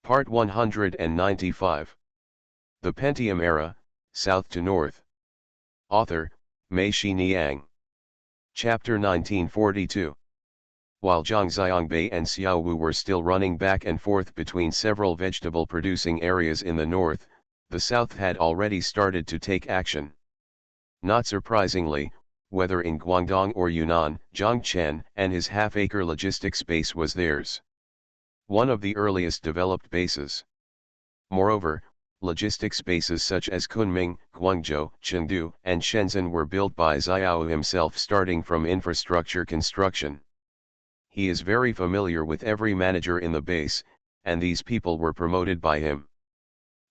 Part 195. The Pentium Era, South to North. Author, Mei Shi Niang. Chapter 1942. While Zhang Xiangbei and Xiao Wu were still running back and forth between several vegetable-producing areas in the north, the south had already started to take action. Not surprisingly, whether in Guangdong or Yunnan, Zhang Chen and his half-acre logistics base was theirs. One of the earliest developed bases. Moreover, logistics bases such as Kunming, Guangzhou, Chengdu, and Shenzhen were built by Xiao himself, starting from infrastructure construction. He is very familiar with every manager in the base, and these people were promoted by him.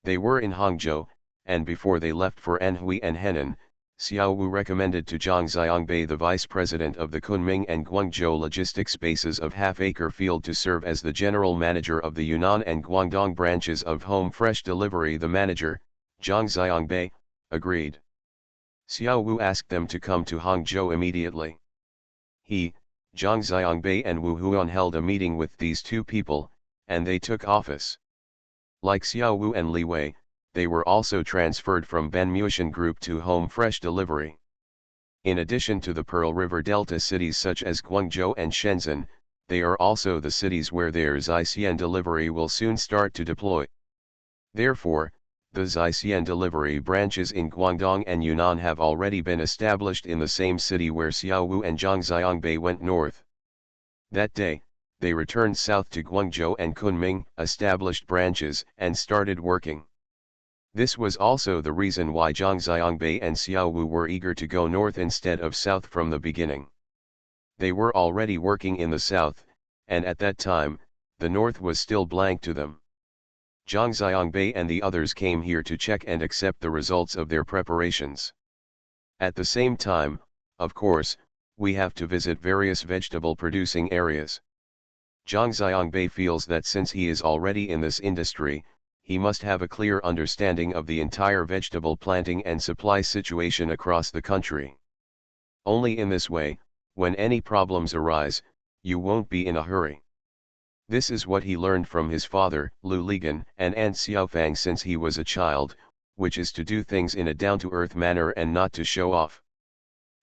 They were in Hangzhou, and before they left for Anhui and Henan, Xiao Wu recommended to Zhang Xiangbei, the vice president of the Kunming and Guangzhou logistics bases of half-acre field, to serve as the general manager of the Yunnan and Guangdong branches of home fresh delivery. The manager, Zhang Xiangbei, agreed. Xiao Wu asked them to come to Hangzhou immediately. He, Zhang Xiangbei, and Wu Huan held a meeting with these two people, and they took office. Like Xiao Wu and Li Wei, they were also transferred from Banmuishan Group to Home Fresh Delivery. In addition to the Pearl River Delta cities such as Guangzhou and Shenzhen, they are also the cities where their Zaixian delivery will soon start to deploy. Therefore, the Zaixian delivery branches in Guangdong and Yunnan have already been established in the same city where Xiao Wu and Zhang Xiangbei went north. That day, they returned south to Guangzhou and Kunming, established branches, and started working. This was also the reason why Zhang Xiangbei and Xiao Wu were eager to go north instead of south from the beginning. They were already working in the south, and at that time, the north was still blank to them. Zhang Xiangbei and the others came here to check and accept the results of their preparations. At the same time, of course, we have to visit various vegetable-producing areas. Zhang Xiangbei feels that since he is already in this industry, he must have a clear understanding of the entire vegetable planting and supply situation across the country. Only in this way, when any problems arise, you won't be in a hurry. This is what he learned from his father, Lu Ligan, and Aunt Xiaofang since he was a child, which is to do things in a down-to-earth manner and not to show off.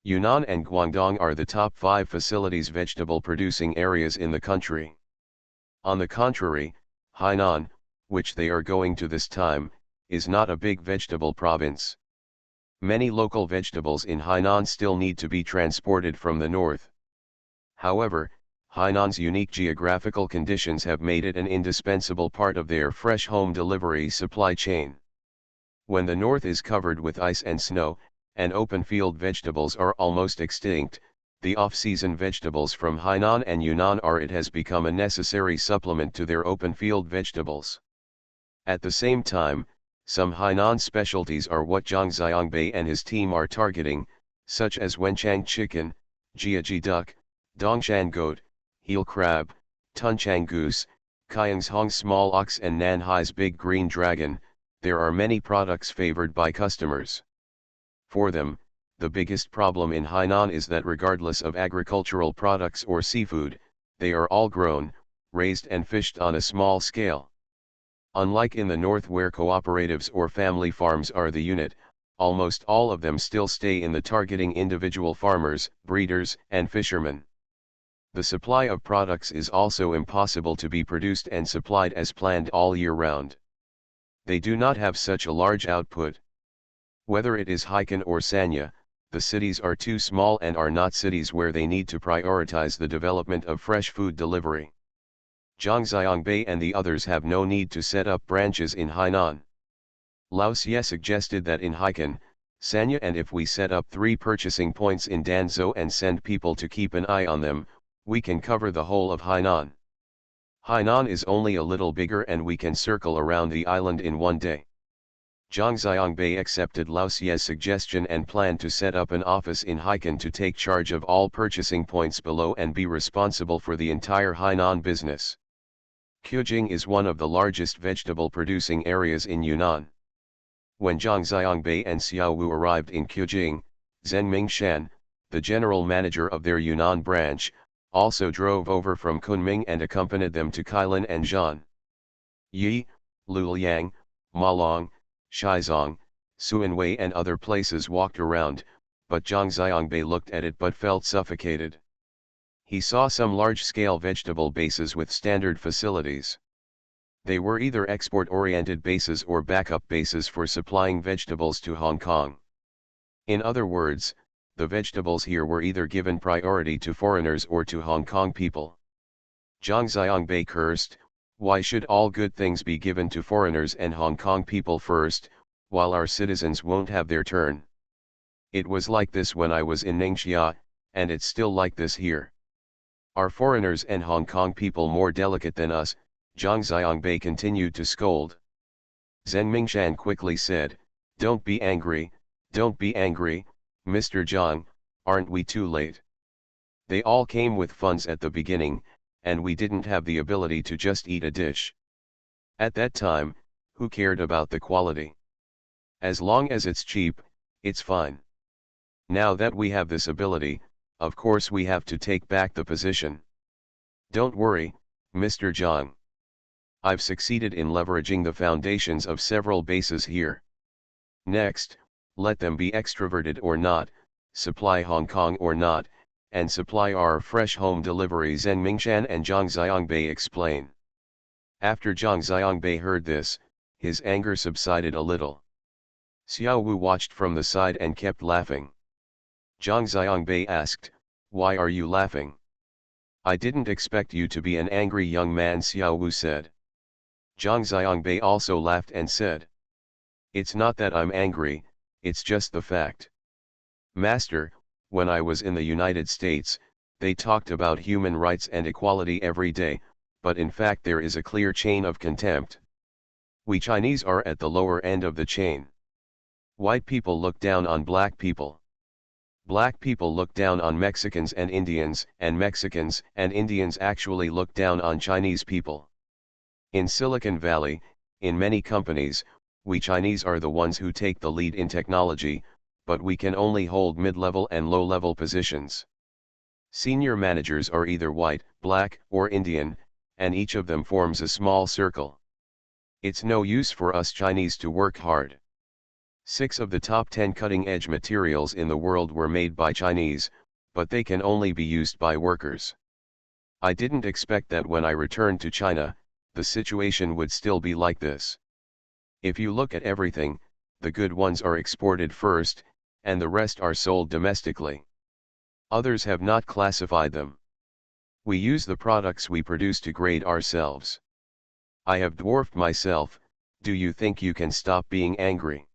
Yunnan and Guangdong are the top 5 facilities vegetable-producing areas in the country. On the contrary, Hainan, which they are going to this time, is not a big vegetable province. Many local vegetables in Hainan still need to be transported from the north. However, Hainan's unique geographical conditions have made it an indispensable part of their fresh home delivery supply chain. When the north is covered with ice and snow, and open field vegetables are almost extinct, the off-season vegetables from Hainan and Yunnan it has become a necessary supplement to their open field vegetables. At the same time, some Hainan specialties are what Zhang Xiangbei and his team are targeting, such as Wenchang chicken, Jiaji duck, Dongshan goat, heel crab, Tunchang goose, Kayang's Hong small ox, and Nanhai's big green dragon. There are many products favored by customers. For them, the biggest problem in Hainan is that regardless of agricultural products or seafood, they are all grown, raised and fished on a small scale. Unlike in the north where cooperatives or family farms are the unit, almost all of them still stay in the targeting individual farmers, breeders, and fishermen. The supply of products is also impossible to be produced and supplied as planned all year round. They do not have such a large output. Whether it is Haikan or Sanya, the cities are too small and are not cities where they need to prioritize the development of fresh food delivery. Zhang Xiangbei and the others have no need to set up branches in Hainan. Lao Xie suggested that in Haikan, Sanya, and if we set up 3 purchasing points in Danzhou and send people to keep an eye on them, we can cover the whole of Hainan. Hainan is only a little bigger and we can circle around the island in one day. Zhang Xiangbei accepted Lao Xie's suggestion and planned to set up an office in Haikan to take charge of all purchasing points below and be responsible for the entire Hainan business. Qujing is one of the largest vegetable-producing areas in Yunnan. When Zhang Xiangbei and Xiao Wu arrived in Qujing, Zheng Mingshan, the general manager of their Yunnan branch, also drove over from Kunming and accompanied them to Kailan and Zhan. Yi, Luliang, Malong, Shizong, Suanwei and other places walked around, but Zhang Xiangbei looked at it but felt suffocated. He saw some large-scale vegetable bases with standard facilities. They were either export-oriented bases or backup bases for supplying vegetables to Hong Kong. In other words, the vegetables here were either given priority to foreigners or to Hong Kong people. Zhang Xiangbei cursed, "Why should all good things be given to foreigners and Hong Kong people first, while our citizens won't have their turn? It was like this when I was in Ningxia, and it's still like this here. Are foreigners and Hong Kong people more delicate than us?" Zhang Xiangbei continued to scold. Zheng Mingshan quickly said, "Don't be angry, Mr. Zhang, aren't we too late? They all came with funds at the beginning, and we didn't have the ability to just eat a dish. At that time, who cared about the quality? As long as it's cheap, it's fine. Now that we have this ability, of course we have to take back the position. Don't worry, Mr. Zhang. I've succeeded in leveraging the foundations of several bases here. Next, let them be extroverted or not, supply Hong Kong or not, and supply our fresh home delivery," Zheng Mingshan and Zhang Xiangbei explain. After Zhang Xiangbei heard this, his anger subsided a little. Xiao Wu watched from the side and kept laughing. Zhang Xiangbei asked, "Why are you laughing?" "I didn't expect you to be an angry young man," Xiao Wu said. Zhang Xiangbei also laughed and said, "It's not that I'm angry, it's just the fact. Master, when I was in the United States, they talked about human rights and equality every day, but in fact there is a clear chain of contempt. We Chinese are at the lower end of the chain. White people look down on black people. Black people look down on Mexicans and Mexicans and Indians actually look down on Chinese people. In Silicon Valley, in many companies, we Chinese are the ones who take the lead in technology, but we can only hold mid-level and low-level positions. Senior managers are either white, black, or Indian, and each of them forms a small circle. It's no use for us Chinese to work hard. 6 of the top 10 cutting-edge materials in the world were made by Chinese, but they can only be used by workers. I didn't expect that when I returned to China, the situation would still be like this. If you look at everything, the good ones are exported first, and the rest are sold domestically. Others have not classified them. We use the products we produce to grade ourselves. I have dwarfed myself, do you think you can stop being angry?"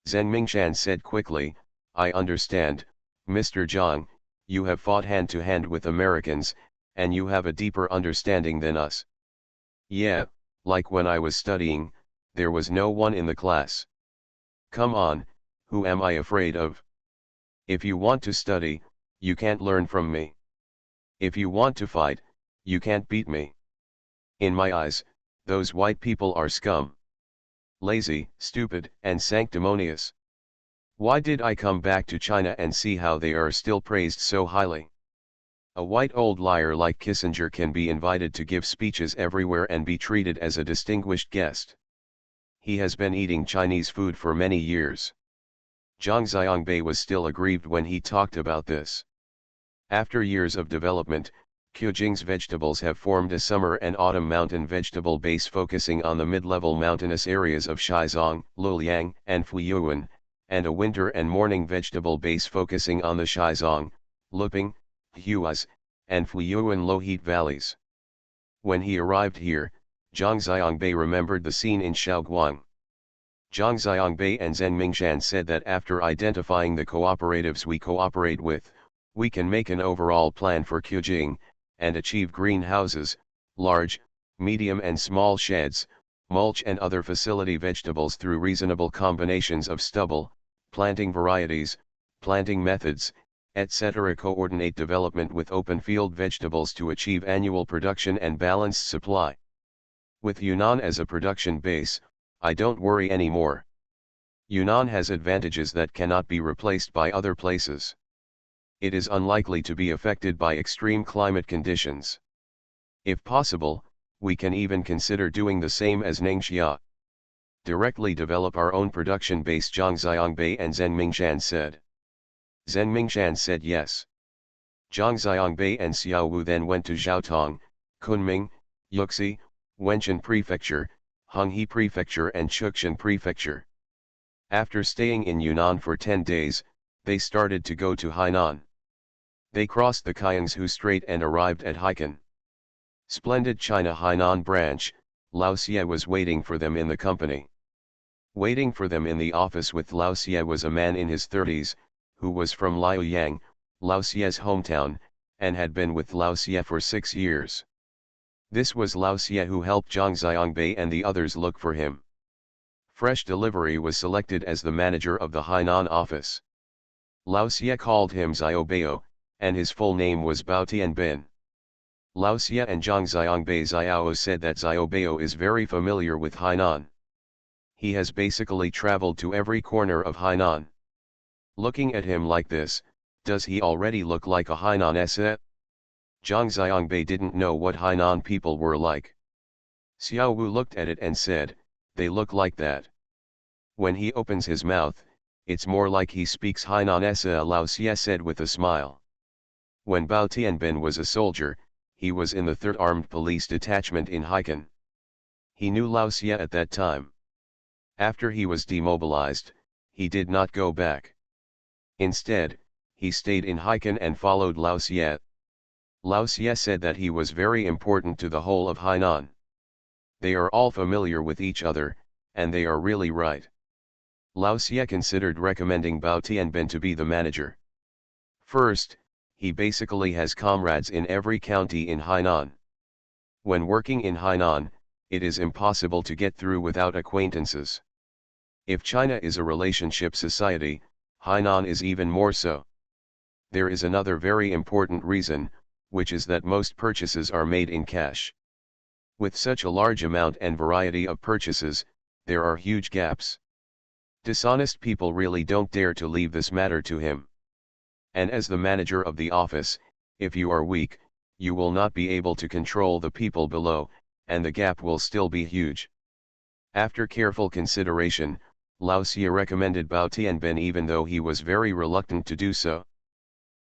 Zheng Mingshan said quickly, "I understand, Mr. Zhang, you have fought hand-to-hand with Americans, and you have a deeper understanding than us. Yeah, like when I was studying, there was no one in the class. Come on, who am I afraid of? If you want to study, you can't learn from me. If you want to fight, you can't beat me. In my eyes, those white people are scum. Lazy, stupid, and sanctimonious. Why did I come back to China and see how they are still praised so highly? A white old liar like Kissinger can be invited to give speeches everywhere and be treated as a distinguished guest. He has been eating Chinese food for many years." Zhang Xiangbei was still aggrieved when he talked about this. After years of development, Qujing's vegetables have formed a summer and autumn mountain vegetable base focusing on the mid-level mountainous areas of Shizong, Luliang, and Fuyuan, and a winter and morning vegetable base focusing on the Shizong, Luping, Huaz, and Fuyuan low-heat valleys. When he arrived here, Zhang Xiangbei remembered the scene in Shaoguang. Zhang Xiangbei and Zheng Mingshan said that after identifying the cooperatives we cooperate with, we can make an overall plan for Qujing, and achieve greenhouses, large, medium and small sheds, mulch and other facility vegetables through reasonable combinations of stubble, planting varieties, planting methods, etc. Coordinate development with open field vegetables to achieve annual production and balanced supply. With Yunnan as a production base, I don't worry anymore. Yunnan has advantages that cannot be replaced by other places. It is unlikely to be affected by extreme climate conditions. If possible, We can even consider doing the same as Ningxia. Directly develop our own production base, Zhang Xiangbei and Zheng Mingshan said. Zheng Mingshan said yes. Zhang Xiangbei and Xiao Wu then went to Zhaotong, Kunming, Yuxi, Wenzhen Prefecture, Honghe Prefecture and Chuxian Prefecture. After staying in Yunnan for 10 days, they started to go to Hainan. They crossed the Kiangsu Strait and arrived at Haikan. Splendid China Hainan branch, Lao Xie was waiting for them in the company. Waiting for them in the office with Lao Xie was a man in his 30s, who was from Liaoyang, Lao Xie's hometown, and had been with Lao Xie for 6 years. This was Lao Xie who helped Zhang Xiangbei and the others look for him. Fresh Delivery was selected as the manager of the Hainan office. Lao Xie called him Xiaobao, and his full name was Bao Tianbin. Lao Xie and Zhang Xiangbei Xiao said that Xiaobao is very familiar with Hainan. He has basically traveled to every corner of Hainan. Looking at him like this, does he already look like a Hainan esse? Zhang Xiangbei didn't know what Hainan people were like. Xiao Wu looked at it and said, they look like that. When he opens his mouth, it's more like he speaks Hainan esse, Lao Xie said with a smile. When Bao Tianbin was a soldier, he was in the 3rd Armed Police Detachment in Haikan. He knew Lao Xie at that time. After he was demobilized, he did not go back. Instead, he stayed in Haikan and followed Lao Xie. Lao Xie said that he was very important to the whole of Hainan. They are all familiar with each other, and they are really right. Lao Xie considered recommending Bao Tianbin to be the manager. First, he basically has comrades in every county in Hainan. When working in Hainan, it is impossible to get through without acquaintances. If China is a relationship society, Hainan is even more so. There is another very important reason, which is that most purchases are made in cash. With such a large amount and variety of purchases, there are huge gaps. Dishonest people really don't dare to leave this matter to him. And as the manager of the office, if you are weak, you will not be able to control the people below, and the gap will still be huge. After careful consideration, Lao Xie recommended Bao Tianbin even though he was very reluctant to do so.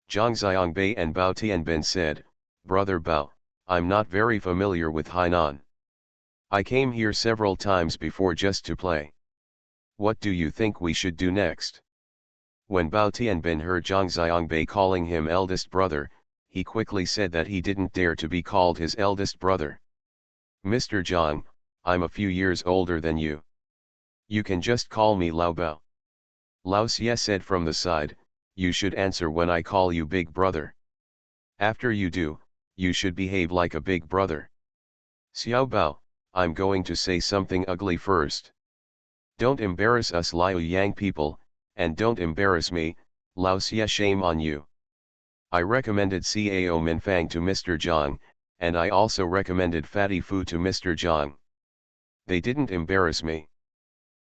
Zhang Xiangbei and Bao Tianbin said, Brother Bao, I'm not very familiar with Hainan. I came here several times before just to play. What do you think we should do next? When Bao Tianbin heard Zhang Xiangbei calling him eldest brother, he quickly said that he didn't dare to be called his eldest brother. Mr. Zhang, I'm a few years older than you. You can just call me Lao Bao. Lao Xie said from the side, you should answer when I call you big brother. After you do, you should behave like a big brother. Xiao Bao, I'm going to say something ugly first. Don't embarrass us Liaoyang people, and don't embarrass me, Lao Xie, shame on you. I recommended Cao Minfang to Mr. Zhang, and I also recommended Fatty Fu to Mr. Zhang. They didn't embarrass me.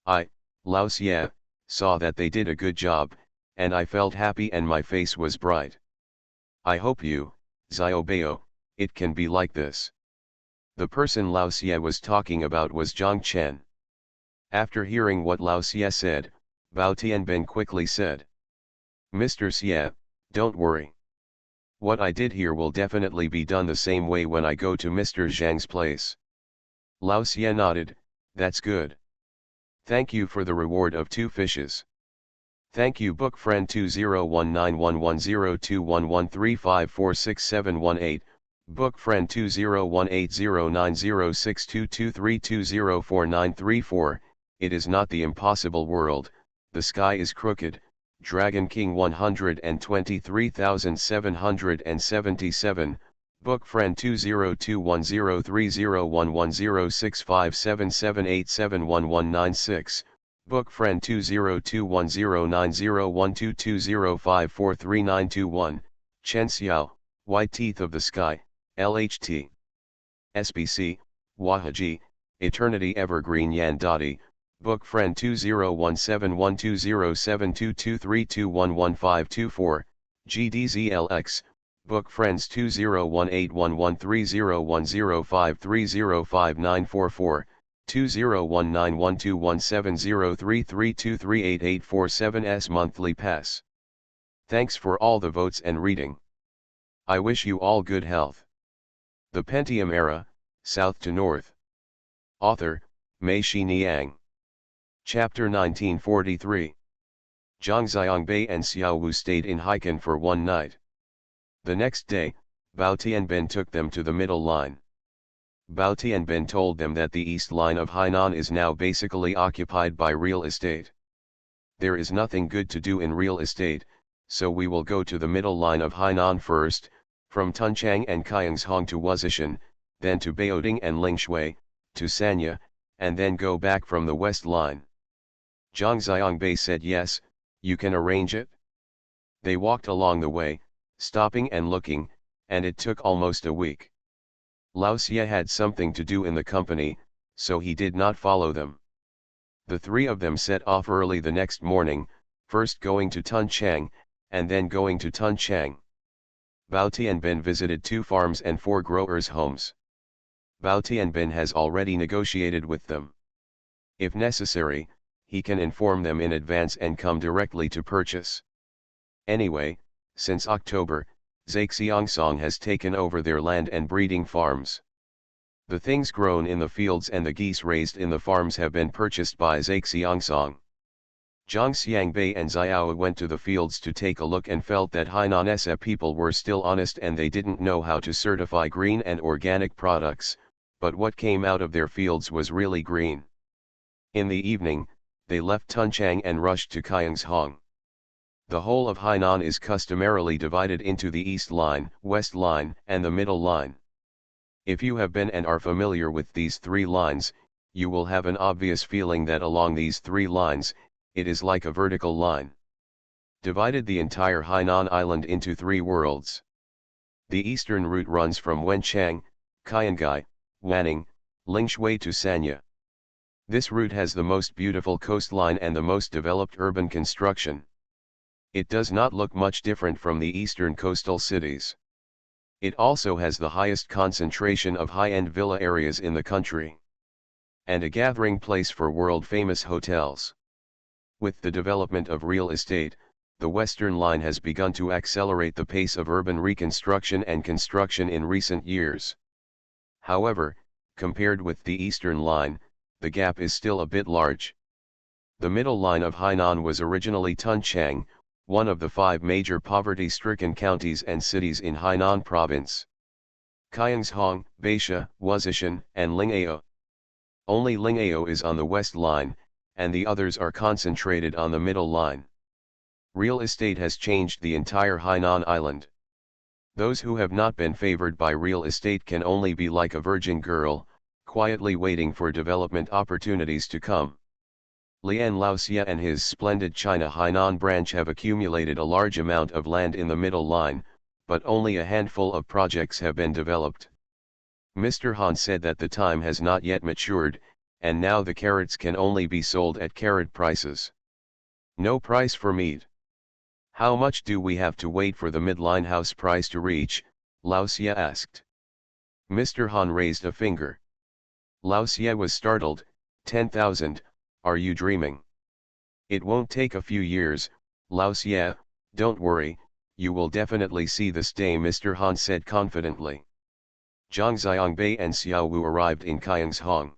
I, Lao Xie, saw that they did a good job, and I felt happy and my face was bright. I hope you, Xiaobao, it can be like this. The person Lao Xie was talking about was Zhang Chen. After hearing what Lao Xie said, Bao Tianbin quickly said, Mr. Xie, don't worry. What I did here will definitely be done the same way when I go to Mr. Zhang's place. Lao Xie nodded, that's good. Thank you for the reward of 2 fishes. Thank you book friend 201911021135467118, book friend 2018090622320494. It is not the impossible world, the sky is crooked, Dragon King 123,777, book friend 20210301106577871196, book friend 2021090122054391, Chen Xiao, White Teeth of the Sky, LHT. SBC, Wahaji, Eternity Evergreen Yan Dadi, book friend 201712072232111524, GDZLX, Book friends 20181130105305305944, 201912170332388847 monthly pass. Thanks for all the votes and reading. I wish you all good health. The Pentium Era, South to North. Author, Mei-Shi Niang. Chapter 1943. Zhang Xiangbei and Xiao Wu stayed in Haikan for one night. The next day, Bao Tianbin took them to the middle line. Bao Tianbin told them that the east line of Hainan is now basically occupied by real estate. There is nothing good to do in real estate, so we will go to the middle line of Hainan first, from Tunchang and Kayangshong to Wuzishan, then to Baoding and Lingshui, to Sanya, and then go back from the west line. Zhang Xiangbei said yes, you can arrange it. They walked along the way, stopping and looking, and it took almost a week. Lao Xie had something to do in the company, so he did not follow them. The three of them set off early the next morning, first going to Tunchang, and then going to Tunchang. Bao Tianbin visited 2 farms and 4 growers' homes. Bao Tianbin has already negotiated with them. If necessary, he can inform them in advance and come directly to purchase. Anyway, since October, Zhexiangsong has taken over their land and breeding farms. The things grown in the fields and the geese raised in the farms have been purchased by Zhexiangsong. Zhang Xiangbei and Xiao went to the fields to take a look and felt that Hainan's people were still honest and they didn't know how to certify green and organic products, but what came out of their fields was really green. In the evening, they left Tunchang and rushed to Kayangshong. The whole of Hainan is customarily divided into the East Line, West Line, and the Middle Line. If you have been and are familiar with these 3 lines, you will have an obvious feeling that along these 3 lines, it is like a vertical line. Divided the entire Hainan Island into 3 worlds. The eastern route runs from Wenchang, Qiangai, Wanning, Lingshui to Sanya. This route has the most beautiful coastline and the most developed urban construction. It does not look much different from the eastern coastal cities. It also has the highest concentration of high-end villa areas in the country. And a gathering place for world-famous hotels. With the development of real estate, the Western Line has begun to accelerate the pace of urban reconstruction and construction in recent years. However, compared with the Eastern Line, the gap is still a bit large. The middle line of Hainan was originally Tunchang, one of the 5 major poverty-stricken counties and cities in Hainan province. Kayangshong, Baisha, Wuzishan, and Lingao. Only Lingao is on the west line, and the others are concentrated on the middle line. Real estate has changed the entire Hainan Island. Those who have not been favored by real estate can only be like a virgin girl, quietly waiting for development opportunities to come. Lian Laoxia and his splendid China Hainan branch have accumulated a large amount of land in the middle line, but only a handful of projects have been developed. Mr. Han said that the time has not yet matured, and now the carrots can only be sold at carrot prices. No price for meat. How much do we have to wait for the midline house price to reach? Laoxia asked. Mr. Han raised a finger. Laoxia was startled. 10,000. Are you dreaming? It won't take a few years, Laoxia, don't worry, you will definitely see this day, Mr. Han said confidently. Zhang Xiangbei and Xiao Wu arrived in Kayangshong.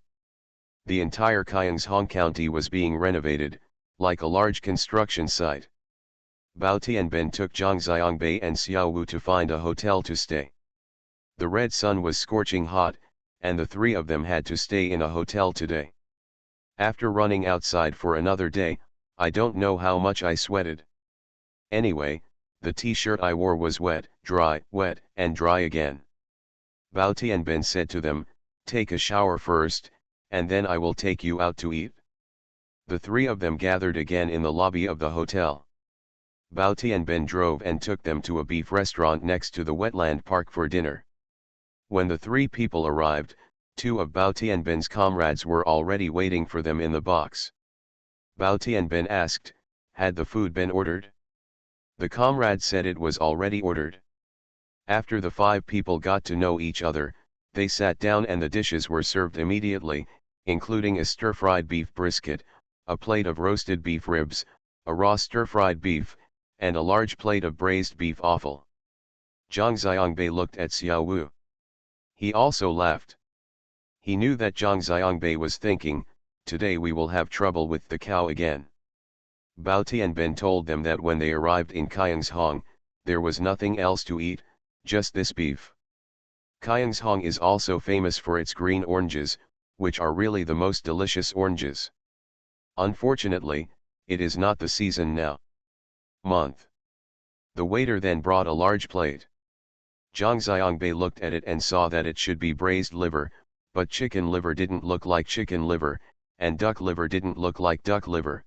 The entire Kayangshong county was being renovated, like a large construction site. Bao Tianbin took Zhang Xiangbei and Xiao Wu to find a hotel to stay. The red sun was scorching hot, and the 3 of them had to stay in a hotel today. After running outside for another day, I don't know how much I sweated. Anyway, the t-shirt I wore was wet, and dry again. Bao Tianbin said to them, take a shower first, and then I will take you out to eat. The 3 of them gathered again in the lobby of the hotel. Bao Tianbin drove and took them to a beef restaurant next to the wetland park for dinner. When the 3 people arrived, 2 of Bao Tianbin's comrades were already waiting for them in the box. Bao Tianbin asked, had the food been ordered? The comrade said it was already ordered. After the 5 people got to know each other, they sat down and the dishes were served immediately, including a stir-fried beef brisket, a plate of roasted beef ribs, a raw stir-fried beef, and a large plate of braised beef offal. Zhang Xiangbei looked at Xiao Wu. He also laughed. He knew that Zhang Xiangbei was thinking, today we will have trouble with the cow again. Bao Tianbin told them that when they arrived in Kayangshong, there was nothing else to eat, just this beef. Kayangshong is also famous for its green oranges, which are really the most delicious oranges. Unfortunately, it is not the season now. Month. The waiter then brought a large plate. Zhang Xiangbei looked at it and saw that it should be braised liver, but chicken liver didn't look like chicken liver, and duck liver didn't look like duck liver.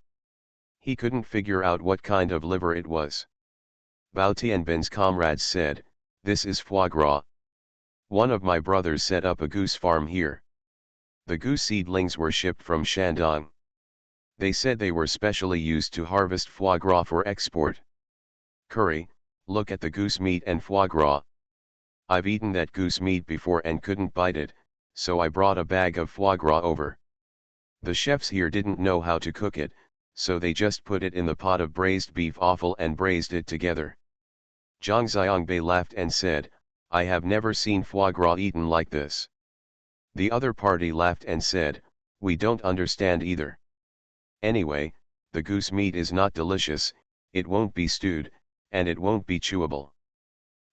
He couldn't figure out what kind of liver it was. Bao Tianbin's comrades said, "This is foie gras. One of my brothers set up a goose farm here. The goose seedlings were shipped from Shandong. They said they were specially used to harvest foie gras for export. Curry, look at the goose meat and foie gras. I've eaten that goose meat before and couldn't bite it, so I brought a bag of foie gras over. The chefs here didn't know how to cook it, so they just put it in the pot of braised beef offal and braised it together." Zhang Xiangbei laughed and said, "I have never seen foie gras eaten like this." The other party laughed and said, "We don't understand either. Anyway, the goose meat is not delicious, it won't be stewed, and it won't be chewable."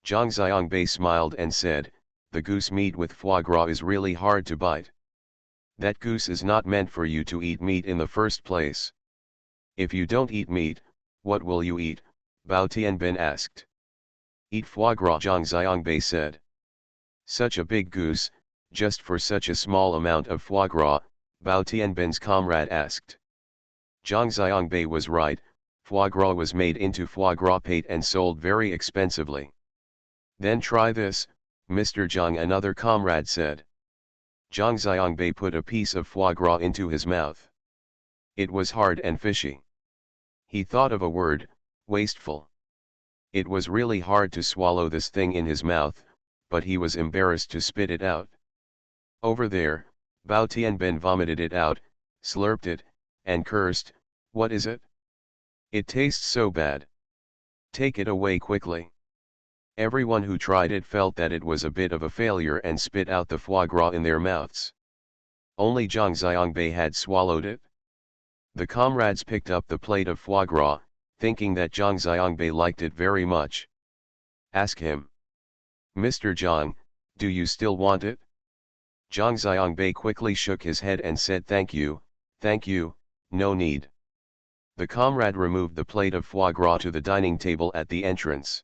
Zhang Xiangbei smiled and said, "The goose meat with foie gras is really hard to bite. That goose is not meant for you to eat meat in the first place." "If you don't eat meat, what will you eat?" Bao Tianbin asked. "Eat foie gras," Zhang Xiangbei said. "Such a big goose, just for such a small amount of foie gras?" Bao Tianbin's comrade asked. Zhang Xiangbei was right, foie gras was made into foie gras pate and sold very expensively. "Then try this, Mr. Zhang," another comrade said. Zhang Xiangbei put a piece of foie gras into his mouth. It was hard and fishy. He thought of a word, wasteful. It was really hard to swallow this thing in his mouth, but he was embarrassed to spit it out. Over there, Bao Tianbin vomited it out, slurped it, and cursed, "What is it? It tastes so bad. Take it away quickly." Everyone who tried it felt that it was a bit of a failure and spit out the foie gras in their mouths. Only Zhang Xiangbei had swallowed it. The comrades picked up the plate of foie gras, thinking that Zhang Xiangbei liked it very much. "Ask him. Mr. Zhang, do you still want it?" Zhang Xiangbei quickly shook his head and said, thank you, no need." The comrade removed the plate of foie gras to the dining table at the entrance.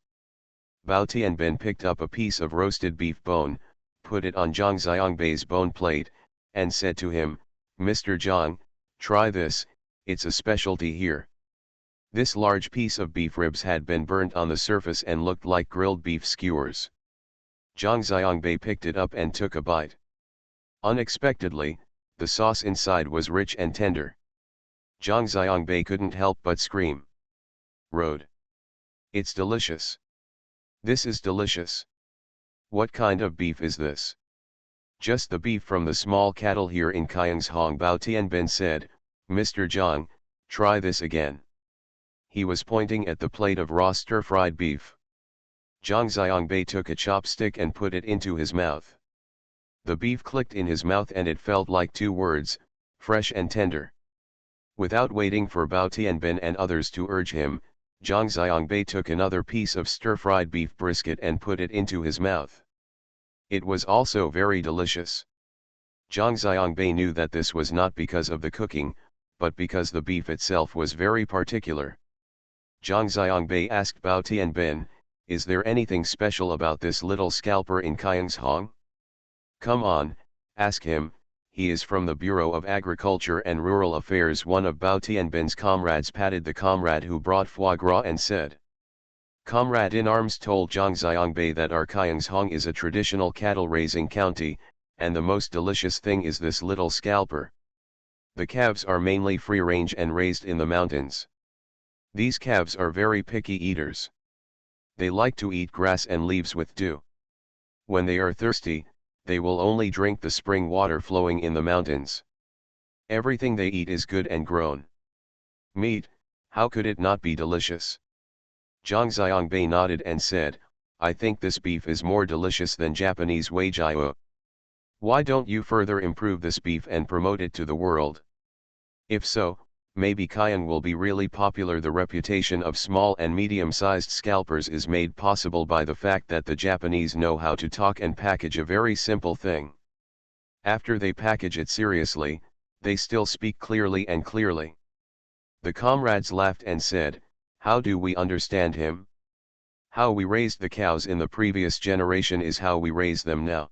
Bao Tianbin picked up a piece of roasted beef bone, put it on Zhang Xiangbei's bone plate, and said to him, "Mr. Zhang, try this, it's a specialty here." This large piece of beef ribs had been burnt on the surface and looked like grilled beef skewers. Zhang Xiangbei picked it up and took a bite. Unexpectedly, the sauce inside was rich and tender. Zhang Xiangbei couldn't help but scream. "Road! It's delicious. This is delicious. What kind of beef is this?" "Just the beef from the small cattle here in Kayangshong," Bao Tianbin said. "Mr. Zhang, try this again." He was pointing at the plate of raw stir-fried beef. Zhang Xiangbei took a chopstick and put it into his mouth. The beef clicked in his mouth and it felt like 2 words, fresh and tender. Without waiting for Bao Tianbin and others to urge him, Zhang Xiangbei took another piece of stir-fried beef brisket and put it into his mouth. It was also very delicious. Zhang Xiangbei knew that this was not because of the cooking, but because the beef itself was very particular. Zhang Xiangbei asked Bao Tianbin, "Is there anything special about this little scalper in Kayangshong? Come on, ask him, he is from the Bureau of Agriculture and Rural Affairs." One of Bao Tianbin's comrades patted the comrade who brought foie gras and said. Comrade in Arms told Zhang Xiangbei that our Kayangshong is a traditional cattle-raising county, and the most delicious thing is this little scalper. The calves are mainly free-range and raised in the mountains. These calves are very picky eaters. They like to eat grass and leaves with dew. When they are thirsty, they will only drink the spring water flowing in the mountains. Everything they eat is good and grown. Meat, how could it not be delicious? Zhang Xiangbei nodded and said, I think this beef is more delicious than Japanese Wagyu. Why don't you further improve this beef and promote it to the world? If so, maybe Cayenne will be really popular. The reputation of small and medium-sized scalpers is made possible by the fact that the Japanese know how to talk and package a very simple thing. After they package it seriously, they still speak clearly and clearly. The comrades laughed and said, how do we understand him? How we raised the cows in the previous generation is how we raise them now.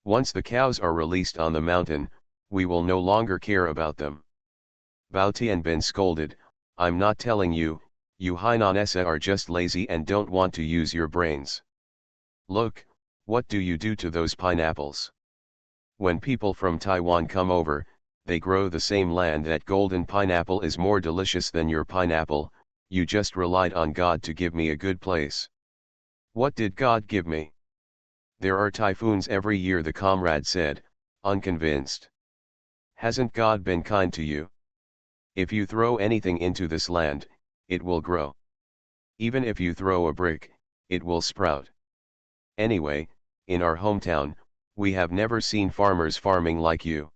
Once the cows are released on the mountain, we will no longer care about them. Bao Tianbin scolded, I'm not telling you, you Hainanese are just lazy and don't want to use your brains. Look, what do you do to those pineapples? When people from Taiwan come over, they grow the same land. That golden pineapple is more delicious than your pineapple. You just relied on God to give me a good place. What did God give me? There are typhoons every year, the comrade said, unconvinced. Hasn't God been kind to you? If you throw anything into this land, it will grow. Even if you throw a brick, it will sprout. Anyway, in our hometown, we have never seen farmers farming like you.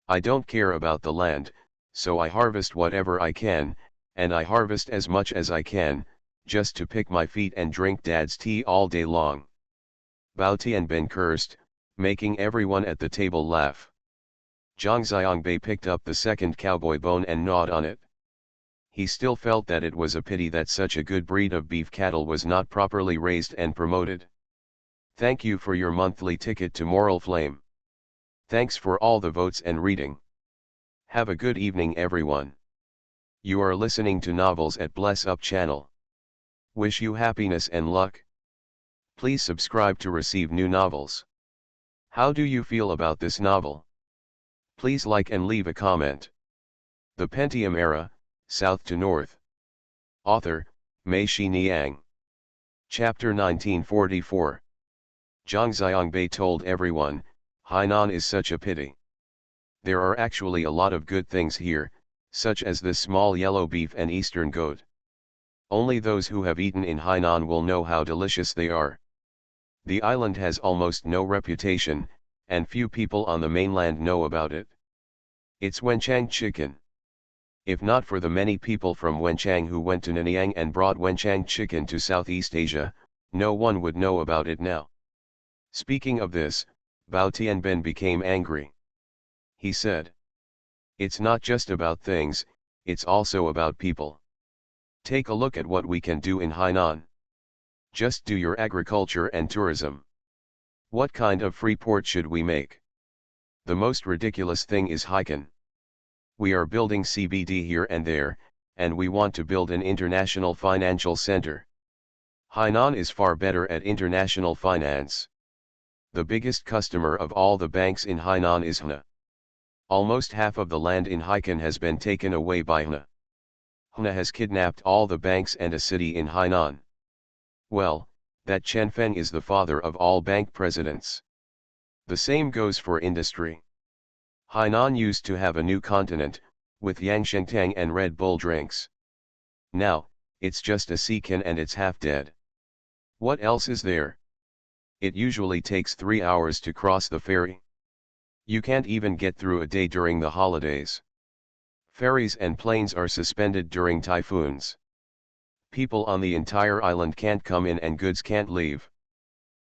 I don't care about the land, so I harvest whatever I can, and I harvest as much as I can, just to pick my feet and drink dad's tea all day long. Bao Tianbin cursed, making everyone at the table laugh. Zhang Xiangbei picked up the second cowboy bone and gnawed on it. He still felt that it was a pity that such a good breed of beef cattle was not properly raised and promoted. Thank you for your monthly ticket to Moral Flame. Thanks for all the votes and reading. Have a good evening, everyone. You are listening to Novels at Bless Up channel. Wish you happiness and luck. Please subscribe to receive new novels. How do you feel about this novel? Please like and leave a comment. The Pentium Era, South to North. Author, Mei Xiniang. Chapter 1944. Zhang Xiangbei told everyone, Hainan is such a pity. There are actually a lot of good things here, such as this small yellow beef and eastern goat. Only those who have eaten in Hainan will know how delicious they are. The island has almost no reputation, and few people on the mainland know about it. It's Wenchang chicken. If not for the many people from Wenchang who went to Nanyang and brought Wenchang chicken to Southeast Asia, no one would know about it now. Speaking of this, Bao Tianbin became angry. He said, it's not just about things, it's also about people. Take a look at what we can do in Hainan. Just do your agriculture and tourism. What kind of free port should we make? The most ridiculous thing is Haikan. We are building CBD here and there, and we want to build an international financial center. Hainan is far better at international finance. The biggest customer of all the banks in Hainan is HNA. Almost half of the land in Haikan has been taken away by HNA. HNA has kidnapped all the banks and a city in Hainan. Well, that Chen Feng is the father of all bank presidents. The same goes for industry. Hainan used to have a new continent, with Yangshengtang and Red Bull drinks. Now, it's just a sea can and it's half dead. What else is there? It usually takes 3 hours to cross the ferry. You can't even get through a day during the holidays. Ferries and planes are suspended during typhoons. People on the entire island can't come in and goods can't leave.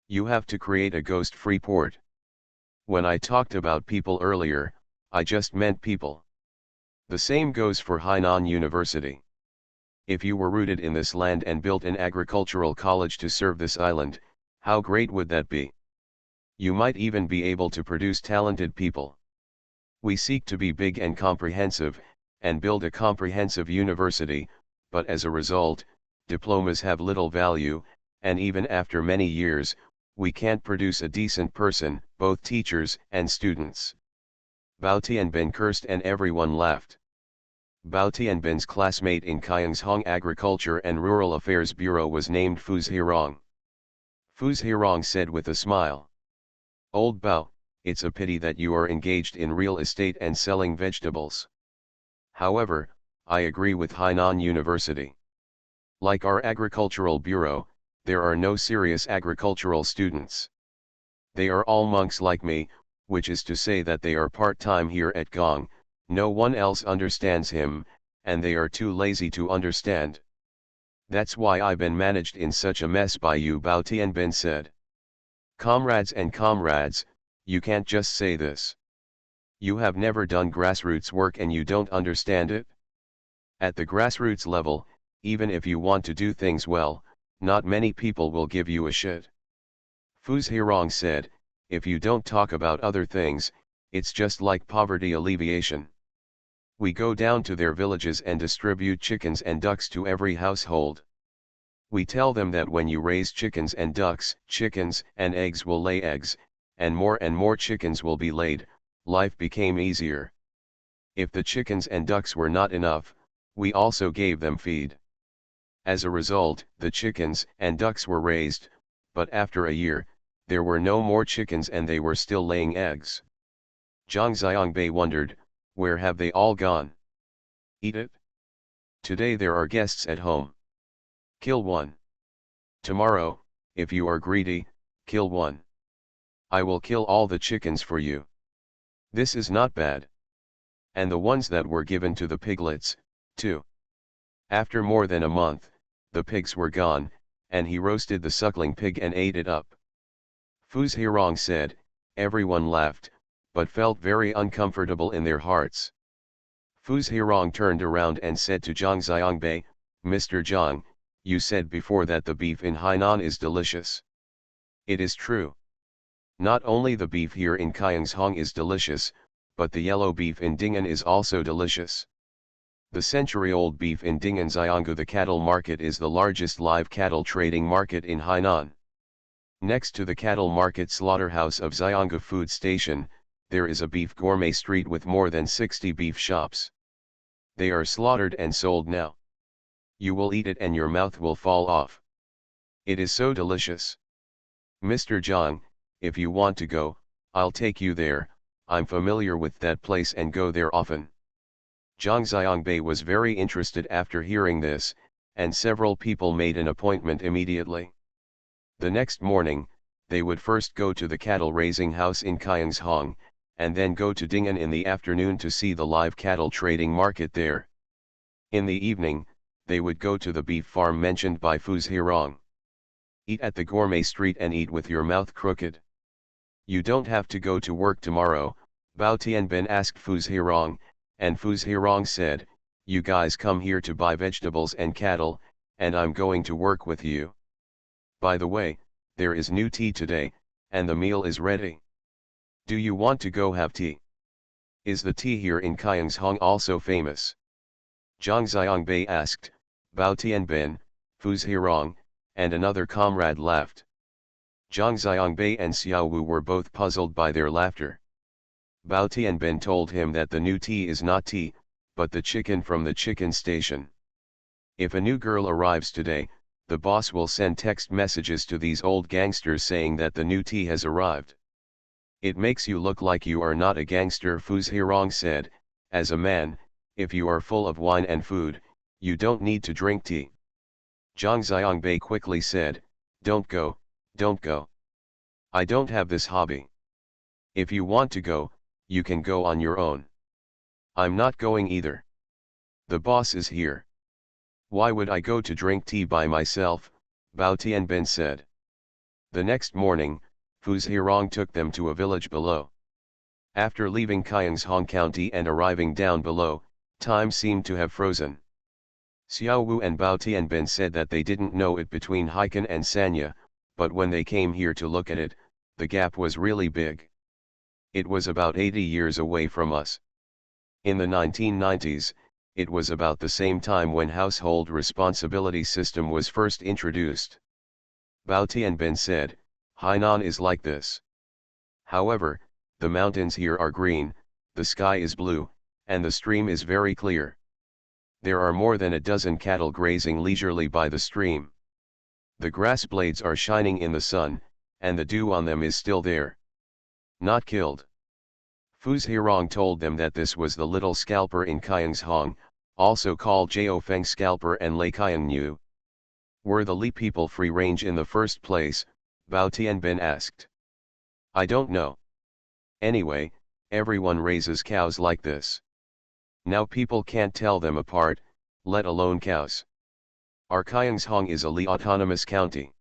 You have to create a ghost-free port. When I talked about people earlier, I just meant people. The same goes for Hainan University. If you were rooted in this land and built an agricultural college to serve this island, how great would that be? You might even be able to produce talented people. We seek to be big and comprehensive, and build a comprehensive university, but as a result, diplomas have little value, and even after many years, we can't produce a decent person, both teachers and students. Bao Tianbin cursed and everyone laughed. Bao Tianbin's classmate in Kayangshong Agriculture and Rural Affairs Bureau was named Fu Zhirong. Fu Zhirong said with a smile. Old Bao, it's a pity that you are engaged in real estate and selling vegetables. However, I agree with Hainan University. Like our agricultural bureau, there are no serious agricultural students. They are all monks like me, which is to say that they are part-time here at Gong, no one else understands him, and they are too lazy to understand. That's why I've been managed in such a mess by you, Bao Tianbin said. Comrades and comrades, you can't just say this. You have never done grassroots work and you don't understand it? At the grassroots level, even if you want to do things well, not many people will give you a shit. Fu Zhirong said, if you don't talk about other things, it's just like poverty alleviation. We go down to their villages and distribute chickens and ducks to every household. We tell them that when you raise chickens and ducks, chickens and eggs will lay eggs, and more chickens will be laid. Life became easier. If the chickens and ducks were not enough, we also gave them feed. As a result, the chickens and ducks were raised, but after a year, there were no more chickens and they were still laying eggs. Zhang Xiangbei wondered, where have they all gone? Eat it? Today there are guests at home. Kill one. Tomorrow, if you are greedy, kill one. I will kill all the chickens for you. This is not bad. And the ones that were given to the piglets, too. After more than a month, the pigs were gone, and he roasted the suckling pig and ate it up. Fu Zhirong said, everyone laughed, but felt very uncomfortable in their hearts. Fu Zhirong turned around and said to Zhang Xiangbei, Mr. Zhang, you said before that the beef in Hainan is delicious. It is true. Not only the beef here in Kayangshong is delicious, but the yellow beef in Ding'an is also delicious. The century-old beef in Ding'an Xianggu, the cattle market, is the largest live cattle trading market in Hainan. Next to the cattle market slaughterhouse of Xianggu Food Station, there is a beef gourmet street with more than 60 beef shops. They are slaughtered and sold now. You will eat it and your mouth will fall off. It is so delicious. Mr. Zhang, if you want to go, I'll take you there. I'm familiar with that place and go there often. Zhang Xiangbei was very interested after hearing this, and several people made an appointment immediately. The next morning, they would first go to the cattle raising house in Kayangshong, and then go to Ding'an in the afternoon to see the live cattle trading market there. In the evening, they would go to the beef farm mentioned by Fu Zhirong. Eat at the gourmet street and eat with your mouth crooked. You don't have to go to work tomorrow, Bao Tianbin asked Fu Zhirong, and Fu Zhirong said, you guys come here to buy vegetables and cattle, and I'm going to work with you. By the way, there is new tea today, and the meal is ready. Do you want to go have tea? Is the tea here in Kayangshong also famous? Zhang Xiangbei asked. Bao Tianbin, Fu Zhirong, and another comrade laughed. Zhang Xiangbei and Xiao Wu were both puzzled by their laughter. Bao Tianbin told him that the new tea is not tea, but the chicken from the chicken station. If a new girl arrives today, the boss will send text messages to these old gangsters saying that the new tea has arrived. It makes you look like you are not a gangster, Fu Zhirong said. As a man, if you are full of wine and food, you don't need to drink tea. Zhang Xiangbei quickly said, don't go, don't go. I don't have this hobby. If you want to go, you can go on your own. I'm not going either. The boss is here. Why would I go to drink tea by myself? Bao Tianbin said. The next morning, Fu Zhirong took them to a village below. After leaving Kayangshong County and arriving down below, time seemed to have frozen. Xiao Wu and Bao Tianbin said that they didn't know it between Haikan and Sanya, but when they came here to look at it, the gap was really big. It was about 80 years away from us. In the 1990s, it was about the same time when household responsibility system was first introduced. Bao Tianbin said, Hainan is like this. However, the mountains here are green, the sky is blue, and the stream is very clear. There are more than a dozen cattle grazing leisurely by the stream. The grass blades are shining in the sun, and the dew on them is still there. Not killed. Fuz Hirong told them that this was the little scalper in Hong, also called Jao Feng scalper and Lei Qiangnu. Were the Li people free range in the first place? Bao Tianbin asked. I don't know. Anyway, everyone raises cows like this. Now people can't tell them apart, let alone cows. Our Hong is a Li autonomous county.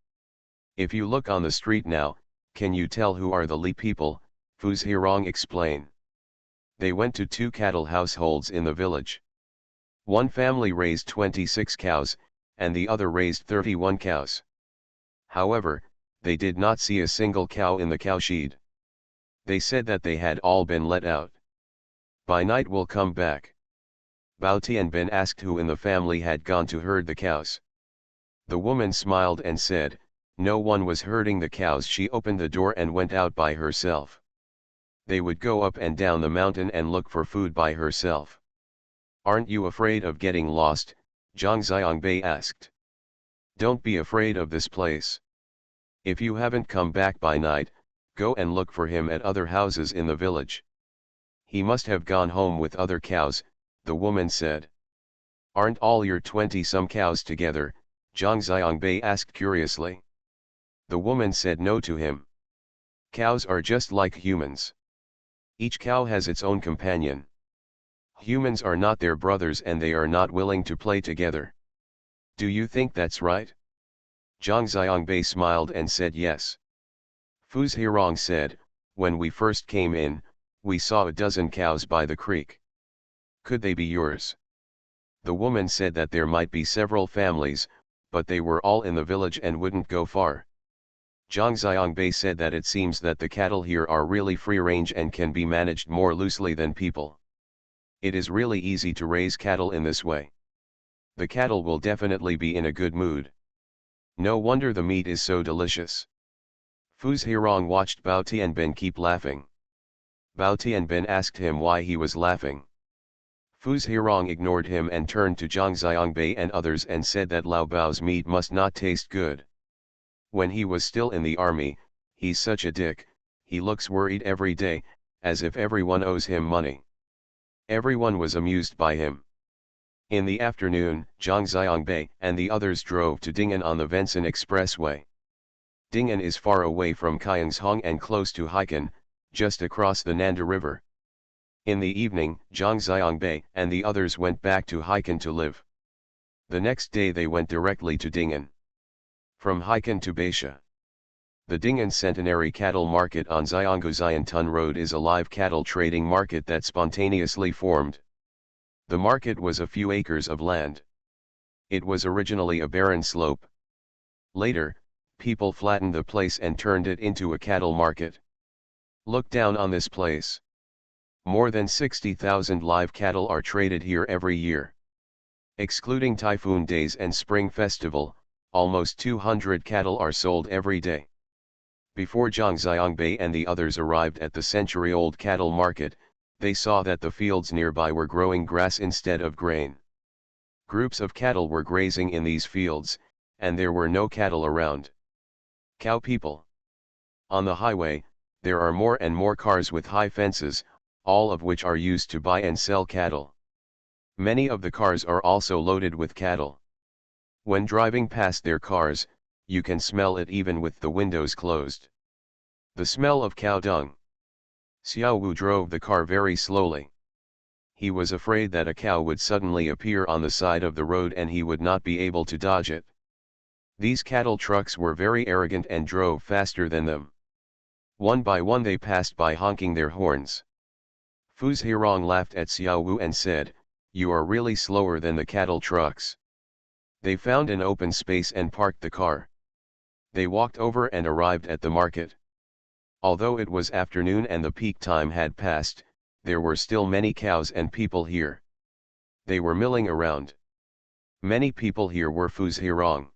If you look on the street now, can you tell who are the Li people? Fuz Hirong explained. They went to 2 cattle households in the village. One family raised 26 cows, and the other raised 31 cows. However, they did not see a single cow in the cowshed. They said that they had all been let out. By night we'll come back. Bao Tianbin asked who in the family had gone to herd the cows. The woman smiled and said, no one was herding the cows. She opened the door and went out by herself. They would go up and down the mountain and look for food by herself. Aren't you afraid of getting lost? Zhang Xiangbei asked. Don't be afraid of this place. If you haven't come back by night, go and look for him at other houses in the village. He must have gone home with other cows, the woman said. Aren't all your 20-some cows together? Zhang Xiangbei asked curiously. The woman said no to him. Cows are just like humans. Each cow has its own companion. Humans are not their brothers and they are not willing to play together. Do you think that's right? Zhang Xiangbei smiled and said yes. Fuz Hirong said, when we first came in, we saw a dozen cows by the creek. Could they be yours? The woman said that there might be several families, but they were all in the village and wouldn't go far. Zhang Xiangbei said that it seems that the cattle here are really free range and can be managed more loosely than people. It is really easy to raise cattle in this way. The cattle will definitely be in a good mood. No wonder the meat is so delicious. Fuz Hirong watched Bao Tianbin keep laughing. Bao Tianbin asked him why he was laughing. Fuz Hirong ignored him and turned to Zhang Xiangbei and others and said that Lao Bao's meat must not taste good. When he was still in the army, he's such a dick, he looks worried every day, as if everyone owes him money. Everyone was amused by him. In the afternoon, Zhang Xiangbei and the others drove to Ding'an on the Vensan Expressway. Ding'an is far away from Hong and close to Haikan, just across the Nanda River. In the evening, Zhang Xiangbei and the others went back to Haikan to live. The next day they went directly to Ding'an. From Haikan to Baisha. The Ding'an Centenary Cattle Market on Xiangguziantun Road is a live cattle trading market that spontaneously formed. The market was a few acres of land. It was originally a barren slope. Later, people flattened the place and turned it into a cattle market. Look down on this place. More than 60,000 live cattle are traded here every year. Excluding typhoon days and spring festival, almost 200 cattle are sold every day. Before Zhang Xiangbei and the others arrived at the century-old cattle market, they saw that the fields nearby were growing grass instead of grain. Groups of cattle were grazing in these fields, and there were no cattle around. Cow people. On the highway, there are more and more cars with high fences, all of which are used to buy and sell cattle. Many of the cars are also loaded with cattle. When driving past their cars, you can smell it even with the windows closed. The smell of cow dung. Xiao Wu drove the car very slowly. He was afraid that a cow would suddenly appear on the side of the road and he would not be able to dodge it. These cattle trucks were very arrogant and drove faster than them. One by one they passed by honking their horns. Fuz Hirong laughed at Xiao Wu and said, "You are really slower than the cattle trucks." They found an open space and parked the car. They walked over and arrived at the market. Although it was afternoon and the peak time had passed, there were still many cows and people here. They were milling around. Many people here were Fuz Hirong.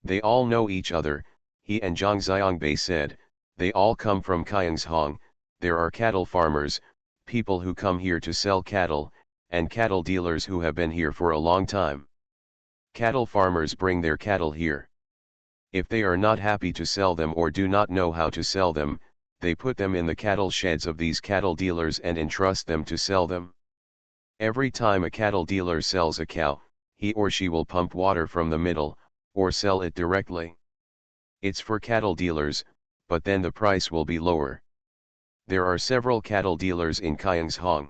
They all know each other, he and Zhang Xiangbei said, they all come from Hong. There are cattle farmers, people who come here to sell cattle, and cattle dealers who have been here for a long time. Cattle farmers bring their cattle here. If they are not happy to sell them or do not know how to sell them, they put them in the cattle sheds of these cattle dealers and entrust them to sell them. Every time a cattle dealer sells a cow, he or she will pump water from the middle, or sell it directly. It's for cattle dealers, but then the price will be lower. There are several cattle dealers in Kyeongshang.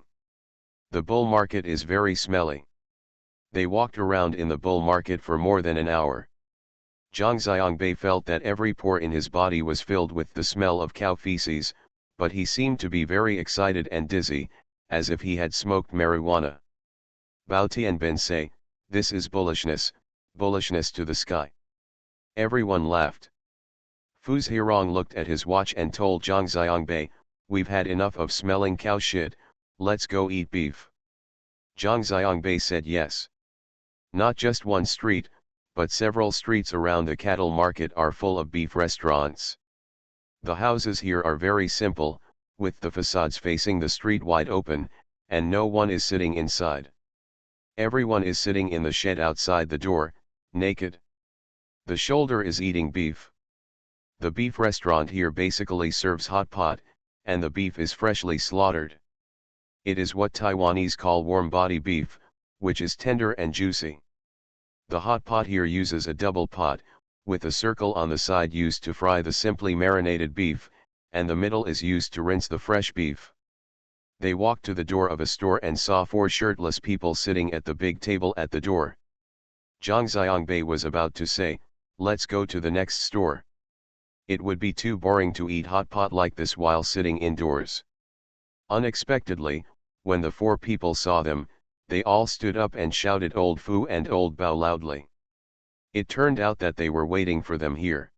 The bull market is very smelly. They walked around in the bull market for more than an hour. Zhang Xiangbei felt that every pore in his body was filled with the smell of cow feces, but he seemed to be very excited and dizzy, as if he had smoked marijuana. Bao Tianbin say, "This is bullishness, bullishness to the sky." Everyone laughed. Fu Zhirong looked at his watch and told Zhang Xiangbei, "We've had enough of smelling cow shit, let's go eat beef." Zhang Xiangbei said yes. Not just one street, but several streets around the cattle market are full of beef restaurants. The houses here are very simple, with the facades facing the street wide open, and no one is sitting inside. Everyone is sitting in the shed outside the door, naked. The shoulder is eating beef. The beef restaurant here basically serves hot pot, and the beef is freshly slaughtered. It is what Taiwanese call warm body beef, which is tender and juicy. The hot pot here uses a double pot, with a circle on the side used to fry the simply marinated beef, and the middle is used to rinse the fresh beef. They walked to the door of a store and saw 4 shirtless people sitting at the big table at the door. Zhang Xiangbei was about to say, "Let's go to the next store. It would be too boring to eat hot pot like this while sitting indoors." Unexpectedly, when the 4 people saw them, they all stood up and shouted "Old Fu" and "Old Bao" loudly. It turned out that they were waiting for them here.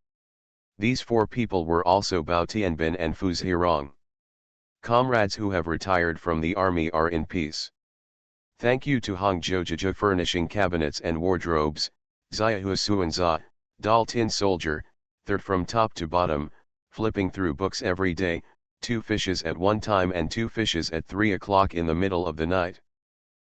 These 4 people were also Bao Tianbin and Fu Zhirong. Comrades who have retired from the army are in peace. Thank you to Hangzhou Jija furnishing cabinets and wardrobes, Xiaohu Suanza, Dal Tin Soldier, third from top to bottom, flipping through books every day, 2 fishes at one time and 2 fishes at 3 o'clock in the middle of the night.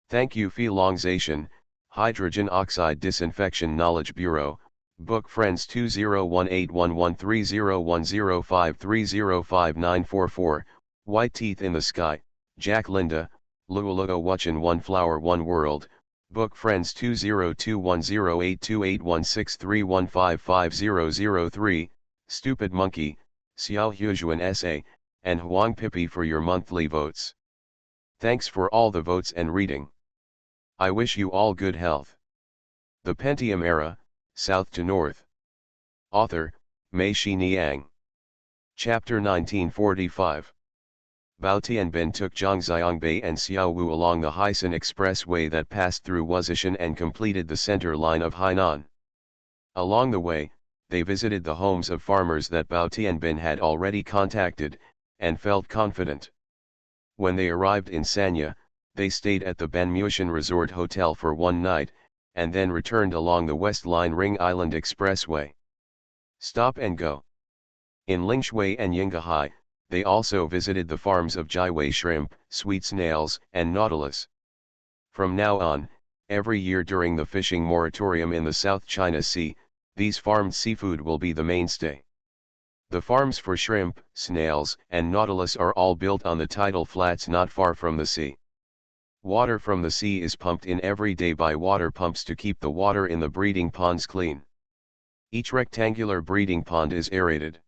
Thank you Felongzation, Hydrogen Oxide Disinfection Knowledge Bureau, Book Friends 201811301053053944, White Teeth in the Sky, Jack Linda, Luoluo Wuchin One Flower One World, Book Friends 202108281631555003, Stupid Monkey, Xiao Hujuan Essay, and Huang Pipi for your monthly votes. Thanks for all the votes and reading. I wish you all good health. The Pentium Era, South to North. Author, Mei Xiniang. Chapter 1945. Bao Tianbin took Zhang Xiangbei and Xiao Wu along the Haisan Expressway that passed through Wuzishan and completed the center line of Hainan. Along the way, they visited the homes of farmers that Bao Tianbin had already contacted, and felt confident. When they arrived in Sanya, they stayed at the Banmushan Resort Hotel for one night, and then returned along the West Line Ring Island Expressway. Stop and go. In Lingshui and Yinghai, they also visited the farms of Jiwei shrimp, sweet snails, and nautilus. From now on, every year during the fishing moratorium in the South China Sea, these farmed seafood will be the mainstay. The farms for shrimp, snails, and nautilus are all built on the tidal flats not far from the sea. Water from the sea is pumped in every day by water pumps to keep the water in the breeding ponds clean. Each rectangular breeding pond is aerated.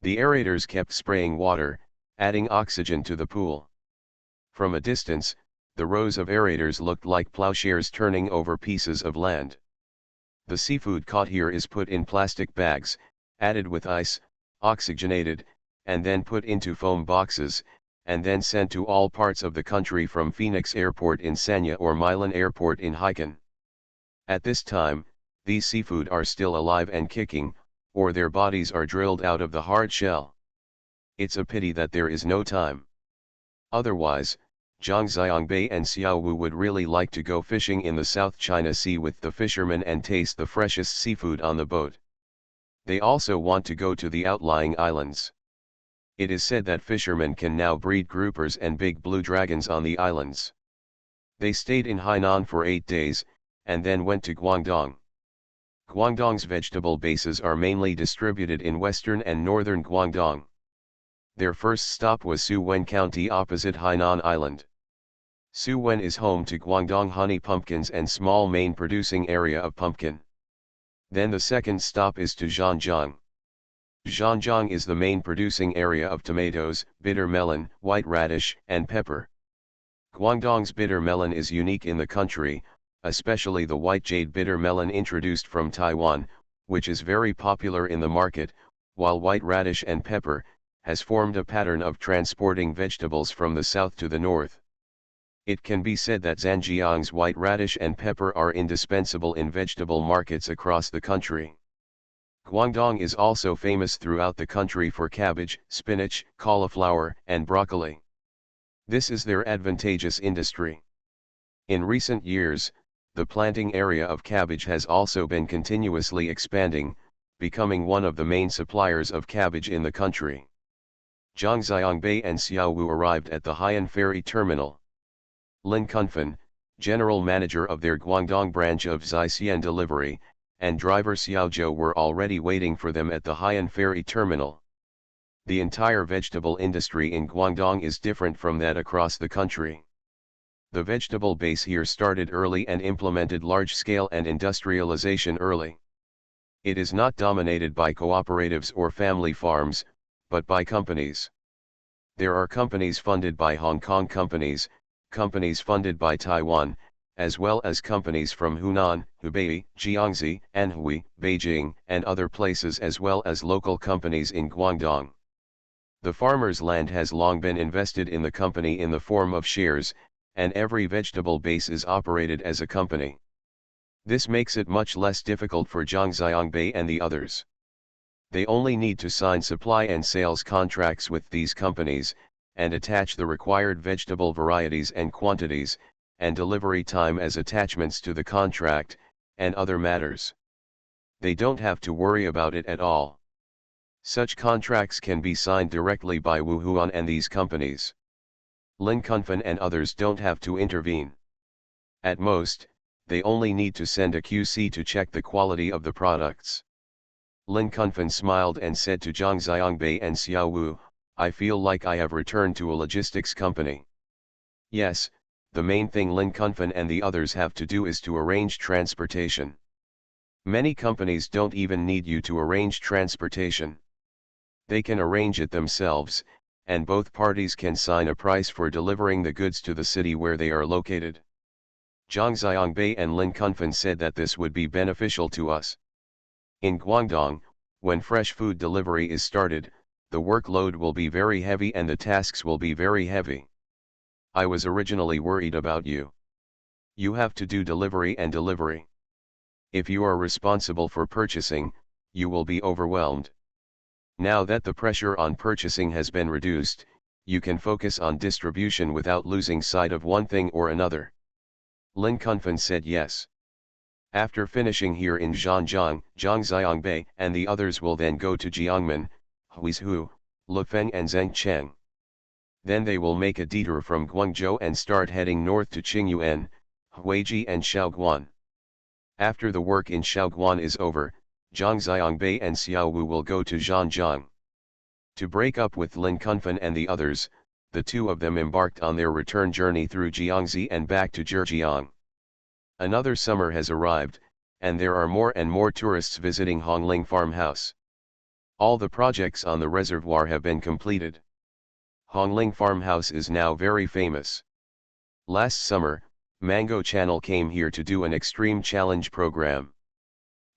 The aerators kept spraying water, adding oxygen to the pool. From a distance, the rows of aerators looked like plowshares turning over pieces of land. The seafood caught here is put in plastic bags, added with ice, oxygenated, and then put into foam boxes, and then sent to all parts of the country from Phoenix Airport in Sanya or Milan Airport in Haikan. At this time, these seafood are still alive and kicking, or their bodies are drilled out of the hard shell. It's a pity that there is no time. Otherwise, Zhang Xiangbei and Xiao Wu would really like to go fishing in the South China Sea with the fishermen and taste the freshest seafood on the boat. They also want to go to the outlying islands. It is said that fishermen can now breed groupers and big blue dragons on the islands. They stayed in Hainan for 8 days, and then went to Guangdong. Guangdong's vegetable bases are mainly distributed in western and northern Guangdong. Their first stop was Suwen County opposite Hainan Island. Suwen is home to Guangdong honey pumpkins and small main producing area of pumpkin. Then the second stop is to Zhanjiang. Zhanjiang is the main producing area of tomatoes, bitter melon, white radish, and pepper. Guangdong's bitter melon is unique in the country, especially the white jade bitter melon introduced from Taiwan, which is very popular in the market, while white radish and pepper has formed a pattern of transporting vegetables from the south to the north. It can be said that Zhanjiang's white radish and pepper are indispensable in vegetable markets across the country. Guangdong is also famous throughout the country for cabbage, spinach, cauliflower, and broccoli. This is their advantageous industry. In recent years, the planting area of cabbage has also been continuously expanding, becoming one of the main suppliers of cabbage in the country. Zhang Xiangbei and Xiao Wu arrived at the Haiyan Ferry Terminal. Lin Kunfen, general manager of their Guangdong branch of Zaixian Delivery, and driver Xiao Zhou were already waiting for them at the Haiyan Ferry Terminal. The entire vegetable industry in Guangdong is different from that across the country. The vegetable base here started early and implemented large-scale and industrialization early. It is not dominated by cooperatives or family farms, but by companies. There are companies funded by Hong Kong companies, companies funded by Taiwan, as well as companies from Hunan, Hubei, Jiangxi, Anhui, Beijing, and other places, as well as local companies in Guangdong. The farmer's land has long been invested in the company in the form of shares, and every vegetable base is operated as a company. This makes it much less difficult for Zhang Xiangbei and the others. They only need to sign supply and sales contracts with these companies, and attach the required vegetable varieties and quantities, and delivery time as attachments to the contract, and other matters. They don't have to worry about it at all. Such contracts can be signed directly by Wu Huan and these companies. Lin Kunfen and others don't have to intervene. At most, they only need to send a QC to check the quality of the products. Lin Kunfen smiled and said to Zhang Xiangbei and Xiao Wu, "I feel like I have returned to a logistics company." Yes, the main thing Lin Kunfen and the others have to do is to arrange transportation. Many companies don't even need you to arrange transportation. They can arrange it themselves, and both parties can sign a price for delivering the goods to the city where they are located. Zhang Xiangbei and Lin Kunfen said that this would be beneficial to us. In Guangdong, when fresh food delivery is started, the workload will be very heavy and the tasks will be very heavy. I was originally worried about you. You have to do delivery and delivery. If you are responsible for purchasing, you will be overwhelmed. Now that the pressure on purchasing has been reduced, you can focus on distribution without losing sight of one thing or another. Lin Kunfen said yes. After finishing here in Zhanjiang, Zhang Xiangbei and the others will then go to Jiangmen, Huizhou, Lufeng and Zhengcheng. Then they will make a detour from Guangzhou and start heading north to Qingyuan, Huiji and Shaoguan. After the work in Shaoguan is over, Zhang Xiangbei and Xiao Wu will go to Zhanjiang. To break up with Lin Kunfen and the others, the two of them embarked on their return journey through Jiangxi and back to Zhejiang. Another summer has arrived, and there are more and more tourists visiting Hongling Farmhouse. All the projects on the reservoir have been completed. Hongling Farmhouse is now very famous. Last summer, Mango Channel came here to do an extreme challenge program.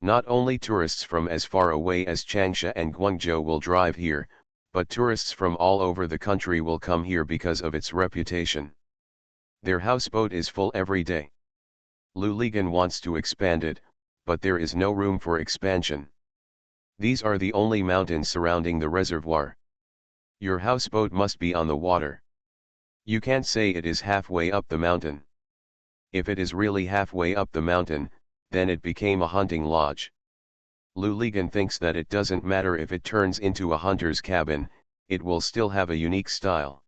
Not only tourists from as far away as Changsha and Guangzhou will drive here, but tourists from all over the country will come here because of its reputation. Their houseboat is full every day. Lu Ligan wants to expand it, but there is no room for expansion. These are the only mountains surrounding the reservoir. Your houseboat must be on the water. You can't say it is halfway up the mountain. If it is really halfway up the mountain, then it became a hunting lodge. Lu Ligan thinks that it doesn't matter if it turns into a hunter's cabin, it will still have a unique style.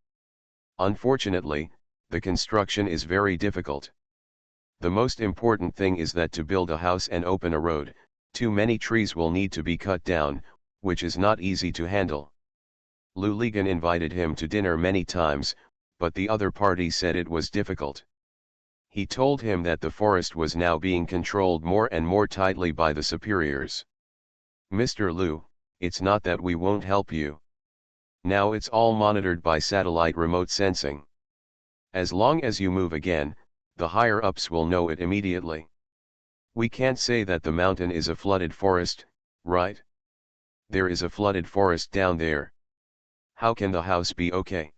Unfortunately, The construction is very difficult. The most important thing is that to build a house and open a road, too many trees will need to be cut down, which is not easy to handle. Luligan invited him to dinner many times, but the other party said it was difficult. He told him that the forest was now being controlled more and more tightly by the superiors. Mr. Lu, it's not that we won't help you. Now it's all monitored by satellite remote sensing. As long as you move again, the higher-ups will know it immediately. We can't say that the mountain is a flooded forest, right? There is a flooded forest down there. How can the house be okay?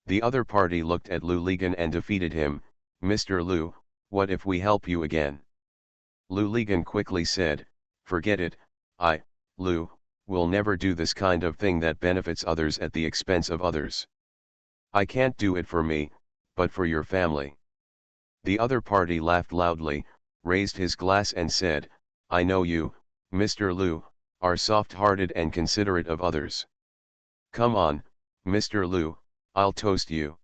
The other party looked at Luligan and defeated him. Mr. Lu, what if we help you again? Luligan quickly said, forget it, Lu, will never do this kind of thing that benefits others at the expense of others. I can't do it for me, but for your family. The other party laughed loudly, raised his glass and said, I know you, Mr. Lu, are soft-hearted and considerate of others. Come on, Mr. Lu, I'll toast you.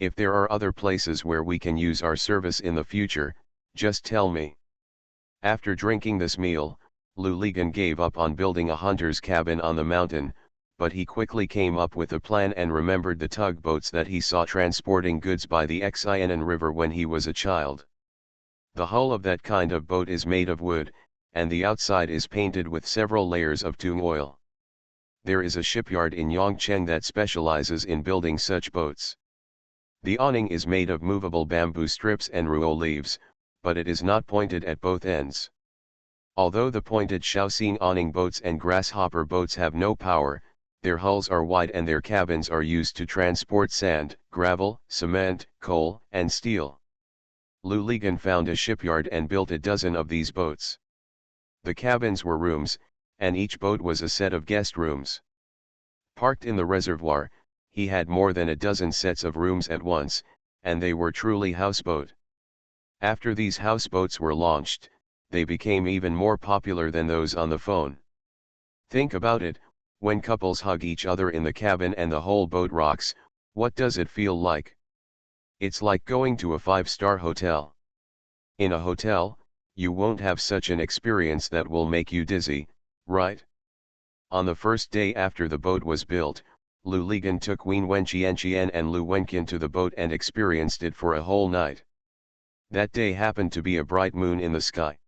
If there are other places where we can use our service in the future, just tell me. After drinking this meal, Luligan gave up on building a hunter's cabin on the mountain, but he quickly came up with a plan and remembered the tugboats that he saw transporting goods by the Xianan River when he was a child. The hull of that kind of boat is made of wood, and the outside is painted with several layers of tung oil. There is a shipyard in Yongcheng that specializes in building such boats. The awning is made of movable bamboo strips and ruo leaves, but it is not pointed at both ends. Although the pointed Shaoxing awning boats and grasshopper boats have no power, their hulls are wide and their cabins are used to transport sand, gravel, cement, coal, and steel. Luligan found a shipyard and built a dozen of these boats. The cabins were rooms, and each boat was a set of guest rooms. Parked in the reservoir, he had more than a dozen sets of rooms at once, and they were truly houseboat. After these houseboats were launched, they became even more popular than those on the phone. Think about it, when couples hug each other in the cabin and the whole boat rocks, what does it feel like? It's like going to a 5-star hotel. In a hotel, you won't have such an experience that will make you dizzy, right? On the first day after the boat was built, Luligan took Wen Wenqian and Lu Wenqin to the boat and experienced it for a whole night. That day happened to be a bright moon in the sky.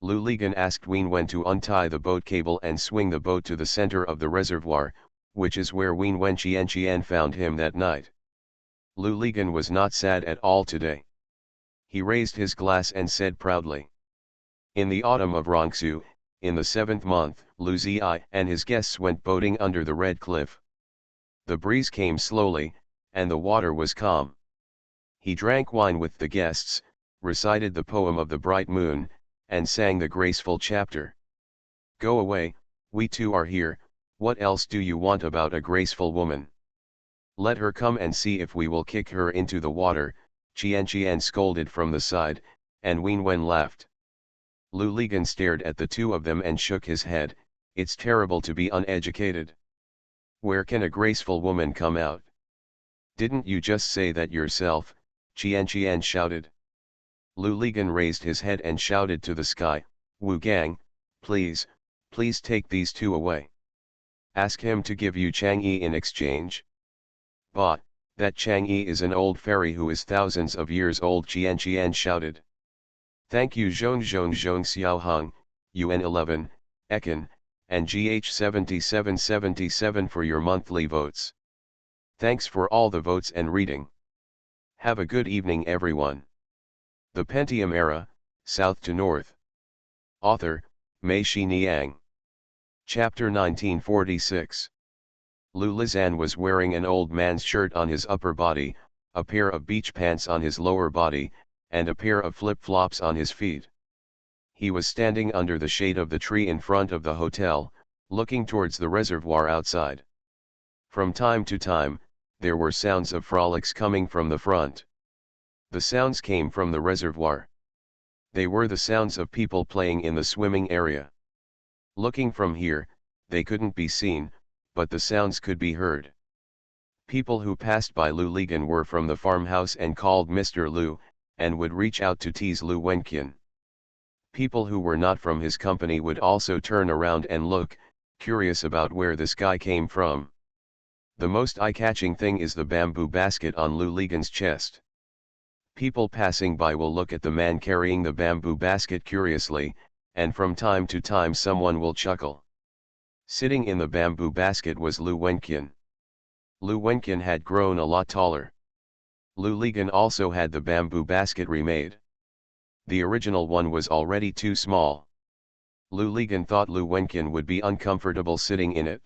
Luligan asked Wen Wen to untie the boat cable and swing the boat to the center of the reservoir, which is where Wen Wenqian found him that night. Luligan was not sad at all today. He raised his glass and said proudly. In the autumn of Rongsu, in the 7th month, Lu Zai and his guests went boating under the Red Cliff. The breeze came slowly, and the water was calm. He drank wine with the guests, recited the poem of the bright moon, and sang the graceful chapter. Go away, we two are here, what else do you want about a graceful woman? Let her come and see if we will kick her into the water, Qian scolded from the side, and Wen Wen laughed. Luligan stared at the two of them and shook his head, it's terrible to be uneducated. Where can a graceful woman come out? Didn't you just say that yourself? Qian shouted. Luligan raised his head and shouted to the sky, Wu Gang, please take these two away. Ask him to give you Chang'e in exchange. Bah, that Chang'e is an old fairy who is thousands of years old, Qian shouted. Thank you Zhong Xiaohong, UN 11, Ekin, and GH7777 for your monthly votes. Thanks for all the votes and reading. Have a good evening everyone. The Pentium Era, South to North. Author, Mei Niang. Chapter 1946. Lu Lizan was wearing an old man's shirt on his upper body, a pair of beach pants on his lower body, and a pair of flip-flops on his feet. He was standing under the shade of the tree in front of the hotel, looking towards the reservoir outside. From time to time, there were sounds of frolics coming from the front. The sounds came from the reservoir. They were the sounds of people playing in the swimming area. Looking from here, they couldn't be seen, but the sounds could be heard. People who passed by Lu Ligan were from the farmhouse and called Mr. Lu, and would reach out to tease Lu Wenqian. People who were not from his company would also turn around and look, curious about where this guy came from. The most eye-catching thing is the bamboo basket on Lu Ligan's chest. People passing by will look at the man carrying the bamboo basket curiously, and from time to time someone will chuckle. Sitting in the bamboo basket was Lu Wenqian. Lu Wenqian had grown a lot taller. Lu Ligan also had the bamboo basket remade. The original one was already too small. Lu Ligan thought Lu Wenqian would be uncomfortable sitting in it.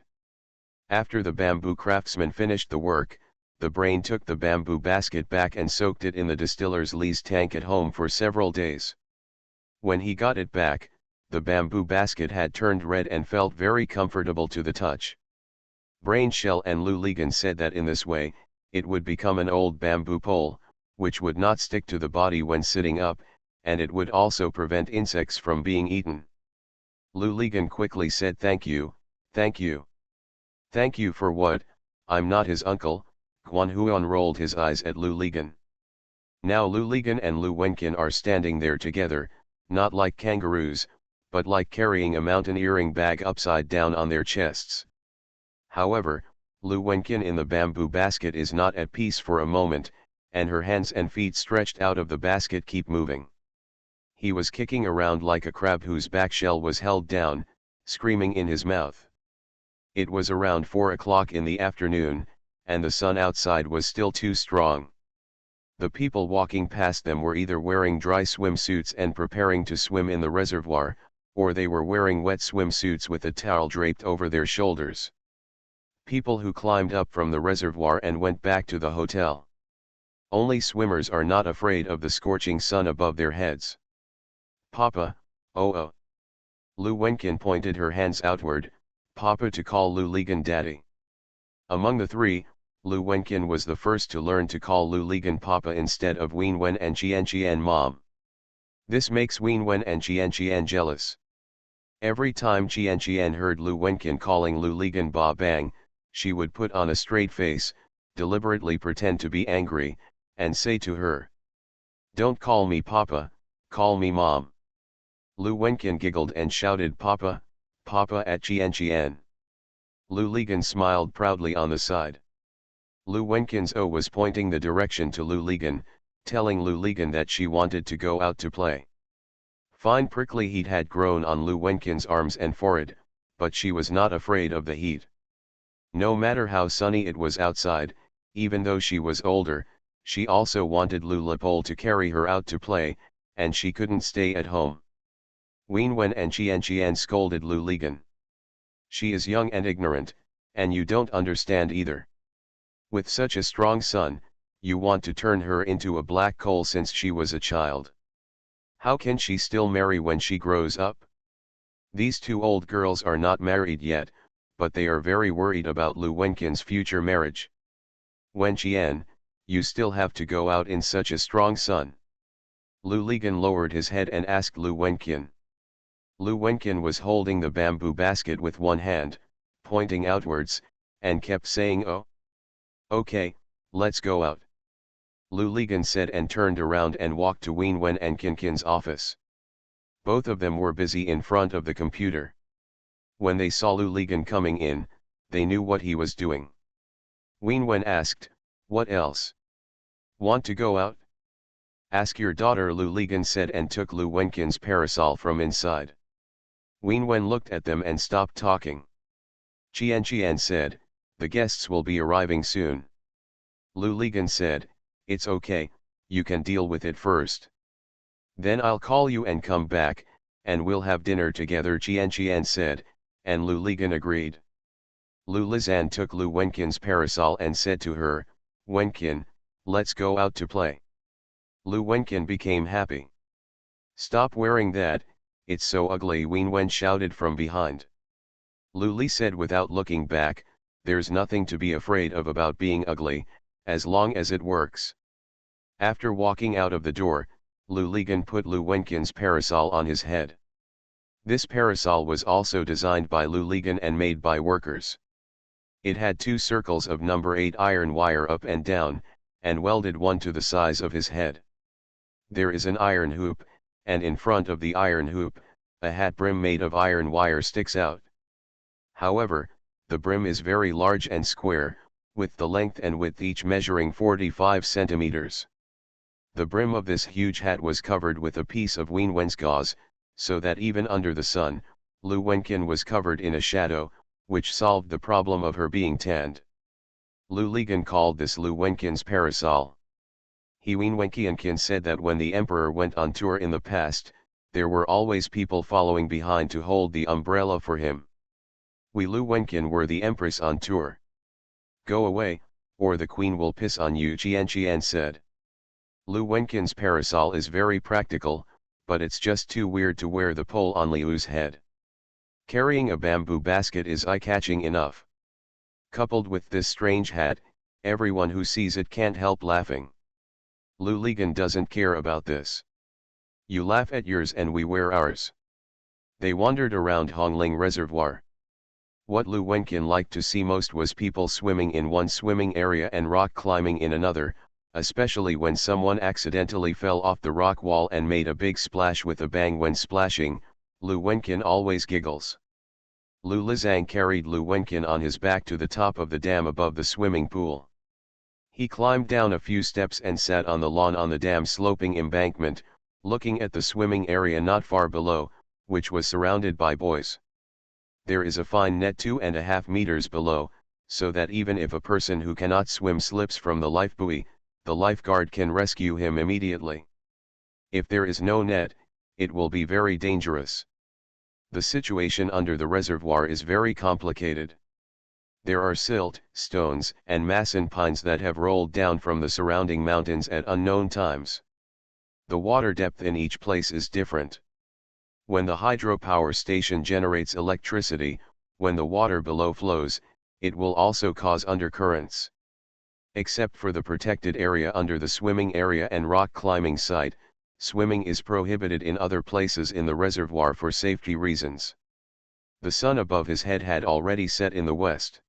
After the bamboo craftsman finished the work, the brain took the bamboo basket back and soaked it in the distiller's lees tank at home for several days. When he got it back, the bamboo basket had turned red and felt very comfortable to the touch. Brain Shell and Lu Ligan said that in this way, it would become an old bamboo pole, which would not stick to the body when sitting up, and it would also prevent insects from being eaten. Lu Ligan quickly said thank you, thank you. Thank you for what? I'm not his uncle. Guan Huan rolled his eyes at Lu Ligan. Now Lu Ligan and Lu Wenqian are standing there together, not like kangaroos, but like carrying a mountaineering bag upside down on their chests. However, Lu Wenqian in the bamboo basket is not at peace for a moment, and her hands and feet stretched out of the basket keep moving. He was kicking around like a crab whose back shell was held down, screaming in his mouth. It was around 4 o'clock in the afternoon, and the sun outside was still too strong. The people walking past them were either wearing dry swimsuits and preparing to swim in the reservoir, or they were wearing wet swimsuits with a towel draped over their shoulders. People who climbed up from the reservoir and went back to the hotel. Only swimmers are not afraid of the scorching sun above their heads. Papa, oh. Lu Wenqian pointed her hands outward, Papa to call Lu Ligan daddy. Among the three, Lu Wenqian was the first to learn to call Lu Ligan Papa instead of Wenwen and Qian Mom. This makes Wenwen and Qian jealous. Every time Qian heard Lu Wenqian calling Lu Ligan Ba Bang, she would put on a straight face, deliberately pretend to be angry, and say to her, "Don't call me Papa, call me Mom." Lu Wenqian giggled and shouted Papa, Papa at Qian. Lu Ligan smiled proudly on the side. Lu Wenqian's O was pointing the direction to Lu Ligan, telling Lu Ligan that she wanted to go out to play. Fine prickly heat had grown on Lu Wenqian's arms and forehead, but she was not afraid of the heat. No matter how sunny it was outside, even though she was older, she also wanted Lu Lepole to carry her out to play, and she couldn't stay at home. Wenwen and Qian scolded Lu Ligan. She is young and ignorant, and you don't understand either. With such a strong son, you want to turn her into a black coal since she was a child. How can she still marry when she grows up? These two old girls are not married yet, but they are very worried about Lu Wenqian's future marriage. Wenqian, you still have to go out in such a strong sun. Lu Ligan lowered his head and asked Lu Wenqian. Lu Wenqian was holding the bamboo basket with one hand, pointing outwards, and kept saying oh. Okay, let's go out. Lu Ligan said and turned around and walked to Wenwen and Qin's office. Both of them were busy in front of the computer. When they saw Lu Ligan coming in, they knew what he was doing. Wenwen asked, "What else? Want to go out?" "Ask your daughter," Lu Ligan said and took Lu Wenqian's parasol from inside. Wenwen looked at them and stopped talking. Qian said, "The guests will be arriving soon." Lu Ligan said, "It's okay, you can deal with it first. Then I'll call you and come back, and we'll have dinner together," Qian said, and Lu Ligan agreed. Lu Lizan took Lu Wenqian's parasol and said to her, "Wenqian, let's go out to play." Lu Wenqian became happy. "Stop wearing that, it's so ugly," Wenwen shouted from behind. Lu Li said without looking back, "There's nothing to be afraid of about being ugly, as long as it works." After walking out of the door, Lu Ligan put Lu Wenqian's parasol on his head. This parasol was also designed by Lu Ligan and made by workers. It had 2 circles of number 8 iron wire up and down, and welded one to the size of his head. There is an iron hoop, and in front of the iron hoop, a hat brim made of iron wire sticks out. However, the brim is very large and square, with the length and width each measuring 45 centimeters. The brim of this huge hat was covered with a piece of Wienwens gauze, so that even under the sun, Lu Wenqian was covered in a shadow, which solved the problem of her being tanned. Lu Ligan called this Lu Wenqian's parasol. He Wenqian said that when the emperor went on tour in the past, there were always people following behind to hold the umbrella for him. We Lu Wenqian were the empress on tour. Go away, or the queen will piss on you, Qian said. Lu Wenqian's parasol is very practical, but it's just too weird to wear the pole on Liu's head. Carrying a bamboo basket is eye-catching enough. Coupled with this strange hat, everyone who sees it can't help laughing. Lu Ligan doesn't care about this. You laugh at yours and we wear ours. They wandered around Hongling Reservoir. What Lu Wenqian liked to see most was people swimming in one swimming area and rock climbing in another, especially when someone accidentally fell off the rock wall and made a big splash with a bang when splashing. Lu Wenqian always giggles. Lu Lizang carried Lu Wenqian on his back to the top of the dam above the swimming pool. He climbed down a few steps and sat on the lawn on the dam's sloping embankment, looking at the swimming area not far below, which was surrounded by buoys. There is a fine net 2.5 meters below, so that even if a person who cannot swim slips from the life buoy, the lifeguard can rescue him immediately. If there is no net, it will be very dangerous. The situation under the reservoir is very complicated. There are silt, stones, and mason pines that have rolled down from the surrounding mountains at unknown times. The water depth in each place is different. When the hydropower station generates electricity, when the water below flows, it will also cause undercurrents. Except for the protected area under the swimming area and rock climbing site, swimming is prohibited in other places in the reservoir for safety reasons. The sun above his head had already set in the west.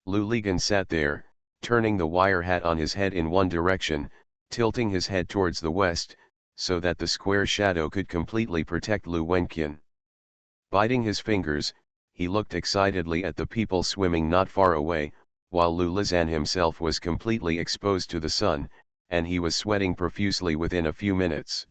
Lu Ligan sat there, turning the wire hat on his head in one direction, tilting his head towards the west, so that the square shadow could completely protect Lu Wenqian. Biting his fingers, he looked excitedly at the people swimming not far away, while Lu Lizan himself was completely exposed to the sun, and he was sweating profusely within a few minutes.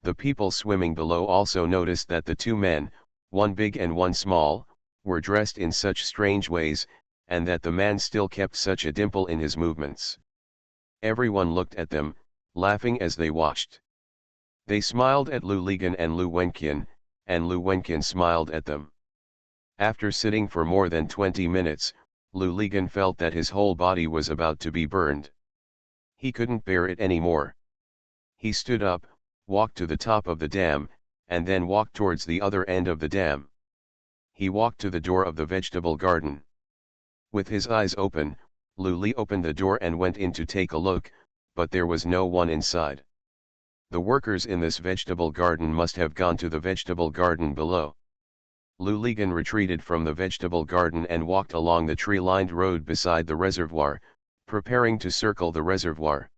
The people swimming below also noticed that the 2 men, one big and one small, were dressed in such strange ways, and that the man still kept such a dimple in his movements. Everyone looked at them, laughing as they watched. They smiled at Lu Ligan and Lu Wenqian, and Lu Wenqian smiled at them. After sitting for more than 20 minutes, Lu Ligan felt that his whole body was about to be burned. He couldn't bear it anymore. He stood up, walked to the top of the dam, and then walked towards the other end of the dam. He walked to the door of the vegetable garden. With his eyes open, Lu Li opened the door and went in to take a look, but there was no one inside. The workers in this vegetable garden must have gone to the vegetable garden below. Lu Ligan retreated from the vegetable garden and walked along the tree-lined road beside the reservoir, preparing to circle the reservoir.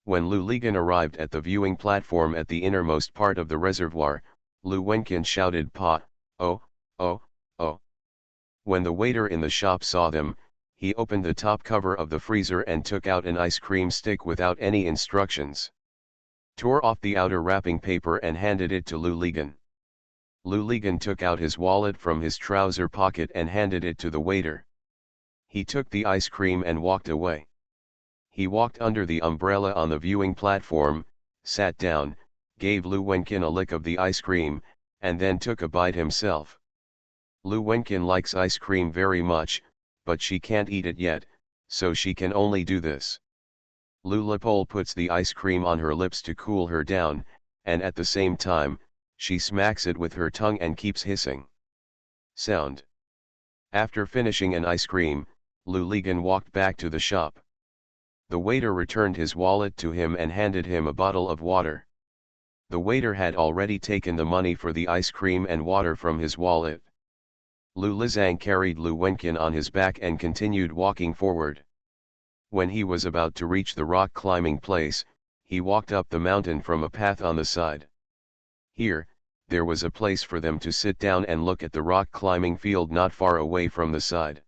When Lu Ligan arrived at the viewing platform at the innermost part of the reservoir, Lu Wenqian shouted, "Pa, oh, oh, oh." When the waiter in the shop saw them, he opened the top cover of the freezer and took out an ice cream stick without any instructions. Tore off the outer wrapping paper and handed it to Lu Ligan. Lu Ligan took out his wallet from his trouser pocket and handed it to the waiter. He took the ice cream and walked away. He walked under the umbrella on the viewing platform, sat down, gave Lu Wenqian a lick of the ice cream, and then took a bite himself. Lu Wenqian likes ice cream very much, but she can't eat it yet, so she can only do this. Lu Lepole puts the ice cream on her lips to cool her down, and at the same time, she smacks it with her tongue and keeps hissing. Sound. After finishing an ice cream, Lu Ligan walked back to the shop. The waiter returned his wallet to him and handed him a bottle of water. The waiter had already taken the money for the ice cream and water from his wallet. Lu Lizang carried Lu Wenqian on his back and continued walking forward. When he was about to reach the rock climbing place, he walked up the mountain from a path on the side. Here, there was a place for them to sit down and look at the rock climbing field not far away from the side.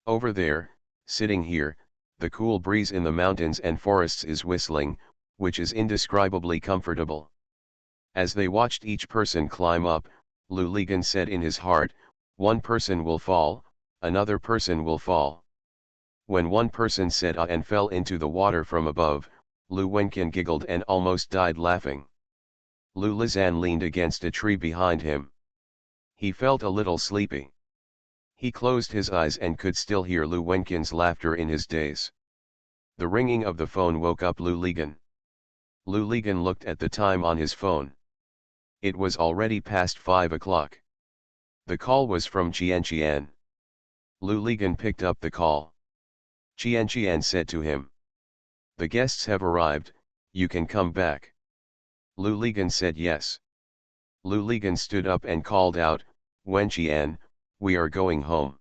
Over there, sitting here, the cool breeze in the mountains and forests is whistling, which is indescribably comfortable. As they watched each person climb up, Lu Ligan said in his heart, "One person will fall, another person will fall." When one person said ah and fell into the water from above, Lu Wenqian giggled and almost died laughing. Lu Lizan leaned against a tree behind him. He felt a little sleepy. He closed his eyes and could still hear Lu Wenqian's laughter in his daze. The ringing of the phone woke up Lu Ligan. Lu Ligan looked at the time on his phone. It was already past 5 o'clock. The call was from Qian. Lu Ligan picked up the call. Qian said to him, "The guests have arrived, you can come back." Lu Ligan said yes. Lu Ligan stood up and called out, "Wenqian, we are going home."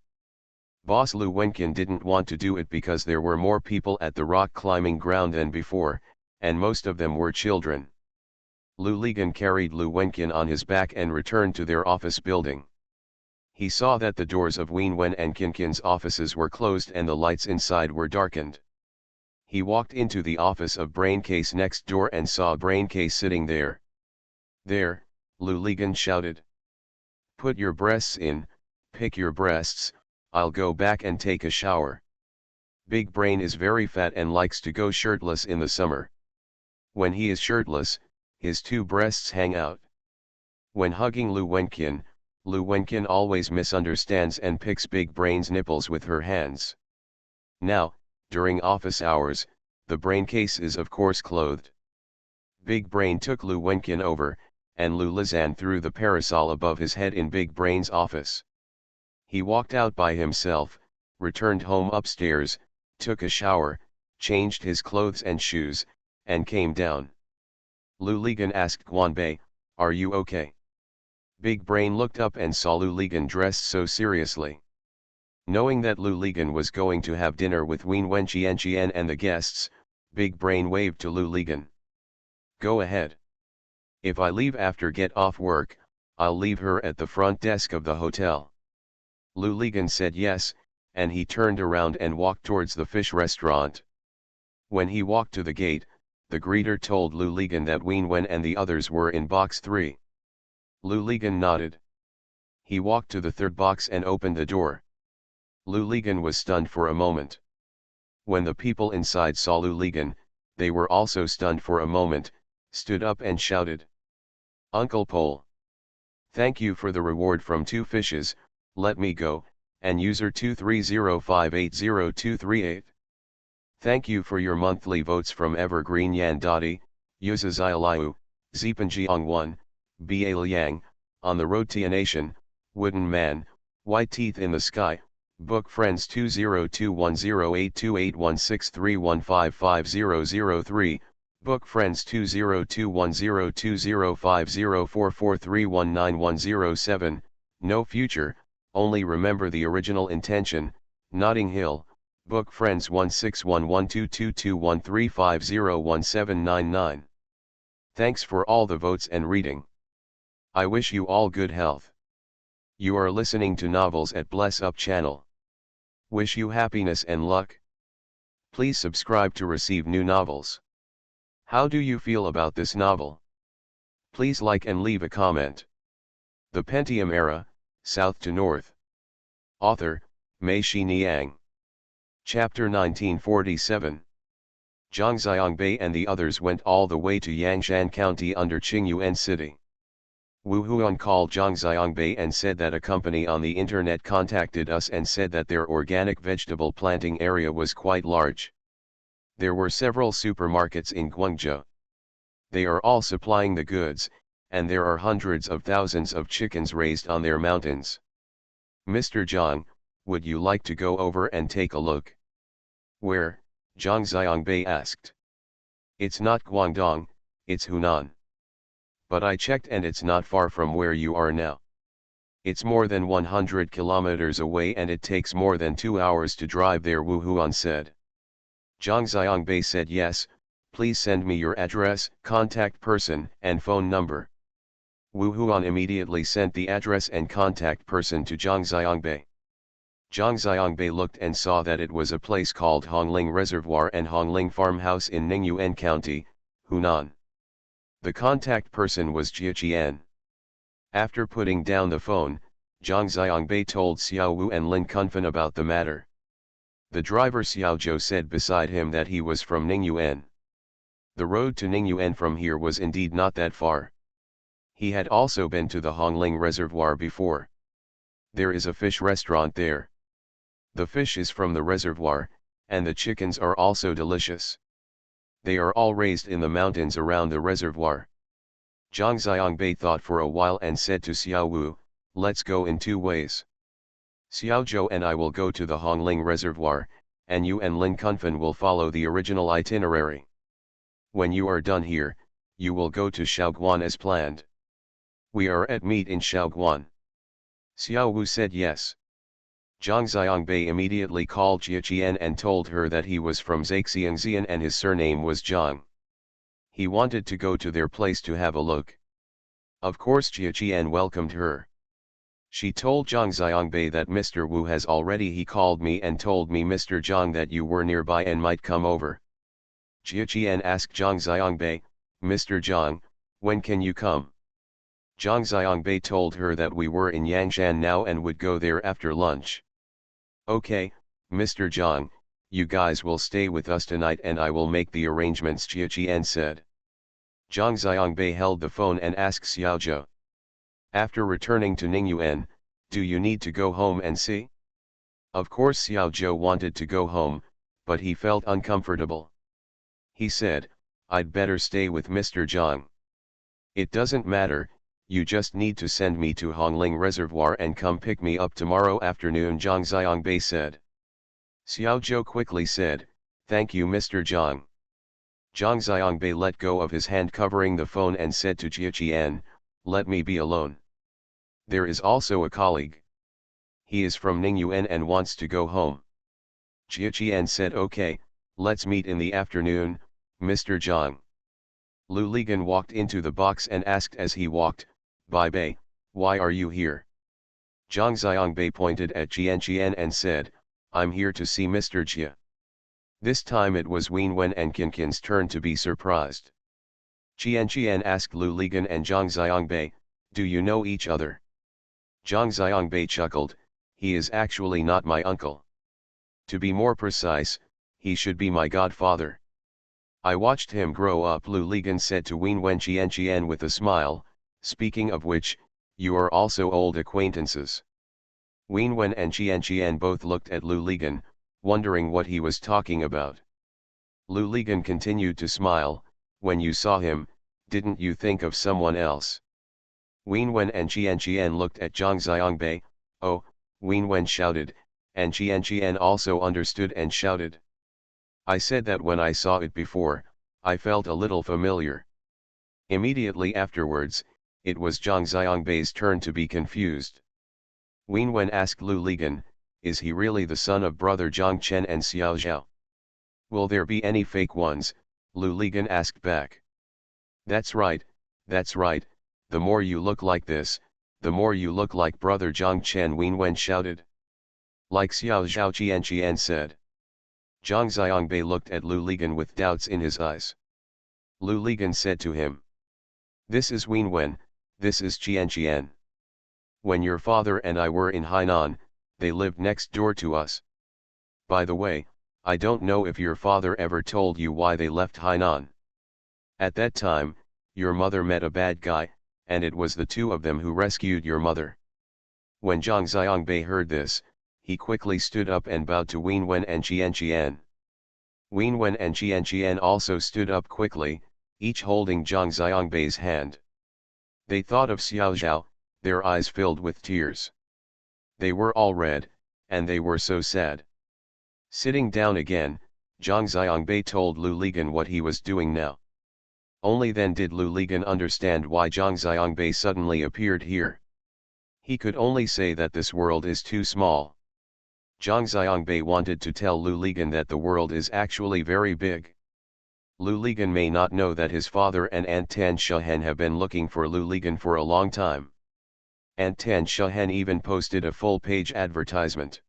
Boss Lu Wenqian didn't want to do it because there were more people at the rock climbing ground than before, and most of them were children. Lu Ligan carried Lu Wenqian on his back and returned to their office building. He saw that the doors of Wen Wen and Qinqian's offices were closed and the lights inside were darkened. He walked into the office of Braincase next door and saw Braincase sitting there. "There," Lu Ligan shouted. "Put your breasts in, pick your breasts, I'll go back and take a shower. Big Brain is very fat and likes to go shirtless in the summer. When he is shirtless, his two breasts hang out." When hugging Lu Wenqian always misunderstands and picks Big Brain's nipples with her hands. Now, during office hours, the Braincase is of course clothed. Big Brain took Lu Wenqian over, and Lu Lizan threw the parasol above his head in Big Brain's office. He walked out by himself, returned home upstairs, took a shower, changed his clothes and shoes, and came down. Lu Ligan asked Guanbei, "Are you okay?" Big Brain looked up and saw Lu Ligan dressed so seriously. Knowing that Lu Ligan was going to have dinner with Wen Wen Qian and the guests, Big Brain waved to Lu Ligan. "Go ahead. If I leave after get off work, I'll leave her at the front desk of the hotel." Lu Ligan said yes, and he turned around and walked towards the fish restaurant. When he walked to the gate, the greeter told Lu Ligan that Wen Wen and the others were in box 3. Lu Ligan nodded. He walked to the third box and opened the door. Lu Ligan was stunned for a moment. When the people inside saw Lu Ligan, they were also stunned for a moment, stood up and shouted, "Uncle Pole! Thank you for the reward from 2 fishes, let me go, and user 230580238. Thank you for your monthly votes from Evergreen Yan Dotty, Yuzazialiu, Zipanjiang 1, Ba Liang, On the Road to a Nation, Wooden Man, White Teeth in the Sky, Book Friends 20210828163155003, Book Friends 20210205044319107, No Future, Only Remember the Original Intention, Notting Hill, Book Friends 16112223501799. Thanks for all the votes and reading. I wish you all good health. You are listening to Novels at Bless Up channel. Wish you happiness and luck. Please subscribe to receive new novels. How do you feel about this novel? Please like and leave a comment. The Pentium Era, South to North. Author, Mei Shi Niang. Chapter 1947. Zhang Xiangbei and the others went all the way to Yangshan County under Qingyuan City. Wu Huan called Zhang Xiangbei and said that a company on the internet contacted us and said that their organic vegetable planting area was quite large. There were several supermarkets in Guangzhou. They are all supplying the goods, and there are hundreds of thousands of chickens raised on their mountains. Mr. Zhang, would you like to go over and take a look? Where? Zhang Xiangbei asked. It's not Guangdong, it's Hunan. But I checked and it's not far from where you are now. It's more than 100 kilometers away and it takes more than 2 hours to drive there, Wu Huan said. Zhang Xiangbei said yes, please send me your address, contact person, and phone number. Wu Huan immediately sent the address and contact person to Zhang Xiangbei. Zhang Xiangbei looked and saw that it was a place called Hongling Reservoir and Hongling Farmhouse in Ningyuan County, Hunan. The contact person was Jia Qian. After putting down the phone, Zhang Xiangbei told Xiao Wu and Lin Kunfen about the matter. The driver Xiao Zhou said beside him that he was from Ningyuan. The road to Ningyuan from here was indeed not that far. He had also been to the Hongling Reservoir before. There is a fish restaurant there. The fish is from the reservoir, and the chickens are also delicious. They are all raised in the mountains around the reservoir. Zhang Xiangbei thought for a while and said to Xiao Wu, let's go in 2 ways. Xiao Zhou and I will go to the Hongling Reservoir, and you and Lin Kunfen will follow the original itinerary. When you are done here, you will go to Shaoguan as planned. We are at meet in Shaoguan. Xiao Wu said yes. Zhang Xiangbei immediately called Jia Qian and told her that he was from Zhaixiangxian and his surname was Zhang. He wanted to go to their place to have a look. Of course Jia Qian welcomed her. She told Zhang Xiangbei that Mr. Wu has already he called me and told me Mr. Zhang that you were nearby and might come over. Jia Qian asked Zhang Xiangbei, Mr. Zhang, when can you come? Zhang Xiangbei told her that we were in Yangshan now and would go there after lunch. Okay, Mr. Zhang, you guys will stay with us tonight and I will make the arrangements, Jia Qian said. Zhang Xiangbei held the phone and asked Xiao Zhou. After returning to Ningyuan, do you need to go home and see? Of course Xiao Zhou wanted to go home, but he felt uncomfortable. He said, I'd better stay with Mr. Zhang. It doesn't matter, you just need to send me to Hongling Reservoir and come pick me up tomorrow afternoon, Zhang Xiangbei said. Xiao Zhou quickly said, thank you Mr. Zhang. Zhang Xiangbei let go of his hand covering the phone and said to Jia Qian, let me be alone. There is also a colleague. He is from Ningyuan and wants to go home. Jia Qian said okay, let's meet in the afternoon, Mr. Zhang. Lu Ligan walked into the box and asked as he walked, Bai Bei, why are you here? Zhang Xiangbei pointed at Jian Qian and said, I'm here to see Mr. Jia. This time it was Wen Wen and Kinkin's turn to be surprised. Jian Qian asked Lu Ligan and Zhang Xiangbei, do you know each other? Zhang Xiangbei chuckled, he is actually not my uncle. To be more precise, he should be my godfather. I watched him grow up, Lu Ligan said to Wen Wen Jian Qian with a smile, speaking of which, you are also old acquaintances. Wen Wen and Jian Qian both looked at Lu Ligan, wondering what he was talking about. Lu Ligan continued to smile, when you saw him, didn't you think of someone else? Wen Wen and Jian Qian looked at Zhang Xiangbei, oh, Wen Wen shouted, and Jian Qian also understood and shouted. I said that when I saw it before, I felt a little familiar. Immediately afterwards, it was Zhang Xiangbei's turn to be confused. Wen Wen asked Lu Ligan, is he really the son of brother Zhang Chen and Xiao Zhao? Will there be any fake ones? Lu Ligan asked back. That's right, the more you look like this, the more you look like brother Zhang Chen, Wen Wen shouted. Like Xiao Zhao, Jian Qian said. Zhang Xiangbei looked at Lu Ligan with doubts in his eyes. Lu Ligan said to him, this is Wen Wen, this is Jian Qian. When your father and I were in Hainan, they lived next door to us. By the way, I don't know if your father ever told you why they left Hainan. At that time, your mother met a bad guy, and it was the two of them who rescued your mother. When Zhang Xiangbei heard this, he quickly stood up and bowed to Wen Wen and Jian Qian. Wen Wen and Jian Qian also stood up quickly, each holding Zhang Xiangbei's hand. They thought of Xiao Zhao, their eyes filled with tears. They were all red, and they were so sad. Sitting down again, Zhang Xiangbei told Lu Ligan what he was doing now. Only then did Lu Ligan understand why Zhang Xiangbei suddenly appeared here. He could only say that this world is too small. Zhang Xiangbei wanted to tell Lu Ligan that the world is actually very big. Lu Ligan may not know that his father and Aunt Tan Shehen have been looking for Lu Ligan for a long time. Aunt Tan Shehen even posted a full-page advertisement.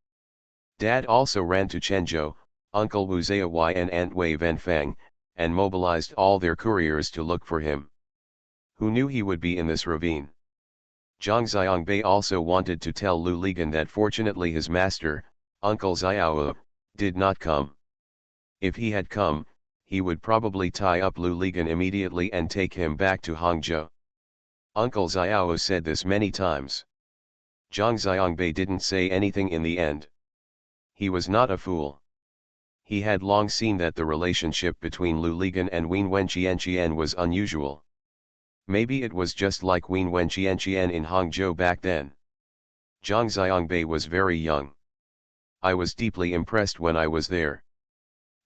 Dad also ran to Chenzhou, Uncle Wu Ziyawai and Aunt Wei Venfang, and mobilized all their couriers to look for him. Who knew he would be in this ravine? Zhang Xiangbei also wanted to tell Lu Ligan that fortunately his master, Uncle Xiao, did not come. If he had come, he would probably tie up Lu Ligan immediately and take him back to Hangzhou. Uncle Xiao said this many times. Zhang Xiangbei didn't say anything in the end. He was not a fool. He had long seen that the relationship between Lu Ligan and Wen Wenqianqian was unusual. Maybe it was just like Wen Wenqianqian in Hangzhou back then. Zhang Xiangbei was very young. I was deeply impressed when I was there.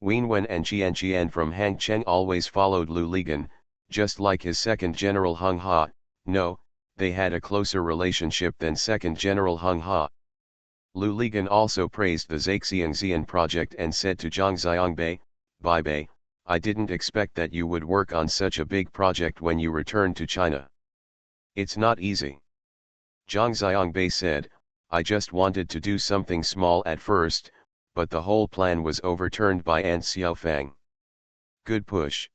Wen Wen and Qianqian from Hangcheng always followed Lu Ligan, just like his second general Hung Ha. No, they had a closer relationship than second general Hung Ha. Lu Ligan also praised the Zaixiangxian project and said to Zhang Xiangbei, "Bai Bei, I didn't expect that you would work on such a big project when you returned to China. It's not easy." Zhang Xiangbei said, "I just wanted to do something small at first, but the whole plan was overturned by Aunt Xiaofang. Good push.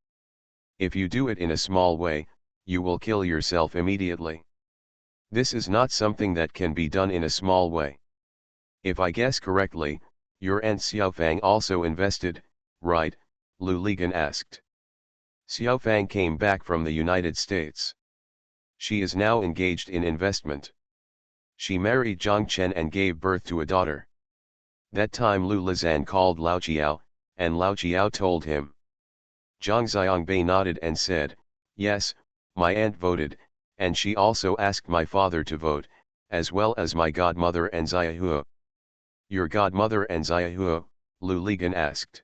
If you do it in a small way, you will kill yourself immediately. This is not something that can be done in a small way. If I guess correctly, your Aunt Xiaofang also invested, right?" Lu Ligan asked. Xiaofang came back from the United States. She is now engaged in investment. She married Zhang Chen and gave birth to a daughter. That time Lu Lizan called Lao Qiao, and Lao Qiao told him. Zhang Xiangbei nodded and said, "Yes, my aunt voted, and she also asked my father to vote, as well as my godmother and Xiahua." "Your godmother and Xiahua?" Lu Ligan asked.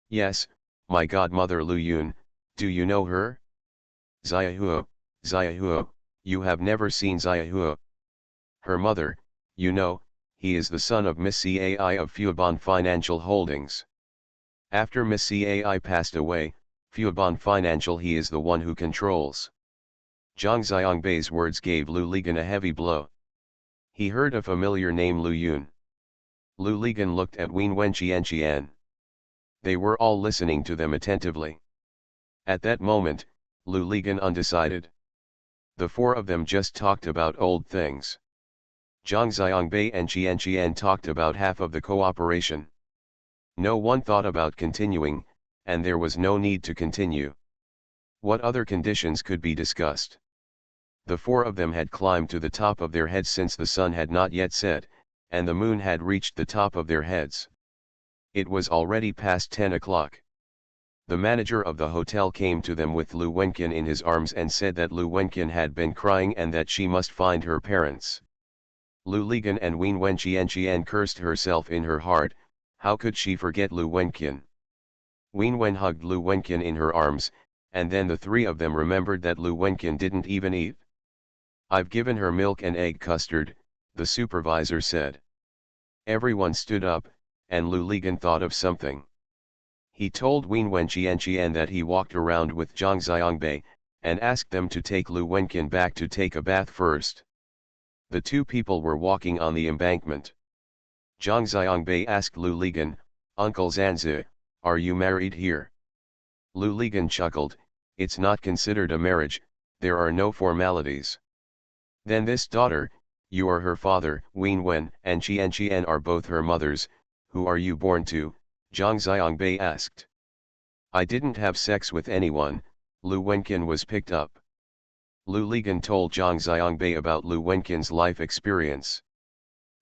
"Yes, my godmother Lu Yun, do you know her?" Xiahua, you have never seen Xiahua. Her mother, you know, he is the son of Miss Cai of Fubon Financial Holdings. After Miss Cai passed away, Fubon Financial he is the one who controls." Zhang Xiangbei's words gave Lu Ligan a heavy blow. He heard a familiar name, Lu Yun. Lu Ligan looked at Wen Wenqianqian. They were all listening to them attentively. At that moment, Lu Ligan undecided. The four of them just talked about old things. Zhang Xiangbei and Qianqian talked about half of the cooperation. No one thought about continuing, and there was no need to continue. What other conditions could be discussed? The four of them had climbed to the top of their heads since the sun had not yet set, and the moon had reached the top of their heads. It was already past 10 o'clock. The manager of the hotel came to them with Lu Wenqian in his arms and said that Lu Wenqian had been crying and that she must find her parents. Lu Ligan and Wen Wenqianqian cursed herself in her heart. How could she forget Lu Wenqian? Wen Wen hugged Lu Wenqian in her arms, and then the three of them remembered that Lu Wenqian didn't even eat. "I've given her milk and egg custard," the supervisor said. Everyone stood up, and Lu Ligan thought of something. He told Wen Wenqianqian that he walked around with Zhang Xiangbei, and asked them to take Lu Wenqian back to take a bath first. The two people were walking on the embankment. Zhang Xiangbei asked Lu Ligan, "Uncle Zanzi, are you married here?" Lu Ligan chuckled, "It's not considered a marriage, there are no formalities." "Then this daughter, you are her father." Wen Wen and Qianqian are both her mothers. "Who are you born to?" Zhang Xiangbei asked. "I didn't have sex with anyone." Lu Wenqian was picked up. Lu Ligan told Zhang Xiangbei about Lu Wenqian's life experience.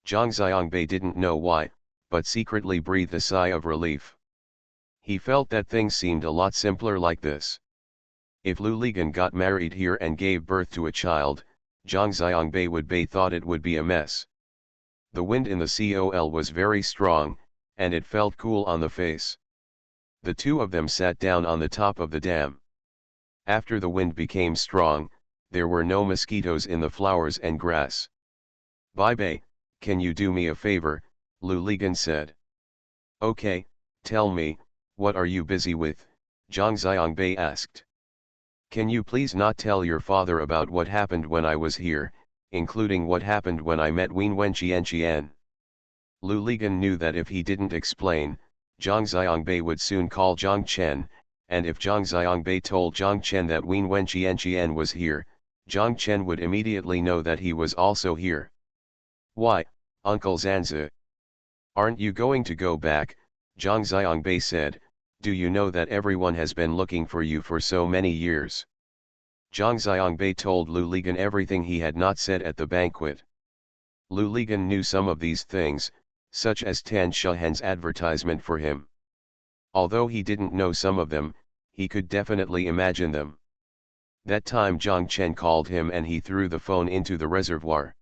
Zhang Xiangbei didn't know why, but secretly breathed a sigh of relief. He felt that things seemed a lot simpler like this. If Lu Ligan got married here and gave birth to a child, Zhang Xiangbei would be thought it would be a mess. The wind in the COL was very strong, and it felt cool on the face. The two of them sat down on the top of the dam. After the wind became strong, there were no mosquitoes in the flowers and grass. Bai Bei, can you do me a favor? Lu Ligan said. Okay, tell me, what are you busy with? Zhang Xiangbei asked. Can you please not tell your father about what happened when I was here, including what happened when I met Wen Wenqian? Lu Ligan knew that if he didn't explain, Zhang Xiangbei would soon call Zhang Chen, and if Zhang Xiangbei told Zhang Chen that Wen Wenqian was here, Zhang Chen would immediately know that he was also here. Why, Uncle Zanzi? Aren't you going to go back? Zhang Xiangbei said. Do you know that everyone has been looking for you for so many years? Zhang Xiangbei told Lu Ligan everything he had not said at the banquet. Lu Ligan knew some of these things, such as Tan Shahan's advertisement for him. Although he didn't know some of them, he could definitely imagine them. That time Zhang Chen called him and he threw the phone into the reservoir.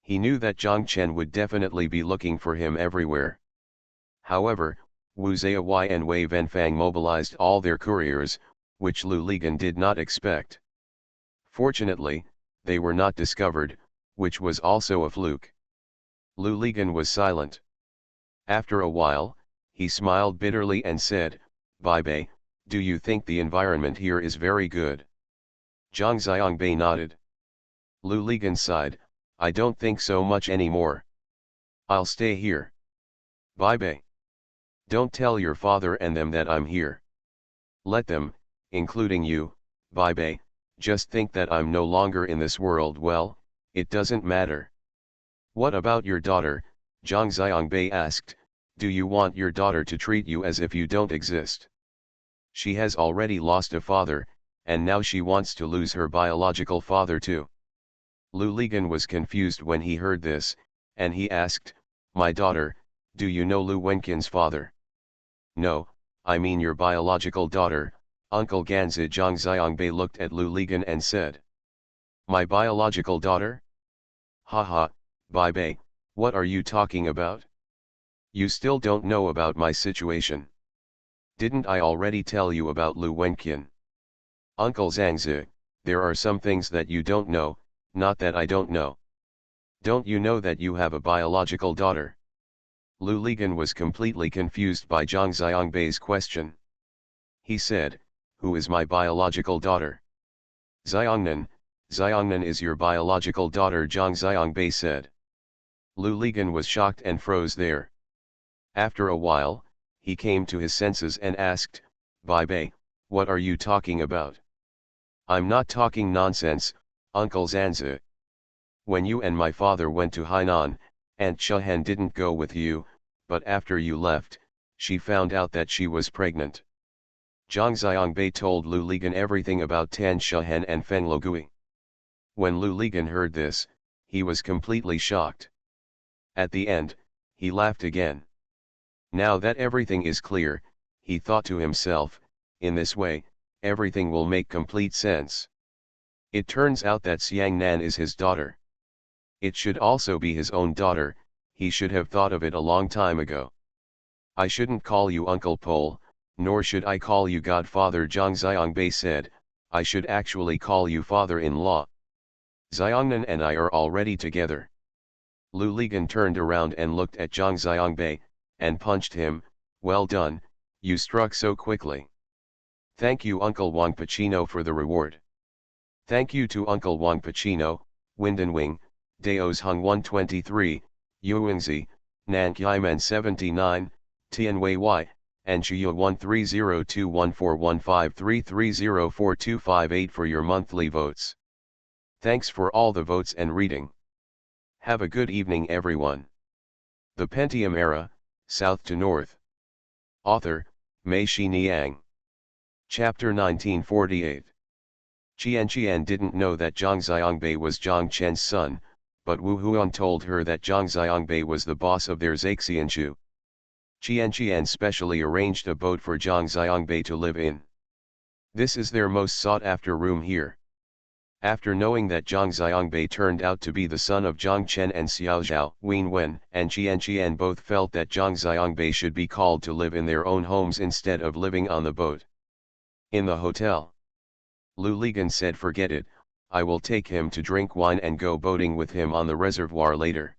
He knew that Zhang Chen would definitely be looking for him everywhere. However, Wu Ziyawai and Wei Venfang mobilized all their couriers, which Lu Ligan did not expect. Fortunately, they were not discovered, which was also a fluke. Lu Ligan was silent. After a while, he smiled bitterly and said, Bai Bei, do you think the environment here is very good? Zhang Xiangbei nodded. Lu Ligan sighed, I don't think so much anymore. I'll stay here. Bai Bei. Don't tell your father and them that I'm here. Let them, including you, Bai Bei, just think that I'm no longer in this world. Well, it doesn't matter. What about your daughter? Zhang Xiangbei asked, do you want your daughter to treat you as if you don't exist? She has already lost a father, and now she wants to lose her biological father too. Lu Ligan was confused when he heard this, and he asked, my daughter, do you know Lu Wenqin's father? No, I mean your biological daughter, Uncle Ganzi. Zhang Xiangbei looked at Lu Ligan and said. My biological daughter? Haha, Bai Bei, what are you talking about? You still don't know about my situation. Didn't I already tell you about Lu Wenqin? Uncle Zhangzi, there are some things that you don't know, not that I don't know. Don't you know that you have a biological daughter? Lu Ligan was completely confused by Zhang Xiangbei's question. He said, who is my biological daughter? Xiangnan is your biological daughter, Zhang Xiangbei said. Lu Ligan was shocked and froze there. After a while, he came to his senses and asked, Bai Bei, what are you talking about? I'm not talking nonsense, Uncle Zanzi. When you and my father went to Hainan, Aunt Shahan didn't go with you, but after you left, she found out that she was pregnant. Zhang Xiangbei told Lu Ligan everything about Tan Shahan and Feng Logui. When Lu Ligan heard this, he was completely shocked. At the end, he laughed again. Now that everything is clear, he thought to himself, in this way, everything will make complete sense. It turns out that Xiang Nan is his daughter. It should also be his own daughter, he should have thought of it a long time ago. I shouldn't call you Uncle Pole, nor should I call you Godfather, Zhang Xiangbei said, I should actually call you father-in-law. Xiangnan and I are already together. Lu Ligan turned around and looked at Zhang Xiangbei, and punched him. Well done, you struck so quickly. Thank you Uncle Wang Pacino for the reward. Thank you to Uncle Wang Pacino, Windenwing, Daos Hung 123, Yuangzi, Nankimen 79, Tianwei Y, and Chiyo 130214153304258 for your monthly votes. Thanks for all the votes and reading. Have a good evening everyone. The Pentium Era, South to North. Author, Mei Xiniang. Chapter 1948. Qian didn't know that Zhang Xiangbei was Zhang Chen's son, but Wu Huan told her that Zhang Xiangbei was the boss of their Zaixianshu. Qian specially arranged a boat for Zhang Xiangbei to live in. This is their most sought-after room here. After knowing that Zhang Xiangbei turned out to be the son of Zhang Chen and Xiaozhao, Wen and Qian both felt that Zhang Xiangbei should be called to live in their own homes instead of living on the boat. In the hotel, Lu Ligan said, forget it, I will take him to drink wine and go boating with him on the reservoir later.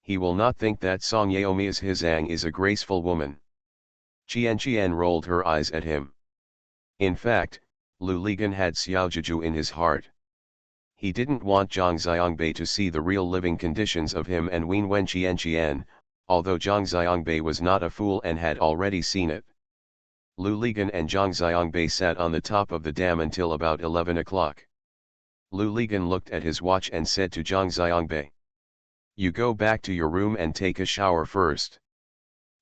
He will not think that Song Yeomi's Hizang is a graceful woman. Qian rolled her eyes at him. In fact, Lu Ligan had Xiaojiju in his heart. He didn't want Zhang Xiangbei to see the real living conditions of him and Wenwen Qian, although Zhang Xiangbei was not a fool and had already seen it. Lu Ligan and Zhang Xiangbei sat on the top of the dam until about 11 o'clock. Lu Ligan looked at his watch and said to Zhang Xiangbei, "You go back to your room and take a shower first.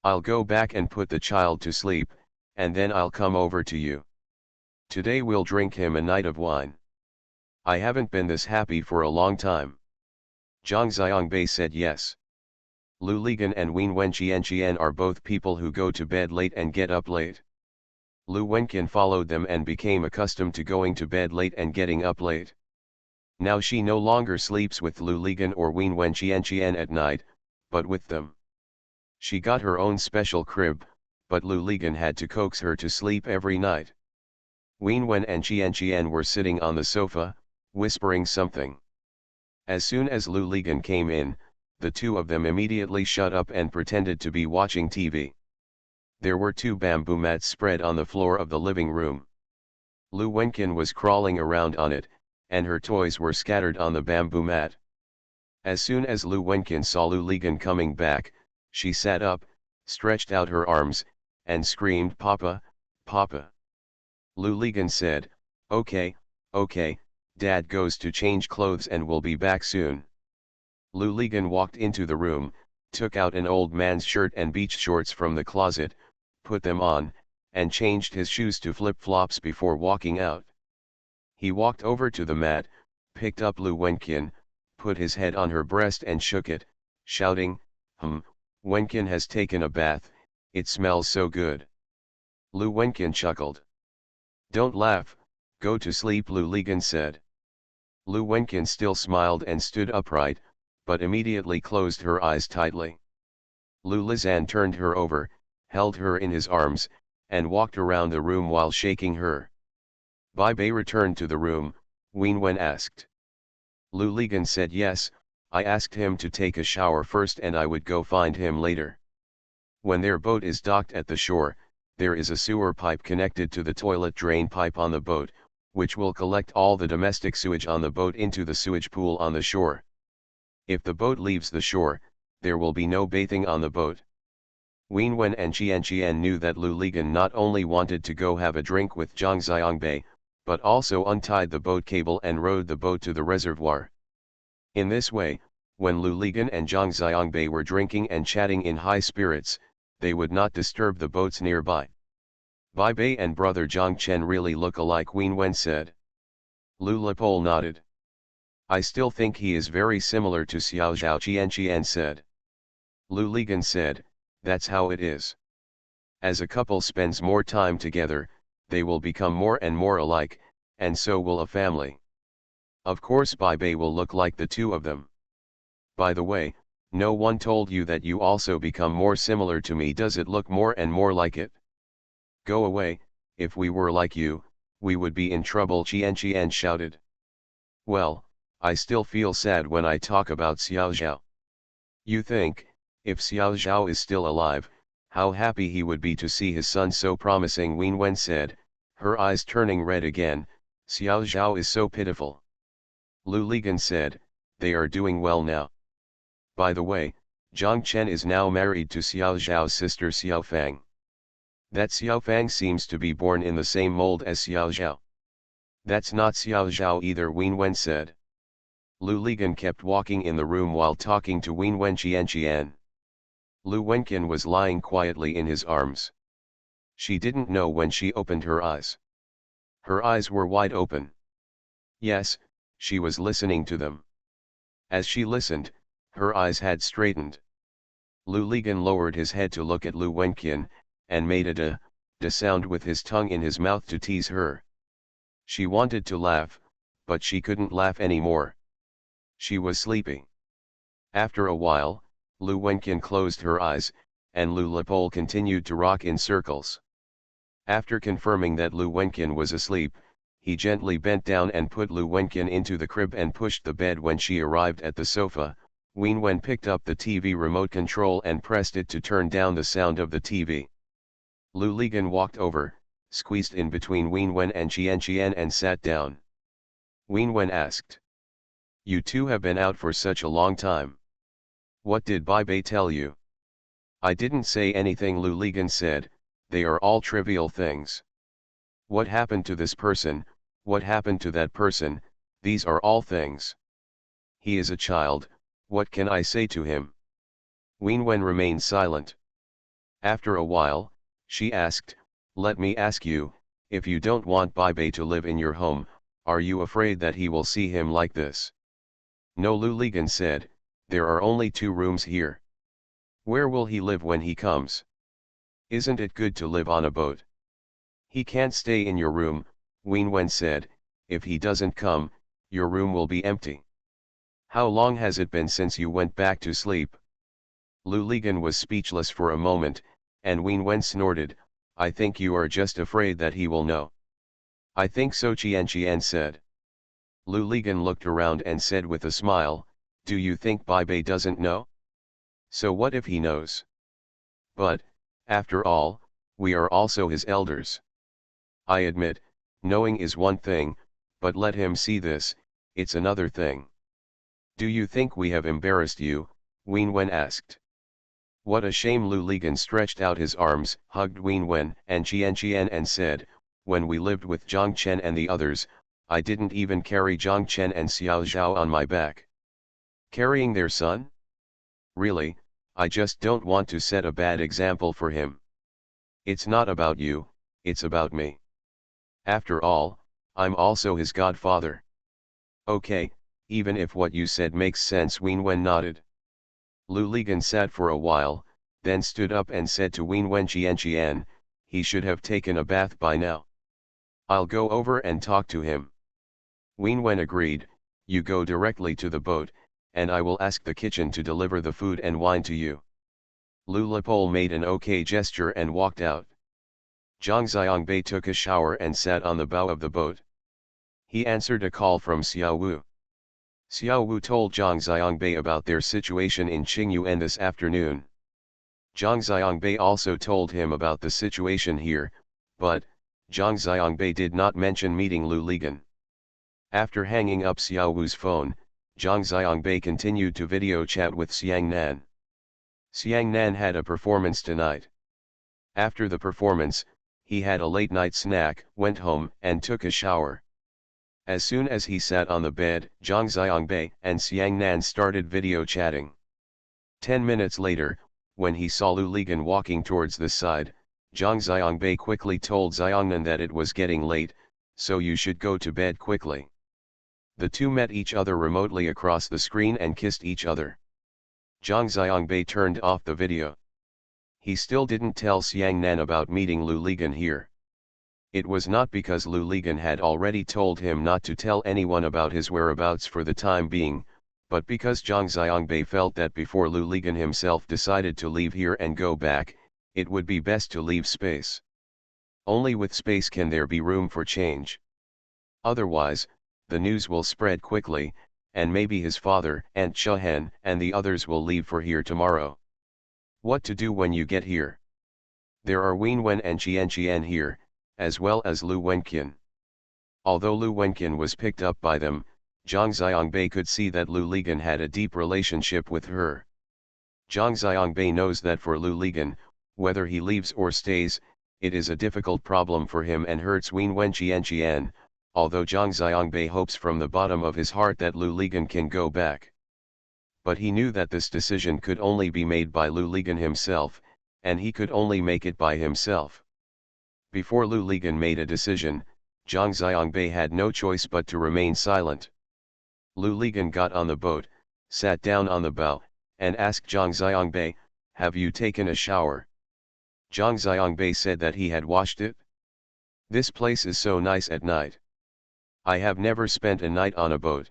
I'll go back and put the child to sleep, and then I'll come over to you. Today we'll drink him a night of wine. I haven't been this happy for a long time." Zhang Xiangbei said yes. Lu Ligan and Wenwen Qian are both people who go to bed late and get up late. Lu Wenqian followed them and became accustomed to going to bed late and getting up late. Now she no longer sleeps with Lu Ligan or Wenwen Qian at night, but with them. She got her own special crib, but Lu Ligan had to coax her to sleep every night. Wenwen and Qian were sitting on the sofa, whispering something. As soon as Lu Ligan came in, the two of them immediately shut up and pretended to be watching TV. There were two bamboo mats spread on the floor of the living room. Lu Wenqian was crawling around on it, and her toys were scattered on the bamboo mat. As soon as Lu Wenqian saw Lu Ligan coming back, she sat up, stretched out her arms, and screamed, "Papa, Papa." Lu Ligan said, Okay, Dad goes to change clothes and will be back soon." Lu Ligan walked into the room, took out an old man's shirt and beach shorts from the closet, put them on, and changed his shoes to flip-flops before walking out. He walked over to the mat, picked up Lu Wenqian, put his head on her breast and shook it, shouting, Wenqian has taken a bath, it smells so good." Lu Wenqian chuckled. "Don't laugh, go to sleep," Lu Ligan said. Lu Wenqian still smiled and stood upright, but immediately closed her eyes tightly. Lu Lizan turned her over, held her in his arms, and walked around the room while shaking her. Bai Bei returned to the room. Wenwen asked. Lu Ligan said, "Yes, I asked him to take a shower first and I would go find him later. When their boat is docked at the shore, there is a sewer pipe connected to the toilet drain pipe on the boat, which will collect all the domestic sewage on the boat into the sewage pool on the shore. If the boat leaves the shore, there will be no bathing on the boat." Wenwen and Qian knew that Lu Ligan not only wanted to go have a drink with Zhang Xiangbei, but also untied the boat cable and rowed the boat to the reservoir. In this way, when Lu Ligan and Zhang Xiangbei were drinking and chatting in high spirits, they would not disturb the boats nearby. "Bai Bei and brother Zhang Chen really look alike," Wenwen said. Lu Lepol nodded. "I still think he is very similar to Xiao Zhao," Qian said. Lu Ligan said, "That's how it is. As a couple spends more time together, they will become more and more alike, and so will a family. Of course Bai Bei will look like the two of them. By the way, no one told you that you also become more similar to me. Does it look more and more like it?" "Go away, if we were like you, we would be in trouble," Qian shouted. "Well, I still feel sad when I talk about Xiao Zhao. You think, if Xiao Zhao is still alive, how happy he would be to see his son so promising," Wenwen said, her eyes turning red again. "Xiao Zhao is so pitiful." Lu Ligan said, "They are doing well now. By the way, Zhang Chen is now married to Xiao Zhao's sister Xiao Fang. That Xiao Fang seems to be born in the same mold as Xiao Zhao." "That's not Xiao Zhao either," Wenwen said. Lu Ligan kept walking in the room while talking to Wenwen Qian. Lu Wenqian was lying quietly in his arms. She didn't know when she opened her eyes. Her eyes were wide open. Yes, she was listening to them. As she listened, her eyes had straightened. Lu Ligan lowered his head to look at Lu Wenqian, and made a da sound with his tongue in his mouth to tease her. She wanted to laugh, but she couldn't laugh anymore. She was sleepy. After a while, Lu Wenqian closed her eyes, and Lu Lepol continued to rock in circles. After confirming that Lu Wenqian was asleep, he gently bent down and put Lu Wenqian into the crib and pushed the bed. When she arrived at the sofa, Wen Wen picked up the TV remote control and pressed it to turn down the sound of the TV. Lu Ligan walked over, squeezed in between Wen Wen and Qian and sat down. Wen Wen asked, "You two have been out for such a long time. What did Bai Bei tell you?" "I didn't say anything," Lu Ligan said, "they are all trivial things. What happened to this person, what happened to that person, these are all things. He is a child, what can I say to him?" Wen Wen remained silent. After a while, she asked, "Let me ask you, if you don't want Bai Bei to live in your home, are you afraid that he will see him like this?" "No," Lu Ligan said, "there are only 2 rooms here. Where will he live when he comes? Isn't it good to live on a boat?" "He can't stay in your room," Wen Wen said, "if he doesn't come, your room will be empty." "How long has it been since you went back to sleep?" Lu Ligan was speechless for a moment, and Wen Wen snorted, "I think you are just afraid that he will know." "I think so," Qian said. Lu Ligan looked around and said with a smile, "Do you think Bai Bei doesn't know? So what if he knows? But, after all, we are also his elders. I admit, knowing is one thing, but let him see this, it's another thing." "Do you think we have embarrassed you?" Wen Wen asked. "What a shame!" Lu Ligan stretched out his arms, hugged Wen Wen and Qian and said, "When we lived with Zhang Chen and the others, I didn't even carry Zhang Chen and Xiao Zhao on my back. Carrying their son? Really, I just don't want to set a bad example for him. It's not about you, it's about me. After all, I'm also his godfather." "Okay, even if what you said makes sense," Wen Wen nodded. Lu Ligan sat for a while, then stood up and said to Wen Wen, "Qian, he should have taken a bath by now. I'll go over and talk to him." Wen Wen agreed, "You go directly to the boat, and I will ask the kitchen to deliver the food and wine to you." Lu Lipol made an okay gesture and walked out. Zhang Xiangbei took a shower and sat on the bow of the boat. He answered a call from Xiao Wu. Xiao Wu told Zhang Xiangbei about their situation in Qingyuan this afternoon. Zhang Xiangbei also told him about the situation here, but, Zhang Xiangbei did not mention meeting Lu Ligan. After hanging up Xiao Wu's phone, Zhang Xiangbei continued to video chat with Xiang Nan. Xiang Nan had a performance tonight. After the performance, he had a late night snack, went home and took a shower. As soon as he sat on the bed, Zhang Xiangbei and Xiang Nan started video chatting. 10 minutes later, when he saw Lu Ligan walking towards the side, Zhang Xiangbei quickly told Xiangnan that it was getting late, so you should go to bed quickly. The two met each other remotely across the screen and kissed each other. Zhang Xiangbei turned off the video. He still didn't tell Xiang Nan about meeting Lu Ligan here. It was not because Lu Ligan had already told him not to tell anyone about his whereabouts for the time being, but because Zhang Xiangbei felt that before Lu Ligan himself decided to leave here and go back, it would be best to leave space. Only with space can there be room for change. Otherwise, the news will spread quickly, and maybe his father, Aunt Chehen, and the others will leave for here tomorrow. What to do when you get here? There are Wen Wen and Qian here, as well as Lu Wenqian. Although Lu Wenqian was picked up by them, Zhang Xiangbei could see that Lu Ligan had a deep relationship with her. Zhang Xiangbei knows that for Lu Ligan, whether he leaves or stays, it is a difficult problem for him and hurts Wen Wen Qian, although Zhang Xiangbei hopes from the bottom of his heart that Lu Ligan can go back. But he knew that this decision could only be made by Lu Ligan himself, and he could only make it by himself. Before Lu Ligan made a decision, Zhang Xiangbei had no choice but to remain silent. Lu Ligan got on the boat, sat down on the bow, and asked Zhang Xiangbei, "Have you taken a shower?" Zhang Xiangbei said that he had washed it. "This place is so nice at night. I have never spent a night on a boat."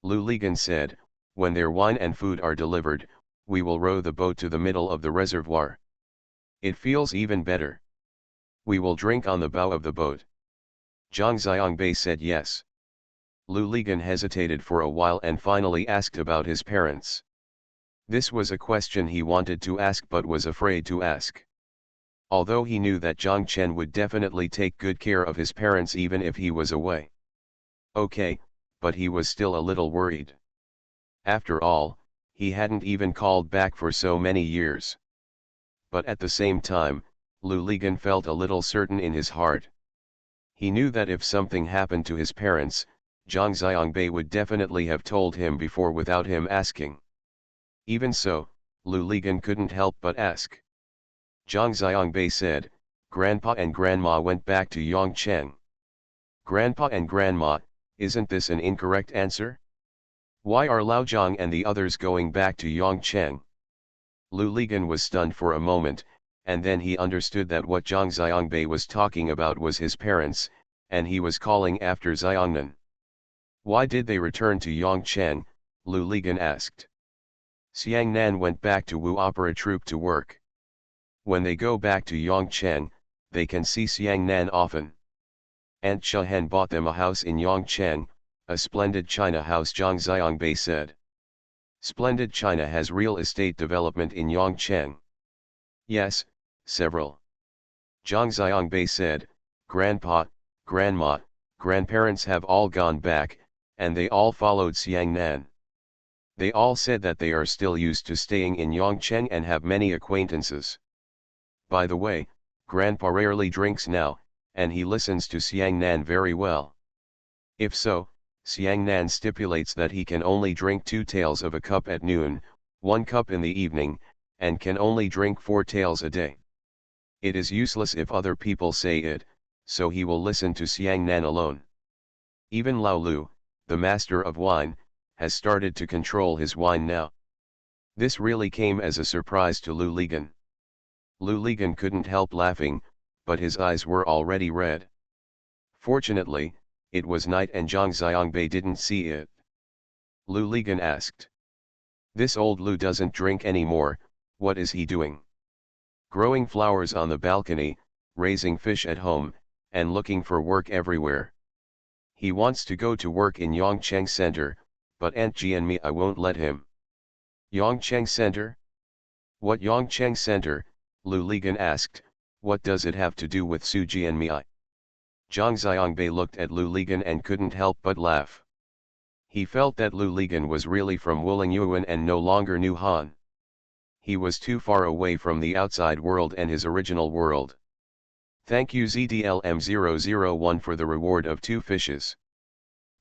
Lu Ligan said, "When their wine and food are delivered, we will row the boat to the middle of the reservoir. It feels even better. We will drink on the bow of the boat." Zhang Xiangbei said yes. Lu Ligan hesitated for a while and finally asked about his parents. This was a question he wanted to ask but was afraid to ask. Although he knew that Zhang Chen would definitely take good care of his parents even if he was away. Okay, but he was still a little worried. After all, he hadn't even called back for so many years. But at the same time, Lu Ligan felt a little certain in his heart. He knew that if something happened to his parents, Zhang Xiangbei would definitely have told him before without him asking. Even so, Lu Ligan couldn't help but ask. Zhang Xiangbei said, "Grandpa and Grandma went back to Yongcheng." "Grandpa and Grandma, isn't this an incorrect answer? Why are Lao Zhang and the others going back to Yongcheng?" Lu Ligan was stunned for a moment, and then he understood that what Zhang Xiangbei was talking about was his parents, and he was calling after Xiangnan. "Why did they return to Yongcheng?" Lu Ligan asked. "Xiangnan went back to Wu Opera Troupe to work. When they go back to Yongcheng, they can see Xiangnan often. Aunt Shahen bought them a house in Yongcheng, a splendid China house," Zhang Xiangbei said. "Splendid China has real estate development in Yongcheng." "Yes, several." Zhang Xiangbei said, "Grandpa, Grandma, grandparents have all gone back, and they all followed Xiangnan. They all said that they are still used to staying in Yongcheng and have many acquaintances. By the way, Grandpa rarely drinks now, and he listens to Xiangnan very well. If so, Xiangnan stipulates that he can only drink 2 taels of a cup at noon, 1 cup in the evening, and can only drink 4 taels a day. It is useless if other people say it, so he will listen to Xiangnan alone. Even Lao Lu, the master of wine, has started to control his wine now." This really came as a surprise to Lu Ligan. Lu Ligan couldn't help laughing, but his eyes were already red. Fortunately, it was night and Zhang Xiangbei didn't see it. Lu Ligan asked. "This old Lu doesn't drink anymore, what is he doing?" "Growing flowers on the balcony, raising fish at home, and looking for work everywhere. He wants to go to work in Yongcheng Center, but Aunt Jianmi won't let him." "Yongcheng Center? What Yongcheng Center?" Lu Ligan asked. "What does it have to do with Su Jianmi?" Zhang Xiangbei looked at Lu Ligan and couldn't help but laugh. He felt that Lu Ligan was really from Wulingyuan and no longer knew Han. He was too far away from the outside world and his original world. "Thank you ZDLM001 for the reward of 2 fishes.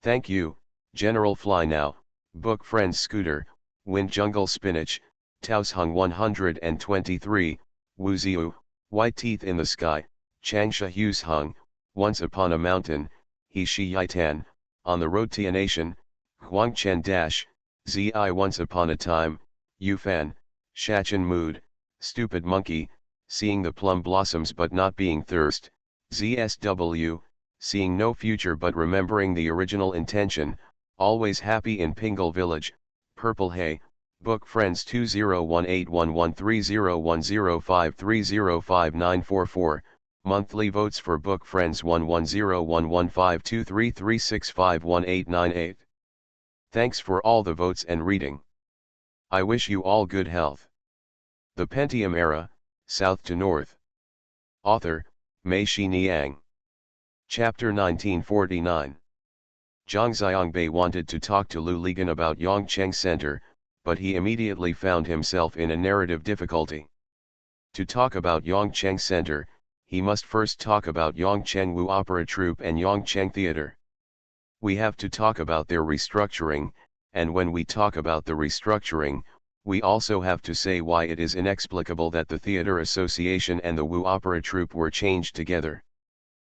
"Thank you, General Fly Now, Book Friends Scooter, Wind Jungle Spinach, Taosheng 123, Wuziu, White Teeth in the Sky, Changsha Hughes Hung, Once Upon a Mountain, He Shi Yitan, On the Road to a Nation, Huangchen Dash, Zi Once Upon a Time, Yufan, Shachin Mood, Stupid Monkey, Seeing the Plum Blossoms but Not Being Thirst, ZSW, Seeing No Future but Remembering the Original Intention, Always Happy in Pingle Village, Purple Hay, Book Friends 20181130105305905944, Monthly votes for Book Friends 1101152336518898. Thanks for all the votes and reading. I wish you all good health. The Pentium Era, South to North. Author, Mei Shi Niang. Chapter 1949. Zhang Xiangbei wanted to talk to Lu Ligan about Yongcheng Center, but he immediately found himself in a narrative difficulty. To talk about Yongcheng Center, he must first talk about Yongcheng Wu Opera Troupe and Yongcheng Theater. We have to talk about their restructuring, and when we talk about the restructuring, we also have to say why it is inexplicable that the Theater Association and the Wu Opera Troupe were changed together.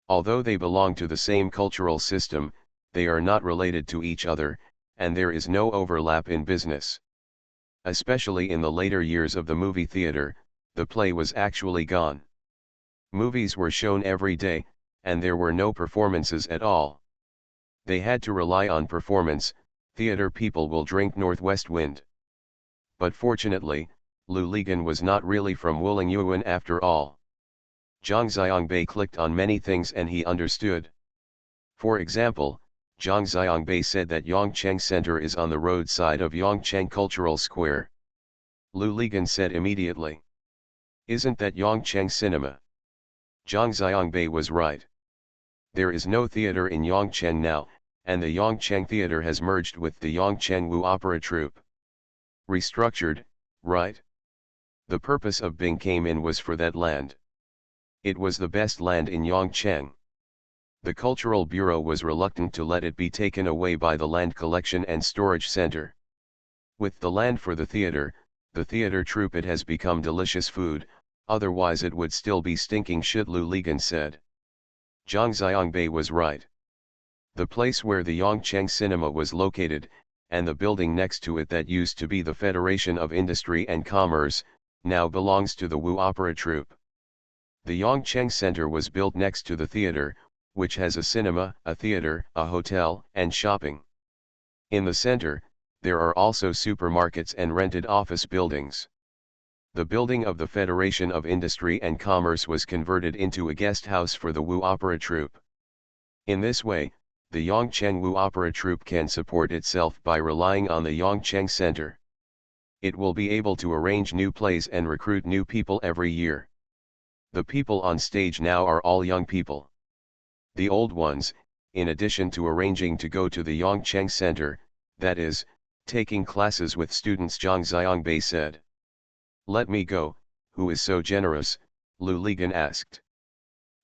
Although they belong to the same cultural system, they are not related to each other, and there is no overlap in business. Especially in the later years of the movie theater, the play was actually gone. Movies were shown every day, and there were no performances at all. They had to rely on performance. Theater people will drink Northwest Wind. But fortunately, Lu Ligan was not really from Wulingyuan after all. Zhang Xiangbei clicked on many things and he understood. For example, Zhang Xiangbei said that Yongcheng Center is on the roadside of Yongcheng Cultural Square. Lu Ligan said immediately, "Isn't that Yongcheng Cinema?" Zhang Xiangbei was right. There is no theater in Yongcheng now, and the Yongcheng Theater has merged with the Yongcheng Wu Opera Troupe. Restructured, right? The purpose of Bing came in was for that land. It was the best land in Yongcheng. The Cultural Bureau was reluctant to let it be taken away by the Land Collection and Storage Center. With the land for the theater troupe, it has become delicious food, otherwise it would still be stinking shit, Lu Ligan said. Zhang Xiangbei was right. The place where the Yongcheng Cinema was located, and the building next to it that used to be the Federation of Industry and Commerce, now belongs to the Wu Opera Troupe. The Yongcheng Center was built next to the theater, which has a cinema, a theater, a hotel, and shopping. In the center, there are also supermarkets and rented office buildings. The building of the Federation of Industry and Commerce was converted into a guest house for the Wu Opera Troupe. In this way, the Yongcheng Wu Opera Troupe can support itself by relying on the Yongcheng Center. It will be able to arrange new plays and recruit new people every year. The people on stage now are all young people. The old ones, in addition to arranging to go to the Yongcheng Center, that is, taking classes with students, Zhang Xiangbei said. "Let me go, who is so generous?" Lu Ligan asked.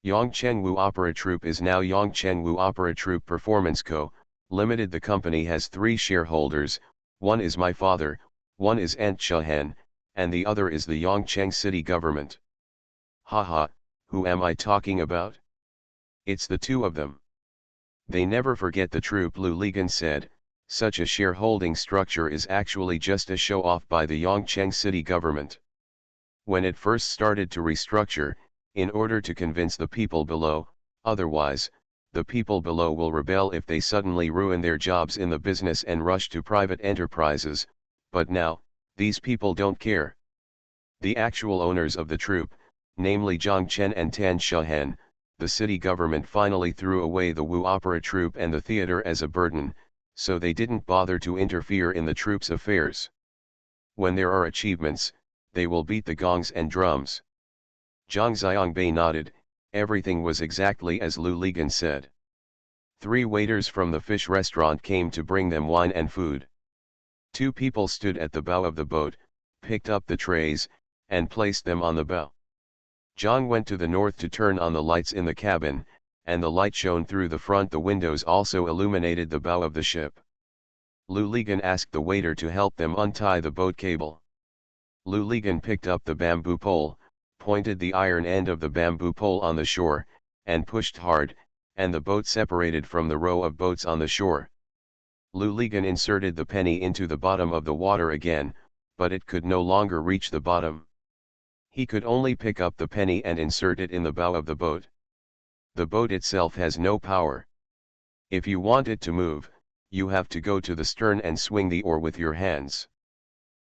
Yongcheng Wu Opera Troupe is now Yongcheng Wu Opera Troupe Performance Co., Limited. The company has 3 shareholders, one is my father, one is Aunt Shahan, and the other is the Yongcheng city government. Haha, who am I talking about? It's the 2 of them. They never forget the troupe, Lu Ligan said. Such a shareholding structure is actually just a show-off by the Yongcheng city government. When it first started to restructure, in order to convince the people below, otherwise, the people below will rebel if they suddenly ruin their jobs in the business and rush to private enterprises, but now, these people don't care. The actual owners of the troupe, namely Zhang Chen and Tan Shahan, the city government finally threw away the Wu Opera Troupe and the theater as a burden, so they didn't bother to interfere in the troupe's affairs. When there are achievements, they will beat the gongs and drums. Zhang Xiangbei nodded. Everything was exactly as Lu Ligan said. 3 waiters from the fish restaurant came to bring them wine and food. 2 people stood at the bow of the boat, picked up the trays, and placed them on the bow. Zhang went to the north to turn on the lights in the cabin, and the light shone through the front. The windows also illuminated the bow of the ship. Lu Ligan asked the waiter to help them untie the boat cable. Lu Ligan picked up the bamboo pole, pointed the iron end of the bamboo pole on the shore, and pushed hard, and the boat separated from the row of boats on the shore. Lu Ligan inserted the penny into the bottom of the water again, but it could no longer reach the bottom. He could only pick up the penny and insert it in the bow of the boat. The boat itself has no power. If you want it to move, you have to go to the stern and swing the oar with your hands.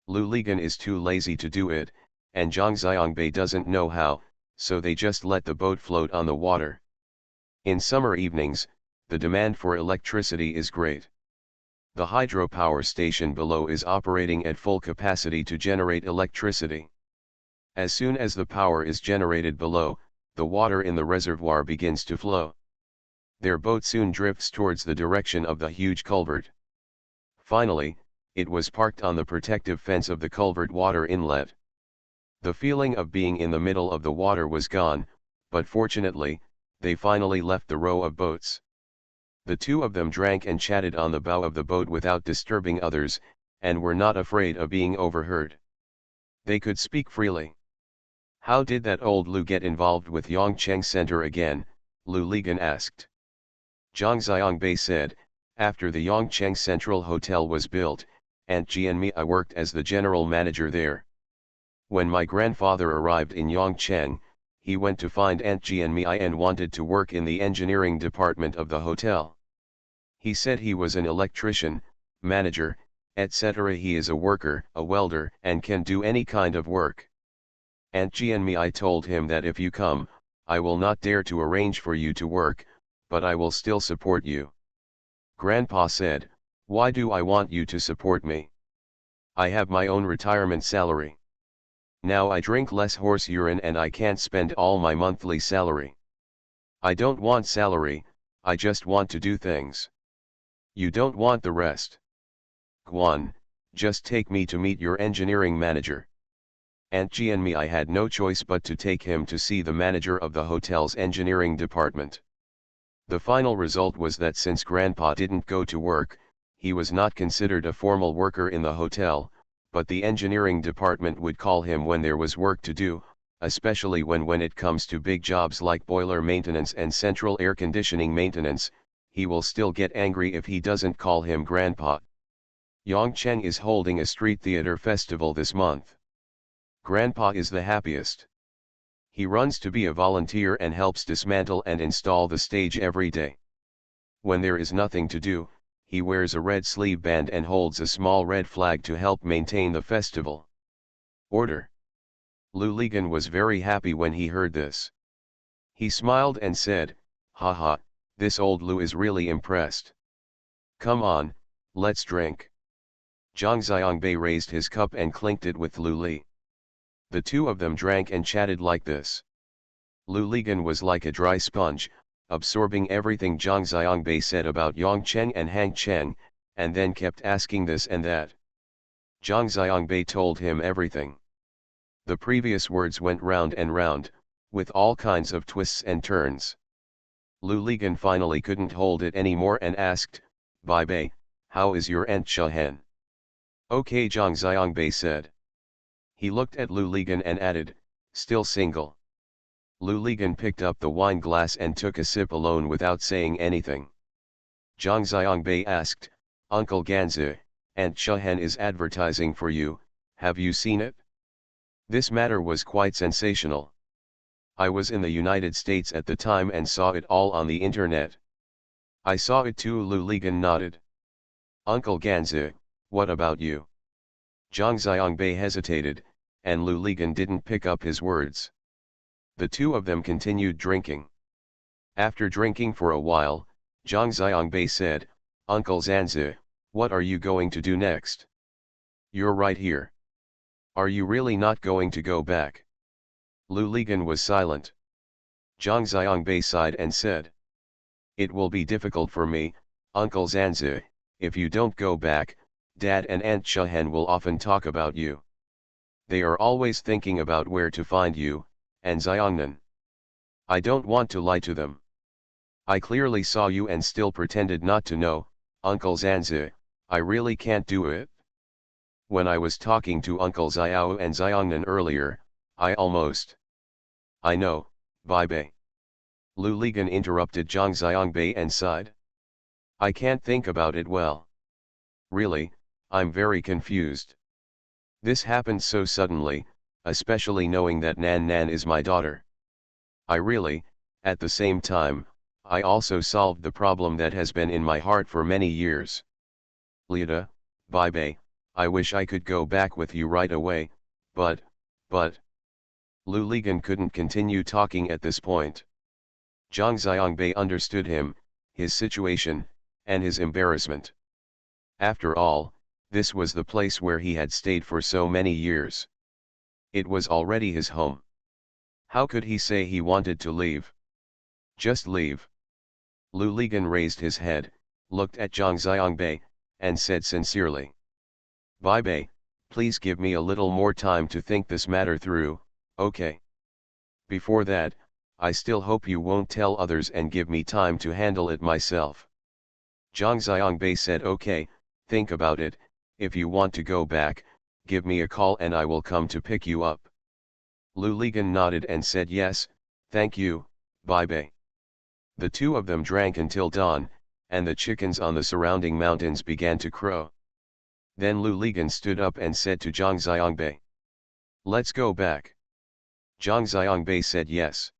Lu Ligan is too lazy to do it, and Zhang Xiangbei doesn't know how, so they just let the boat float on the water. In summer evenings, the demand for electricity is great. The hydropower station below is operating at full capacity to generate electricity. As soon as the power is generated below, the water in the reservoir begins to flow. Their boat soon drifts towards the direction of the huge culvert. Finally, it was parked on the protective fence of the culvert water inlet. The feeling of being in the middle of the water was gone, but fortunately, they finally left the row of boats. The 2 of them drank and chatted on the bow of the boat without disturbing others, and were not afraid of being overheard. They could speak freely. "How did that old Lu get involved with Yongcheng Center again?" Lu Ligan asked. Zhang Xiangbei said, "After the Yongcheng Central Hotel was built, Aunt Jianmi worked as the general manager there. When my grandfather arrived in Yongcheng, he went to find Aunt Jianmi and wanted to work in the engineering department of the hotel. He said he was an electrician, manager, etc. He is a worker, a welder, and can do any kind of work. Aunt Jianmi told him that if you come, I will not dare to arrange for you to work, but I will still support you. Grandpa said, "Why do I want you to support me? I have my own retirement salary. Now I drink less horse urine and I can't spend all my monthly salary. I don't want salary, I just want to do things. You don't want the rest. Guan, just take me to meet your engineering manager." Aunt G and me, I had no choice but to take him to see the manager of the hotel's engineering department. The final result was that since Grandpa didn't go to work, he was not considered a formal worker in the hotel, but the engineering department would call him when there was work to do, especially when it comes to big jobs like boiler maintenance and central air conditioning maintenance. He will still get angry if he doesn't call him Grandpa. Yongcheng is holding a street theater festival this month. Grandpa is the happiest. He runs to be a volunteer and helps dismantle and install the stage every day. When there is nothing to do, he wears a red sleeve band and holds a small red flag to help maintain the festival. Order. Lu Ligan was very happy when he heard this. He smiled and said, "Haha, this old Lu is really impressed. Come on, let's drink." Zhang Xiangbei raised his cup and clinked it with Lu Li. The two of them drank and chatted like this. Lu Ligan was like a dry sponge, absorbing everything Zhang Xiangbei said about Yongcheng and Hang Cheng, and then kept asking this and that. Zhang Xiangbei told him everything. The previous words went round and round, with all kinds of twists and turns. Lu Ligan finally couldn't hold it anymore and asked, "Bai Bei, how is your Aunt Shahen?" "Okay," Zhang Xiangbei said. He looked at Lu Ligan and added, "Still single." Lu Ligan picked up the wine glass and took a sip alone without saying anything. Zhang Xiangbei asked, "Uncle Ganzi, Aunt Shahen is advertising for you, have you seen it?" This matter was quite sensational. I was in the United States at the time and saw it all on the internet. I saw it too, Lu Ligan nodded. "Uncle Ganzi, what about you?" Zhang Xiangbei hesitated, and Lu Ligan didn't pick up his words. The two of them continued drinking. After drinking for a while, Zhang Xiangbei said, "Uncle Zanzi, what are you going to do next? You're right here. Are you really not going to go back?" Lu Ligan was silent. Zhang Xiangbei sighed and said, "It will be difficult for me, Uncle Zanzi, if you don't go back. Dad and Aunt Shahen will often talk about you. They are always thinking about where to find you, and Xiangnan. I don't want to lie to them. I clearly saw you and still pretended not to know, Uncle Zanzi, I really can't do it. When I was talking to Uncle Xiao and Xiangnan earlier, I almost..." "I know, Bai Bei." Lu Ligan interrupted Zhang Xiangbei and sighed. "I can't think about it well. Really, I'm very confused. This happened so suddenly, especially knowing that Nan Nan is my daughter. I really, at the same time, I also solved the problem that has been in my heart for many years. Lida, Bai Bei, I wish I could go back with you right away, but... Lu Ligan couldn't continue talking at this point. Zhang Xiangbei understood him, his situation, and his embarrassment. After all, this was the place where he had stayed for so many years. It was already his home. How could he say he wanted to leave? Just leave. Lu Ligan raised his head, looked at Zhang Xiangbei, and said sincerely, "Bai Bei, please give me a little more time to think this matter through, okay? Before that, I still hope you won't tell others and give me time to handle it myself." Zhang Xiangbei said, "Okay, think about it. If you want to go back, give me a call and I will come to pick you up." Lu Ligan nodded and said, "Yes, thank you, Bai Bei." The two of them drank until dawn, and the chickens on the surrounding mountains began to crow. Then Lu Ligan stood up and said to Zhang Xiangbei, "Let's go back." Zhang Xiangbei said yes.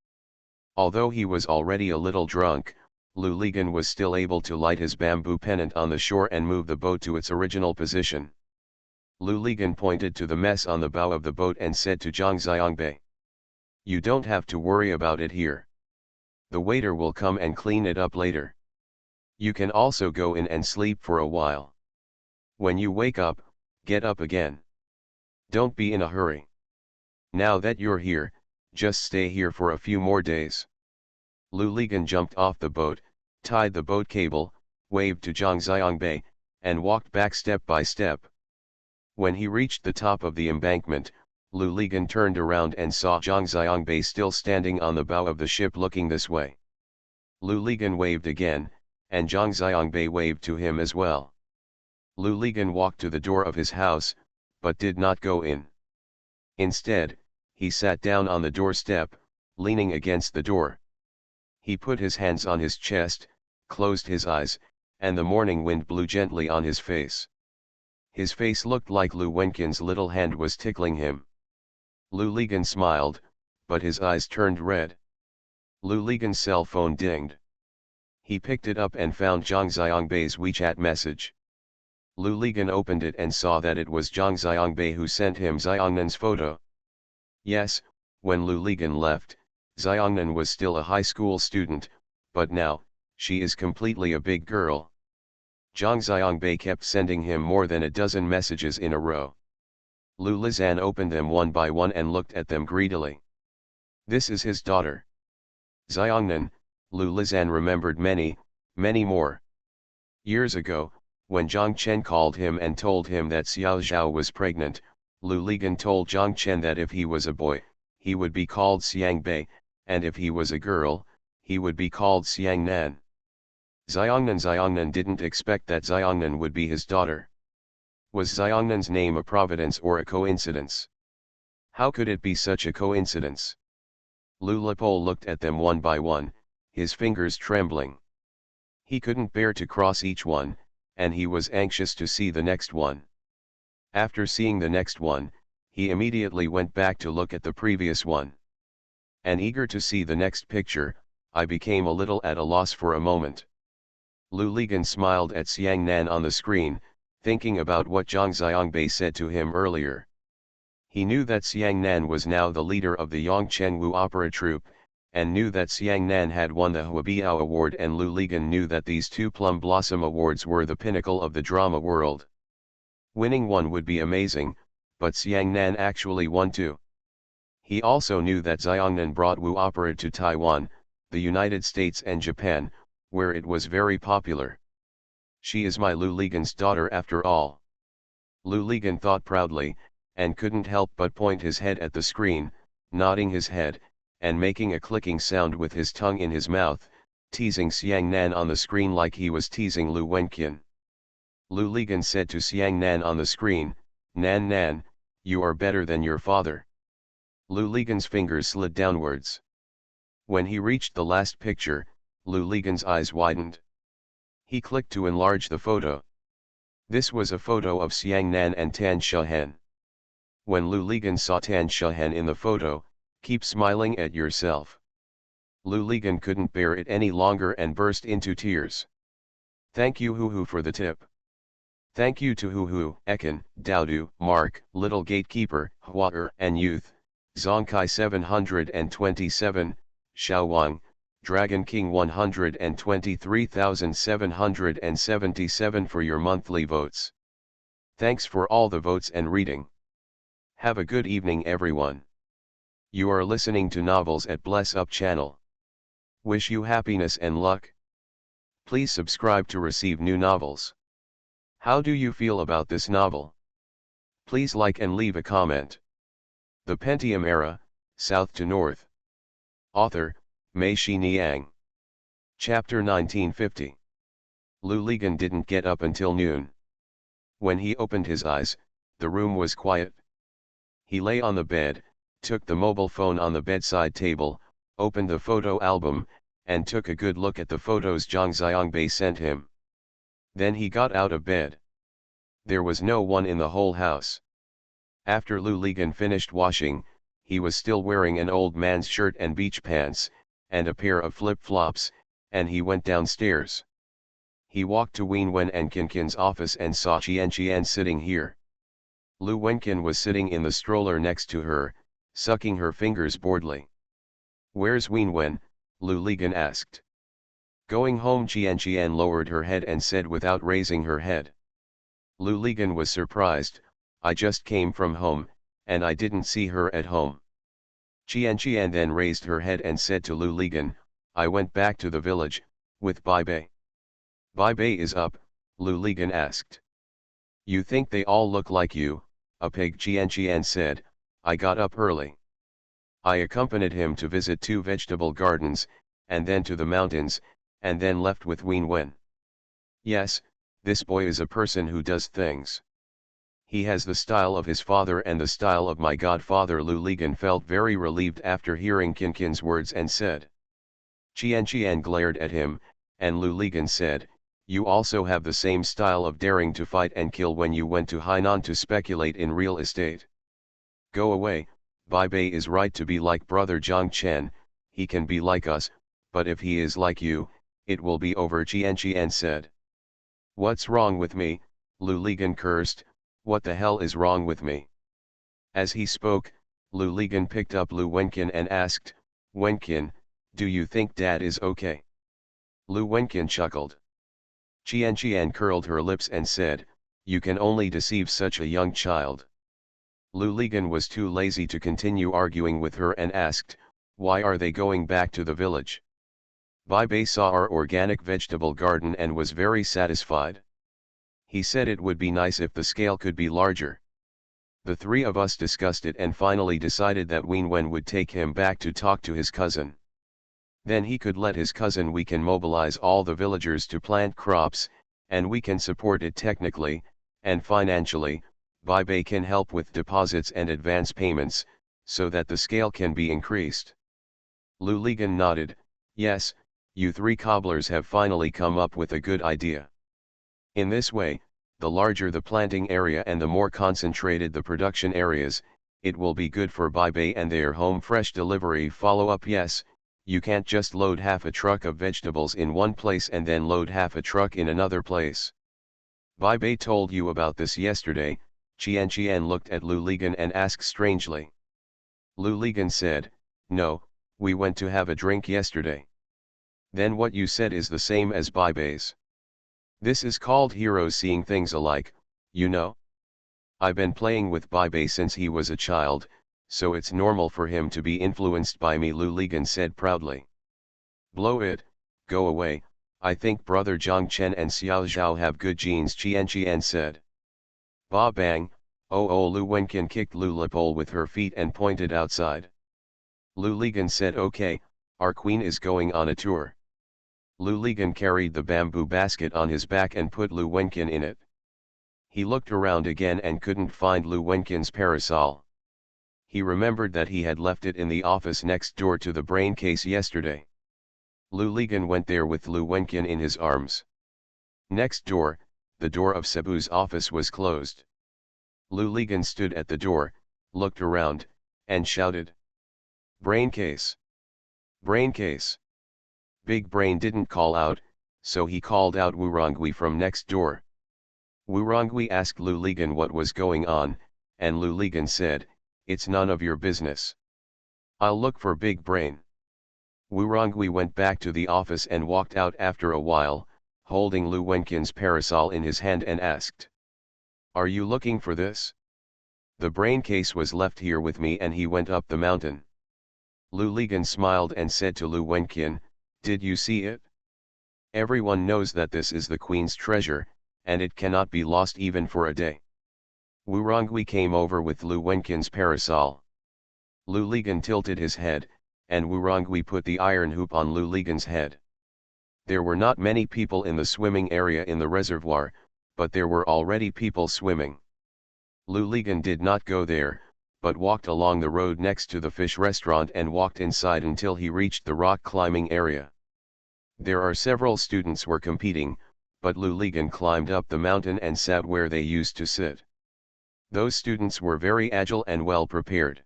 Although he was already a little drunk, Lu Ligan was still able to light his bamboo pennant on the shore and move the boat to its original position. Lu Ligan pointed to the mess on the bow of the boat and said to Zhang Xiangbei, "You don't have to worry about it here. The waiter will come and clean it up later. You can also go in and sleep for a while. When you wake up, get up again. Don't be in a hurry. Now that you're here, just stay here for a few more days. Lu Ligan jumped off the boat, tied the boat cable, waved to Zhang Xiangbei, and walked back step by step. When he reached the top of the embankment, Lu Ligan turned around and saw Zhang Xiangbei still standing on the bow of the ship looking this way. Lu Ligan waved again, and Zhang Xiangbei waved to him as well. Lu Ligan walked to the door of his house, but did not go in. Instead, he sat down on the doorstep, leaning against the door. He put his hands on his chest, closed his eyes, and the morning wind blew gently on his face. His face looked like Lu Wenqin's little hand was tickling him. Lu Ligan smiled, but his eyes turned red. Lu Ligan's cell phone dinged. He picked it up and found Zhang Xiangbei's WeChat message. Lu Ligan opened it and saw that it was Zhang Xiangbei who sent him Xiangnan's photo. Yes, when Lu Ligan left, Xiangnan was still a high school student, but now, she is completely a big girl. Zhang Xiangbei kept sending him more than a dozen messages in a row. Lu Lizan opened them one by one and looked at them greedily. This is his daughter. Xiangnan, Lu Lizan remembered many, many more. Years ago, when Zhang Chen called him and told him that Xiao Zhao was pregnant, Lu Ligan told Zhang Chen that if he was a boy, he would be called Xiangbei, and if he was a girl, he would be called Xiangnan. Xiangnan didn't expect that Xiangnan would be his daughter. Was Xiangnan's name a providence or a coincidence? How could it be such a coincidence? Lu Lipol looked at them one by one, his fingers trembling. He couldn't bear to cross each one, and he was anxious to see the next one. After seeing the next one, he immediately went back to look at the previous one. And eager to see the next picture, I became a little at a loss for a moment. Lu Ligan smiled at Xiangnan on the screen, thinking about what Zhang Xiangbei said to him earlier. He knew that Xiangnan was now the leader of the Yongchengwu opera troupe, and knew that Xiangnan had won the Huabiao Award, and Lu Ligan knew that these two Plum Blossom Awards were the pinnacle of the drama world. Winning one would be amazing, but Xiangnan actually won two. He also knew that Xiangnan brought Wu opera to Taiwan, the United States and Japan, where it was very popular. She is my Lu Ligan's daughter after all. Lu Ligan thought proudly, and couldn't help but point his head at the screen, nodding his head, and making a clicking sound with his tongue in his mouth, teasing Xiangnan on the screen like he was teasing Lu Wenqin. Lu Ligan said to Xiangnan on the screen, "Nan Nan, you are better than your father." Lu Ligan's fingers slid downwards. When he reached the last picture, Lu Ligan's eyes widened. He clicked to enlarge the photo. This was a photo of Xiangnan and Tan Shahen. When Lu Ligan saw Tan Shahen in the photo, "Keep smiling at yourself." Lu Ligan couldn't bear it any longer and burst into tears. "Thank you Hu Hu for the tip. Thank you to Hu Hu, Ekin, Daodu, Mark, Little Gatekeeper, Hua and Youth, Zongkai 727, Xiaowang, Dragon King 123,777 for your monthly votes. Thanks for all the votes and reading. Have a good evening everyone. You are listening to Novels at Bless Up channel. Wish you happiness and luck. Please subscribe to receive new novels. How do you feel about this novel? Please like and leave a comment. The Pentium Era, South to North. Author, Mei Shi Niang. Chapter 1950. Lu Ligan didn't get up until noon. When he opened his eyes, the room was quiet. He lay on the bed, took the mobile phone on the bedside table, opened the photo album, and took a good look at the photos Zhang Xiangbei sent him. Then he got out of bed. There was no one in the whole house. After Lu Ligan finished washing, he was still wearing an old man's shirt and beach pants, and a pair of flip-flops, and he went downstairs. He walked to Wenwen and Qinqin's office and saw Qian sitting here. Lu Wenqin was sitting in the stroller next to her, sucking her fingers boredly. "Where's Wenwen?" Lu Ligan asked. Going home, Qian lowered her head and said without raising her head. Lu Ligan was surprised. I just came from home, and I didn't see her at home. Qian then raised her head and said to Lu Ligan, I went back to the village, with Bai Bei. Bai Bei is up, Lu Ligan asked. You think they all look like you, a pig, Qian said. I got up early. I accompanied him to visit 2 vegetable gardens, and then to the mountains, and then left with Wen. Yes, this boy is a person who does things. He has the style of his father and the style of my godfather. Lu Ligan felt very relieved after hearing Qin's words and said. Qian glared at him, and Lu Ligan said, you also have the same style of daring to fight and kill when you went to Hainan to speculate in real estate. Go away, Bai Bei is right to be like brother Zhang Chen, he can be like us, but if he is like you, it will be over, Qian said. What's wrong with me? Lu Ligan cursed, what the hell is wrong with me? As he spoke, Lu Ligan picked up Lu Wenqin and asked, Wenqin, do you think Dad is okay? Lu Wenqin chuckled. Qian curled her lips and said, you can only deceive such a young child. Lu Ligan was too lazy to continue arguing with her and asked, why are they going back to the village? Bai Bei saw our organic vegetable garden and was very satisfied. He said it would be nice if the scale could be larger. The 3 of us discussed it and finally decided that Wen would take him back to talk to his cousin. Then he could let his cousin, we can mobilize all the villagers to plant crops, and we can support it technically, and financially. Bai Bei can help with deposits and advance payments, so that the scale can be increased. Lu Ligan nodded, yes, you 3 cobblers have finally come up with a good idea. In this way, the larger the planting area and the more concentrated the production areas, it will be good for Bai Bei and their home fresh delivery follow-up. Yes, you can't just load half a truck of vegetables in one place and then load half a truck in another place. Bai Bei told you about this yesterday, Qian looked at Lu Ligan and asked strangely. Lu Ligan said, no, we went to have a drink yesterday. Then what you said is the same as Bai Bei's. This is called heroes seeing things alike, you know? I've been playing with Bai Bei since he was a child, so it's normal for him to be influenced by me, Lu Ligan said proudly. Blow it, go away, I think brother Zhang Chen and Xiao Zhao have good genes, Qian said. Ba bang, oh, Lu Wenqin kicked Lu Lipole with her feet and pointed outside. Lu Ligan said, okay, our queen is going on a tour. Lu Ligan carried the bamboo basket on his back and put Lu Wenqin in it. He looked around again and couldn't find Lu Wenqin's parasol. He remembered that he had left it in the office next door to the brain case yesterday. Lu Ligan went there with Lu Wenqin in his arms. Next door, the door of Cebu's office was closed. Lu Ligan stood at the door, looked around, and shouted. Brain case! Brain case! Big Brain didn't call out, so he called out Wurongui from next door. Wurongui asked Lu Ligan what was going on, and Lu Ligan said, it's none of your business. I'll look for Big Brain. Wurongui went back to the office and walked out after a while, holding Lu Wenqin's parasol in his hand and asked. Are you looking for this? The brain case was left here with me and he went up the mountain. Lu Ligan smiled and said to Lu Wenqin, did you see it? Everyone knows that this is the queen's treasure, and it cannot be lost even for a day. Wurongui came over with Lu Wenqin's parasol. Lu Ligan tilted his head, and Wurongui put the iron hoop on Lu Ligan's head. There were not many people in the swimming area in the reservoir, but there were already people swimming. Lu Ligan did not go there, but walked along the road next to the fish restaurant and walked inside until he reached the rock climbing area. There are several students were competing, but Lu Ligan climbed up the mountain and sat where they used to sit. Those students were very agile and well prepared.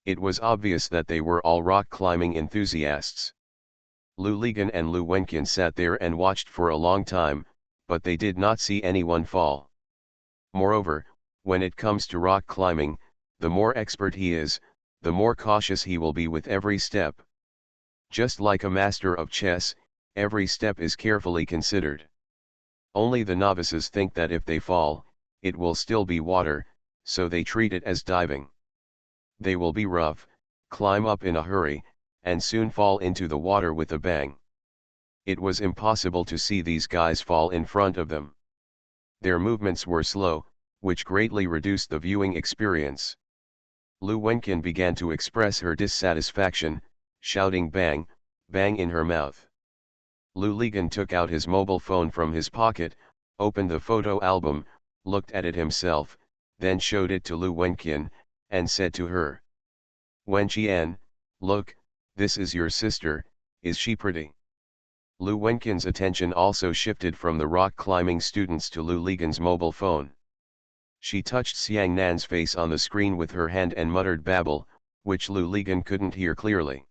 It was obvious that they were all rock climbing enthusiasts. Lu Ligan and Lu Wenqin sat there and watched for a long time, but they did not see anyone fall. Moreover, when it comes to rock climbing, the more expert he is, the more cautious he will be with every step. Just like a master of chess, every step is carefully considered. Only the novices think that if they fall, it will still be water, so they treat it as diving. They will be rough, climb up in a hurry, and soon fall into the water with a bang. It was impossible to see these guys fall in front of them. Their movements were slow, which greatly reduced the viewing experience. Lu Wenqin began to express her dissatisfaction, shouting bang, bang in her mouth. Lu Ligan took out his mobile phone from his pocket, opened the photo album, looked at it himself, then showed it to Lu Wenqin, and said to her, "Wenqian, look, this is your sister, is she pretty?" Lu Wenqin's attention also shifted from the rock climbing students to Lu Ligan's mobile phone. She touched Xiang Nan's face on the screen with her hand and muttered babble, which Lu Ligan couldn't hear clearly.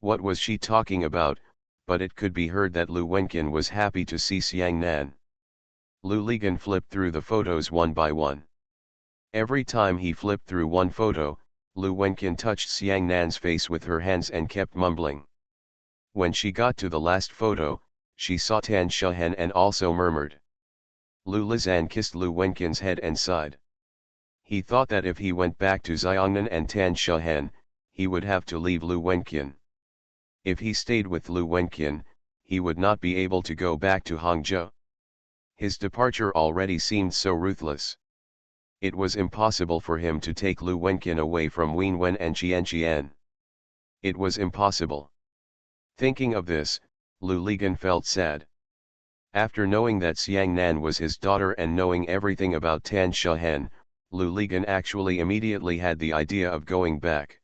What was she talking about, but it could be heard that Lu Wenqin was happy to see Xiang Nan. Lu Ligan flipped through the photos one by one. Every time he flipped through one photo, Lu Wenqin touched Xiang Nan's face with her hands and kept mumbling. When she got to the last photo, she saw Tan Shahen and also murmured. Lu Lizan kissed Lu Wenqin's head and sighed. He thought that if he went back to Xiongnan and Tan Shahen, he would have to leave Lu Wenqin. If he stayed with Lu Wenqin, he would not be able to go back to Hangzhou. His departure already seemed so ruthless. It was impossible for him to take Lu Wenqin away from Wenwen and Qianqian. It was impossible. Thinking of this, Lu Ligan felt sad. After knowing that Xiang Nan was his daughter and knowing everything about Tan Shahen, Lu Ligan actually immediately had the idea of going back.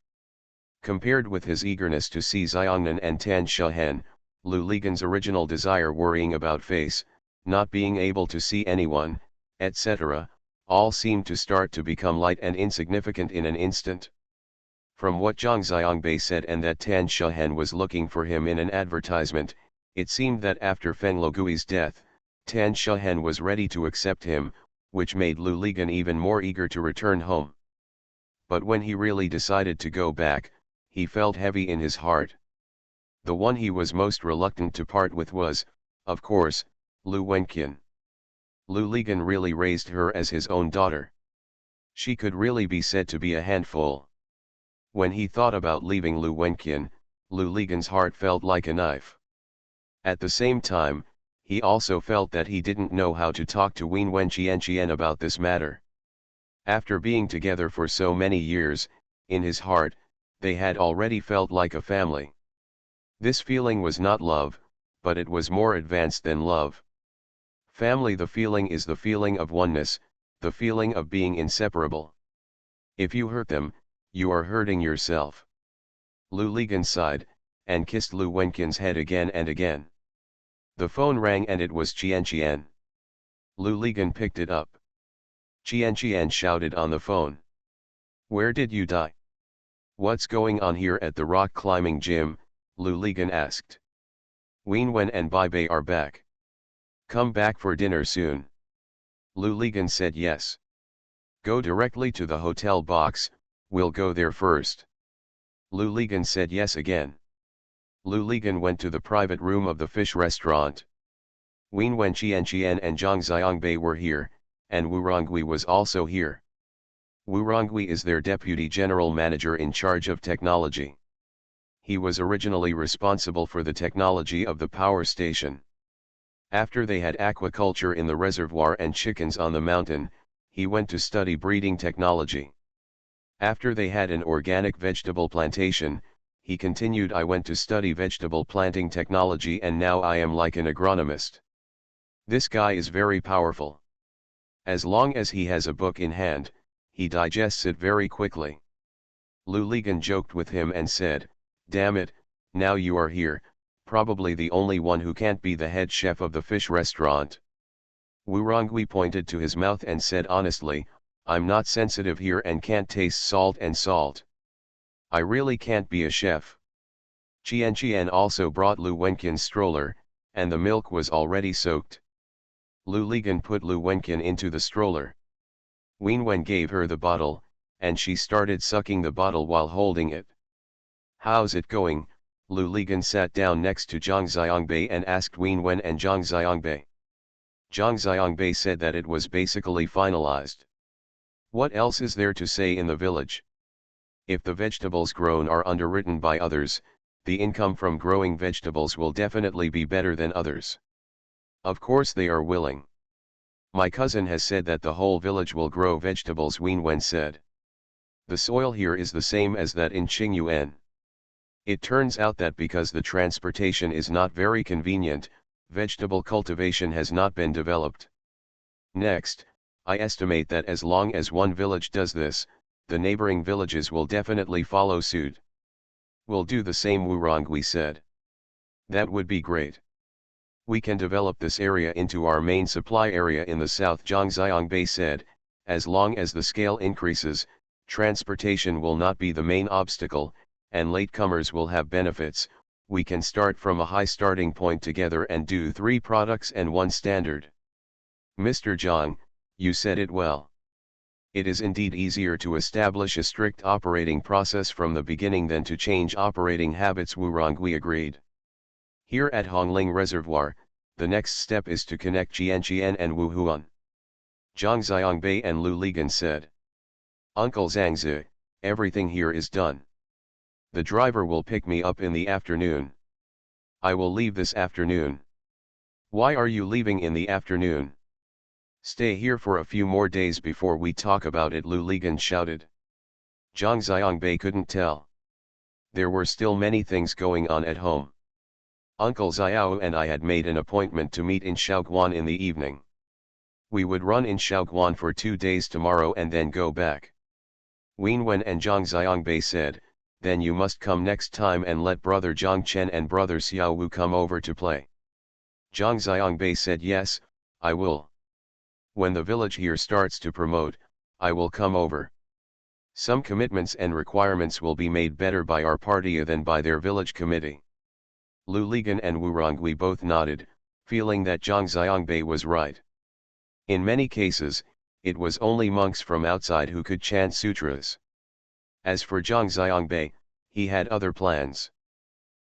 Compared with his eagerness to see Xiongnan and Tan Shahen, Lu Ligan's original desire worrying about face, not being able to see anyone, etc., all seemed to start to become light and insignificant in an instant. From what Zhang Xiangbei said and that Tan Shahen was looking for him in an advertisement, it seemed that after Feng Legui's death, Tan Shahen was ready to accept him, which made Lu Ligan even more eager to return home. But when he really decided to go back, he felt heavy in his heart. The one he was most reluctant to part with was, of course, Lu Wenqin. Lu Ligan really raised her as his own daughter. She could really be said to be a handful. When he thought about leaving Lu Wenqin, Lu Ligan's heart felt like a knife. At the same time, he also felt that he didn't know how to talk to Wenwen Qianqian about this matter. After being together for so many years, in his heart, they had already felt like a family. This feeling was not love, but it was more advanced than love. Family, the feeling is the feeling of oneness, the feeling of being inseparable. If you hurt them, you are hurting yourself. Lu Ligan sighed, and kissed Lu Wenqin's head again and again. The phone rang and it was Qianqian. Lu Ligan picked it up. Qianqian shouted on the phone. "Where did you die?" "What's going on here at the rock climbing gym?" Lu Ligan asked. "Wenwen and Bai are back. Come back for dinner soon." Lu Ligan said yes. "Go directly to the hotel box, we'll go there first." Lu Ligan said yes again. Lu Ligan went to the private room of the fish restaurant. Wenwen Qianqian and Zhang Xiangbei were here, and Wu Rongui was also here. Wu Rongui is their deputy general manager in charge of technology. He was originally responsible for the technology of the power station. After they had aquaculture in the reservoir and chickens on the mountain, he went to study breeding technology. After they had an organic vegetable plantation, he continued, "I went to study vegetable planting technology and now I am like an agronomist." This guy is very powerful. As long as he has a book in hand, he digests it very quickly. Lu Ligan joked with him and said, "Damn it, now you are here, probably the only one who can't be the head chef of the fish restaurant." Wu Rongui pointed to his mouth and said honestly, "I'm not sensitive here and can't taste salt and salt. I really can't be a chef." Qianqian also brought Lu Wenqin's stroller, and the milk was already soaked. Lu Ligan put Lu Wenqin into the stroller. Wenwen gave her the bottle, and she started sucking the bottle while holding it. "How's it going, Lu Ligan sat down next to Zhang Xiangbei and asked Wen Wen and Zhang Xiangbei. Zhang Xiangbei said that it was basically finalized. What else is there to say in the village? If the vegetables grown are underwritten by others, the income from growing vegetables will definitely be better than others. Of course they are willing. My cousin has said that the whole village will grow vegetables, Wen Wen said. The soil here is the same as that in Qingyuan. It turns out that because the transportation is not very convenient, vegetable cultivation has not been developed. Next, I estimate that as long as one village does this, the neighboring villages will definitely follow suit. We'll do the same, Wu Rongui said. That would be great. We can develop this area into our main supply area in the south, Zhang Xiangbei said. As long as the scale increases, transportation will not be the main obstacle, and latecomers will have benefits. We can start from a high starting point together and do 3 products and 1 standard. Mr. Zhang, you said it well. It is indeed easier to establish a strict operating process from the beginning than to change operating habits, Wu Rongui agreed. Here at Hongling Reservoir, the next step is to connect Jianqian and Wuhuan. Zhang Xiangbei and Lu Ligan said. Uncle Zhangzi, everything here is done. The driver will pick me up in the afternoon. I will leave this afternoon. Why are you leaving in the afternoon? Stay here for a few more days before we talk about it, Lu Ligan shouted. Zhang Xiangbei couldn't tell. There were still many things going on at home. Uncle Xiao and I had made an appointment to meet in Shaoguan in the evening. We would run in Shaoguan for 2 days tomorrow and then go back. Wen Wen and Zhang Xiangbei said, then you must come next time and let brother Zhang Chen and brother Xiao Wu come over to play. Zhang Xiangbei said, yes, I will. When the village here starts to promote, I will come over. Some commitments and requirements will be made better by our party than by their village committee. Lu Ligan and Wu Rongui both nodded, feeling that Zhang Xiangbei was right. In many cases, it was only monks from outside who could chant sutras. As for Zhang Xiangbei, he had other plans.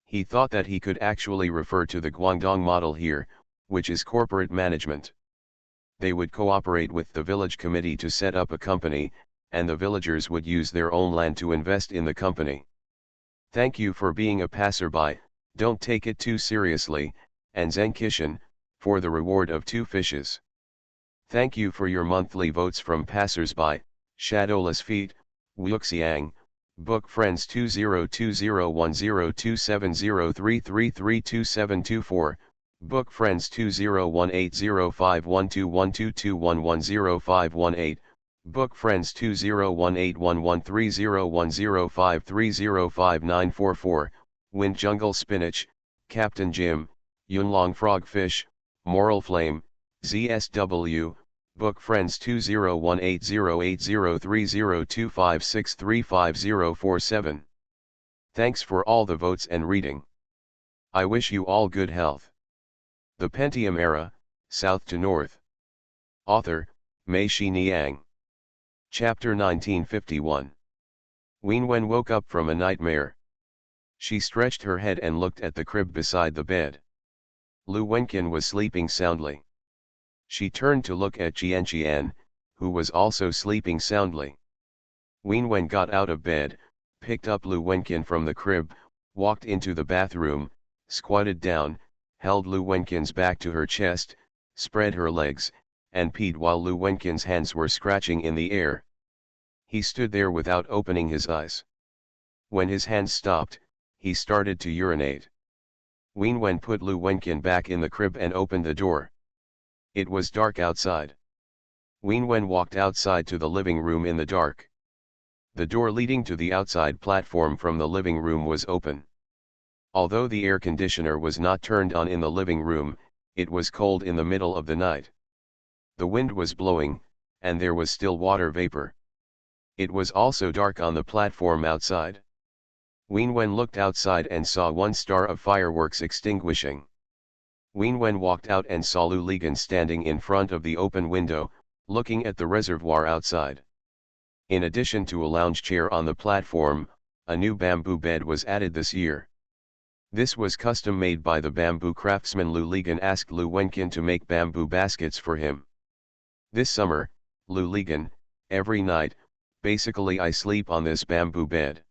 He thought that he could actually refer to the Guangdong model here, which is corporate management. They would cooperate with the village committee to set up a company, and the villagers would use their own land to invest in the company. Thank you for being a passerby, don't take it too seriously, and Zheng Kishan, for the reward of 2 fishes. Thank you for your monthly votes from passersby, Shadowless Feet, Wuxiang, Book Friends 2020102703332724, Book Friends 201805121221100518, Book Friends 201811301053053944, Wind Jungle Spinach, Captain Jim, Yunlong Frogfish, Moral Flame, ZSW, Book Friends 201808030256355047. Thanks for all the votes and reading. I wish you all good health. The Pentium Era, South to North. Author, Mei Shi Niang. Chapter 1951. Wen Wen woke up from a nightmare. She stretched her head and looked at the crib beside the bed. Lu Wenqian was sleeping soundly. She turned to look at Jianqian, who was also sleeping soundly. Wen Wen got out of bed, picked up Lu Wenqian from the crib, walked into the bathroom, squatted down, held Lu Wenqian's back to her chest, spread her legs, and peed while Lu Wenqian's hands were scratching in the air. He stood there without opening his eyes. When his hands stopped, he started to urinate. Wen Wen put Lu Wenqian back in the crib and opened the door. It was dark outside. Wen Wen walked outside to the living room in the dark. The door leading to the outside platform from the living room was open. Although the air conditioner was not turned on in the living room, it was cold in the middle of the night. The wind was blowing, and there was still water vapor. It was also dark on the platform outside. Wen Wen looked outside and saw 1 star of fireworks extinguishing. Wen Wen walked out and saw Lu Ligan standing in front of the open window, looking at the reservoir outside. In addition to a lounge chair on the platform, a new bamboo bed was added this year. This was custom made by the bamboo craftsman Lu Ligan asked Lu Wenqin to make bamboo baskets for him. This summer, Lu Ligan, every night, basically I sleep on this bamboo bed.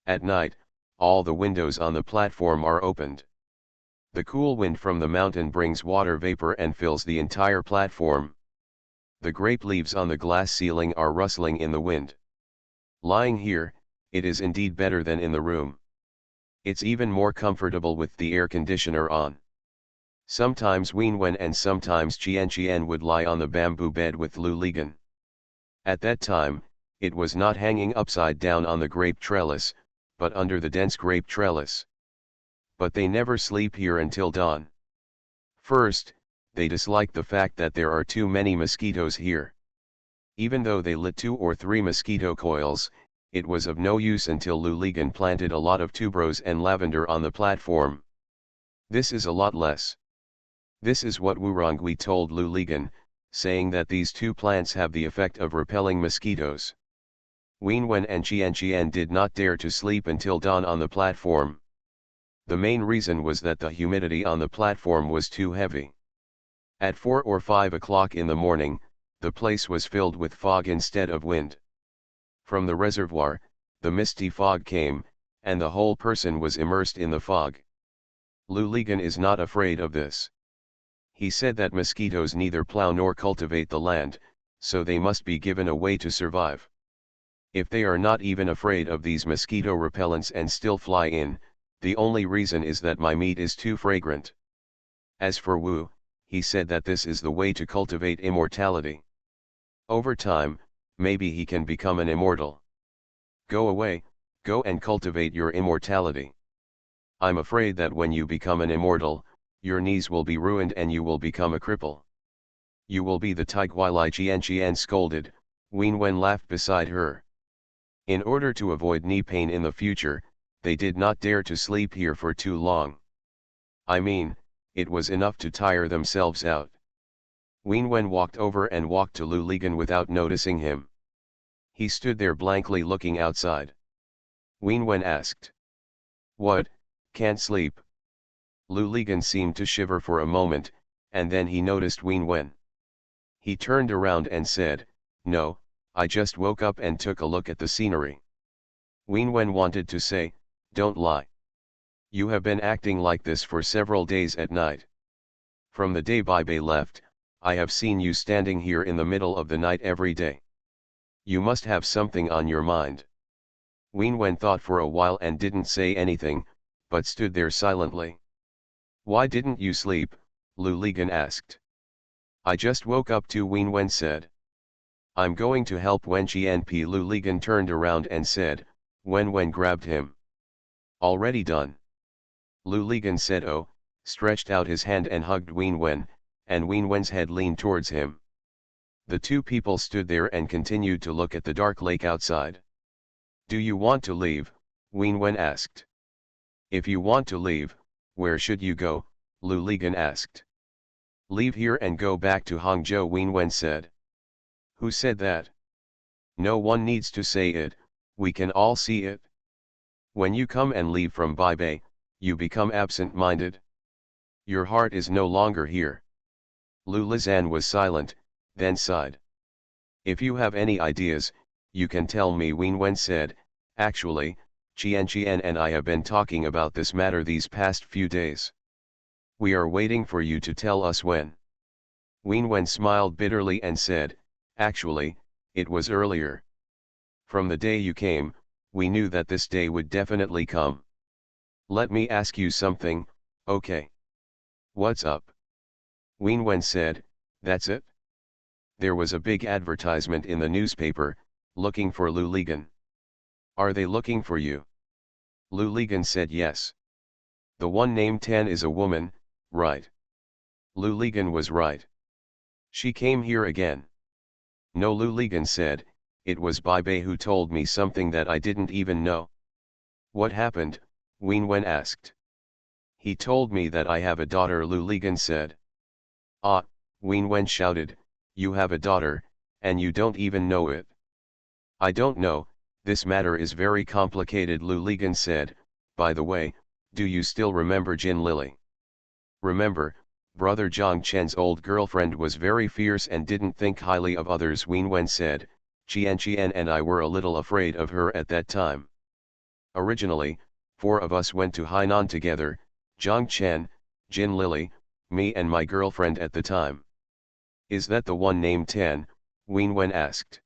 At night, all the windows on the platform are opened. The cool wind from the mountain brings water vapor and fills the entire platform. The grape leaves on the glass ceiling are rustling in the wind. Lying here, it is indeed better than in the room. It's even more comfortable with the air conditioner on. Sometimes Wenwen and sometimes Qian would lie on the bamboo bed with Lu Ligan. At that time, it was not hanging upside down on the grape trellis, but under the dense grape trellis. But they never sleep here until dawn. First, they dislike the fact that there are too many mosquitoes here. Even though they lit 2 or 3 mosquito coils, it was of no use until Lu Ligan planted a lot of tuberose and lavender on the platform. This is a lot less. This is what Wu Rongui told Lu Ligan, saying that these 2 plants have the effect of repelling mosquitoes. Wenwen and Qian did not dare to sleep until dawn on the platform. The main reason was that the humidity on the platform was too heavy. At 4 or 5 o'clock in the morning, the place was filled with fog instead of wind. From the reservoir, the misty fog came, and the whole person was immersed in the fog. Lu Ligan is not afraid of this. He said that mosquitoes neither plow nor cultivate the land, so they must be given a way to survive. If they are not even afraid of these mosquito repellents and still fly in, the only reason is that my meat is too fragrant. As for Wu, he said that this is the way to cultivate immortality. Over time, maybe he can become an immortal. Go away, go and cultivate your immortality. I'm afraid that when you become an immortal, your knees will be ruined and you will become a cripple. You will be the Taiguai Qian scolded. Wenwen laughed beside her. In order to avoid knee pain in the future, they did not dare to sleep here for too long. I mean, it was enough to tire themselves out. Wenwen walked over and walked to Lu Ligan without noticing him. He stood there blankly looking outside. Wenwen asked. What, can't sleep? Lu Ligan seemed to shiver for a moment, and then he noticed Wenwen. He turned around and said, No, I just woke up and took a look at the scenery. Wenwen wanted to say, Don't lie. You have been acting like this for several days at night. From the day Bai Bei left, I have seen you standing here in the middle of the night every day. You must have something on your mind. Wenwen thought for a while and didn't say anything, but stood there silently. Why didn't you sleep? Lu Ligan asked. I just woke up too, Wenwen said. I'm going to help Wen Qianpi. Lu Ligan turned around and said. Wenwen grabbed him. Already done. Lu Ligan said oh, stretched out his hand and hugged Wenwen, and Wenwen's head leaned towards him. The 2 people stood there and continued to look at the dark lake outside. Do you want to leave? Wenwen asked. If you want to leave, where should you go? Lu Ligan asked. Leave here and go back to Hangzhou, Wenwen said. Who said that? No one needs to say it, we can all see it. When you come and leave from Bai Bei, you become absent-minded. Your heart is no longer here. Lu Lizan was silent, then sighed. If you have any ideas, you can tell me, Wenwen said. Actually, Qian and I have been talking about this matter these past few days. We are waiting for you to tell us when. Wenwen smiled bitterly and said, Actually, it was earlier. From the day you came, we knew that this day would definitely come. Let me ask you something, okay? What's up? Wenwen said, That's it? There was a big advertisement in the newspaper, looking for Lu Ligan. Are they looking for you? Lu Ligan said yes. The one named Tan is a woman, right? Lu Ligan was right. She came here again. No, Lu Ligan said, it was Bai Bei who told me something that I didn't even know. What happened? Wenwen asked. He told me that I have a daughter, Lu Ligan said. Ah, Wenwen shouted, you have a daughter, and you don't even know it. I don't know, this matter is very complicated, Lu Ligan said. By the way, Do you still remember Jin Lily? Remember, brother Zhang Chen's old girlfriend was very fierce and didn't think highly of others. Wen Wen said. Qian and I were a little afraid of her at that time. Originally, 4 of us went to Hainan together, Zhang Chen, Jin Lily, me and my girlfriend at the time. Is that the one named Tan? Wen Wen asked.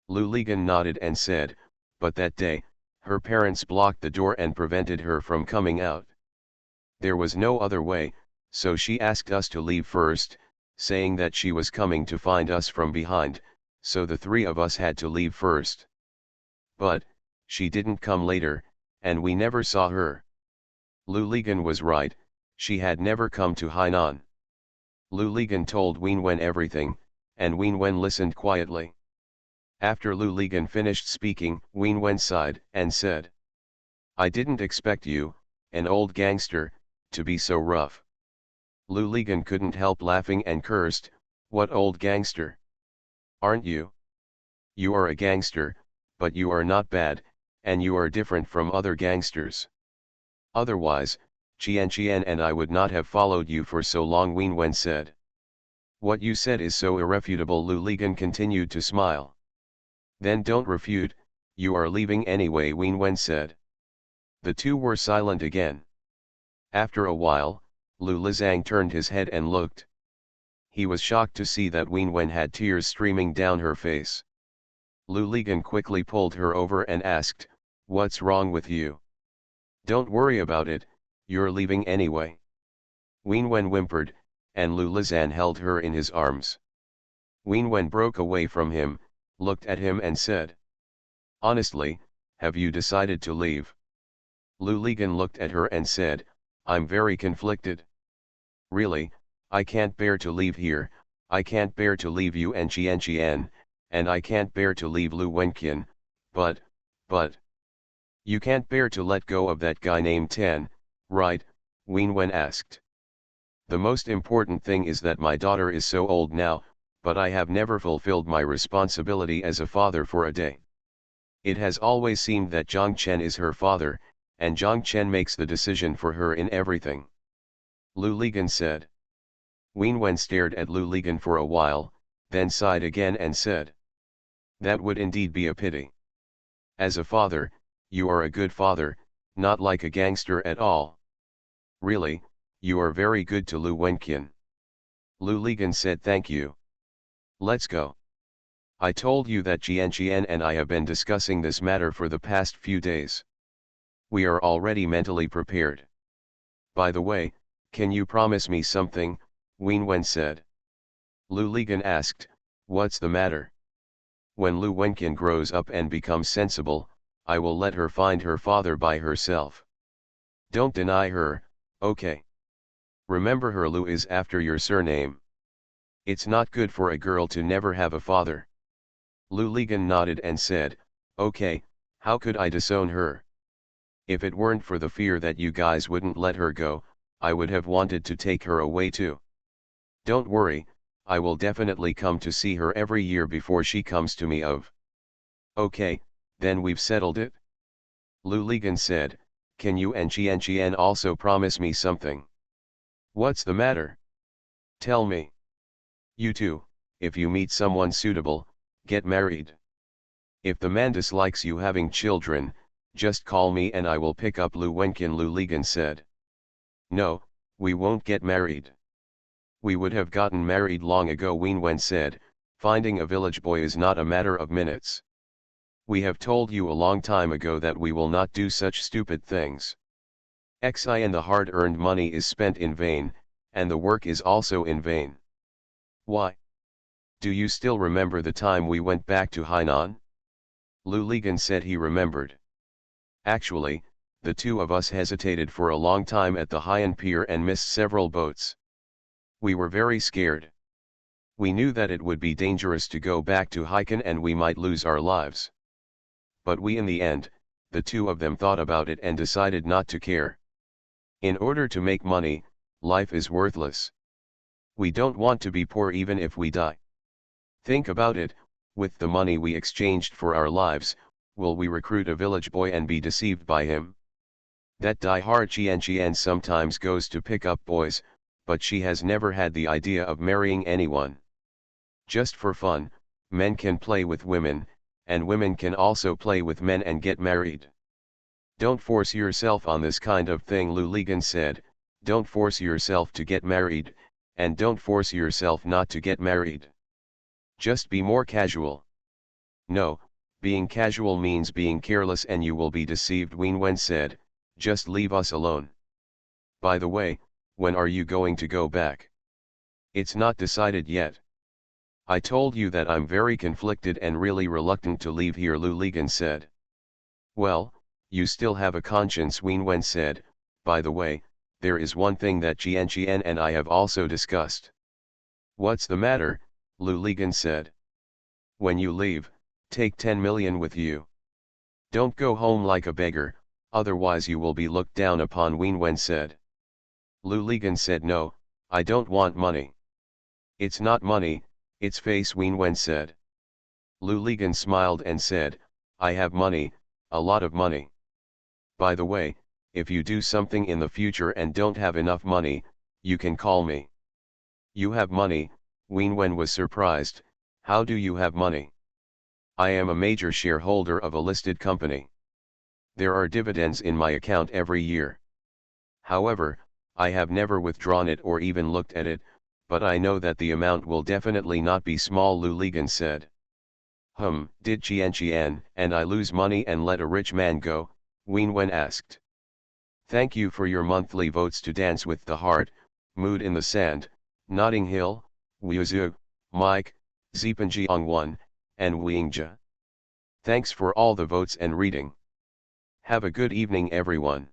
Lu Ligan nodded and said, but that day, her parents blocked the door and prevented her from coming out. There was no other way, so she asked us to leave first, saying that she was coming to find us from behind, so the 3 of us had to leave first. But, she didn't come later, and we never saw her. Lu Ligan was right, she had never come to Hainan. Lu Ligan told Wen Wen everything, and Wen Wen listened quietly. After Lu Ligan finished speaking, Wen Wen sighed and said, I didn't expect you, an old gangster, to be so rough. Lu Ligan couldn't help laughing and cursed, what old gangster? Aren't you? You are a gangster, but you are not bad, and you are different from other gangsters. Otherwise, Qian and I would not have followed you for so long, Wen Wen said. What you said is so irrefutable, Lu Ligan continued to smile. Then don't refute, you are leaving anyway, Wen Wen said. The 2 were silent again. After a while, Lu Lizang turned his head and looked. He was shocked to see that Wen Wen had tears streaming down her face. Lu Ligan quickly pulled her over and asked, what's wrong with you? Don't worry about it, you're leaving anyway. Wen Wen whimpered, and Lu Lizan held her in his arms. Wen Wen broke away from him, looked at him and said, honestly, have you decided to leave? Lu Ligan looked at her and said, I'm very conflicted. Really, I can't bear to leave here, I can't bear to leave you and Qian, and I can't bear to leave Lu Wenqian, but. You can't bear to let go of that guy named Tan, right? Wen Wen asked. The most important thing is that my daughter is so old now, but I have never fulfilled my responsibility as a father for a day. It has always seemed that Zhang Chen is her father, and Zhang Chen makes the decision for her in everything. Lu Ligan said. Wen Wen stared at Lu Ligan for a while, then sighed again and said, that would indeed be a pity. As a father, you are a good father, not like a gangster at all. Really, you are very good to Lu Wenqian. Lu Ligan said thank you. Let's go. I told you that Qian and I have been discussing this matter for the past few days. We are already mentally prepared. By the way, can you promise me something? Wen Wen said. Lu Ligan asked, what's the matter? When Lu Wenqian grows up and becomes sensible, I will let her find her father by herself. Don't deny her, okay? Remember, her Lu is after your surname. It's not good for a girl to never have a father. Lu Ligan nodded and said, okay, how could I disown her? If it weren't for the fear that you guys wouldn't let her go, I would have wanted to take her away too. Don't worry, I will definitely come to see her every year before she comes to me of. Okay, then we've settled it? Lu Ligan said, can you and Qian also promise me something? What's the matter? Tell me. You too, if you meet someone suitable, get married. If the man dislikes you having children, just call me and I will pick up Lu Wenqian, Lu Ligan said. No, we won't get married. We would have gotten married long ago, Wen Wen said, finding a village boy is not a matter of minutes. We have told you a long time ago that we will not do such stupid things. Xi and the hard-earned money is spent in vain, and the work is also in vain. Why? Do you still remember the time we went back to Hainan? Lu Ligan said he remembered. Actually, the 2 of us hesitated for a long time at the Hainan pier and missed several boats. We were very scared. We knew that it would be dangerous to go back to Hainan and we might lose our lives. But in the end, the 2 of them thought about it and decided not to care. In order to make money, life is worthless. We don't want to be poor even if we die. Think about it, with the money we exchanged for our lives, will we recruit a village boy and be deceived by him? That die-hard Qian sometimes goes to pick up boys, but she has never had the idea of marrying anyone. Just for fun, men can play with women, and women can also play with men and get married. Don't force yourself on this kind of thing, Lou Ligon said. Don't force yourself to get married, and don't force yourself not to get married. Just be more casual. No, being casual means being careless and you will be deceived, Ween Wen said. Just leave us alone. By the way, when are you going to go back? It's not decided yet. I told you that I'm very conflicted and really reluctant to leave here, Lou Ligon said. Well, you still have a conscience, Ween Wen said. By the way, there is one thing that Qian and I have also discussed. What's the matter? Lou Ligon said. When you leave, take 10 million with you. Don't go home like a beggar, otherwise you will be looked down upon, Ween Wen said. Lou Ligon said, no, I don't want money. It's not money, it's face, Ween Wen said. Lou Ligon smiled and said, I have money, a lot of money. By the way, if you do something in the future and don't have enough money, you can call me. You have money? Ween Wen was surprised. How do you have money? I am a major shareholder of a listed company. There are dividends in my account every year. However, I have never withdrawn it or even looked at it, but I know that the amount will definitely not be small, Lou Ligon said. Did Qian and I lose money and let a rich man go? Ween Wen asked. Thank you for your monthly votes to Dance with the Heart, Mood in the Sand, Notting Hill, Wuzhu, Mike, Zipanjiang 1, and Wingja. Thanks for all the votes and reading. Have a good evening, everyone.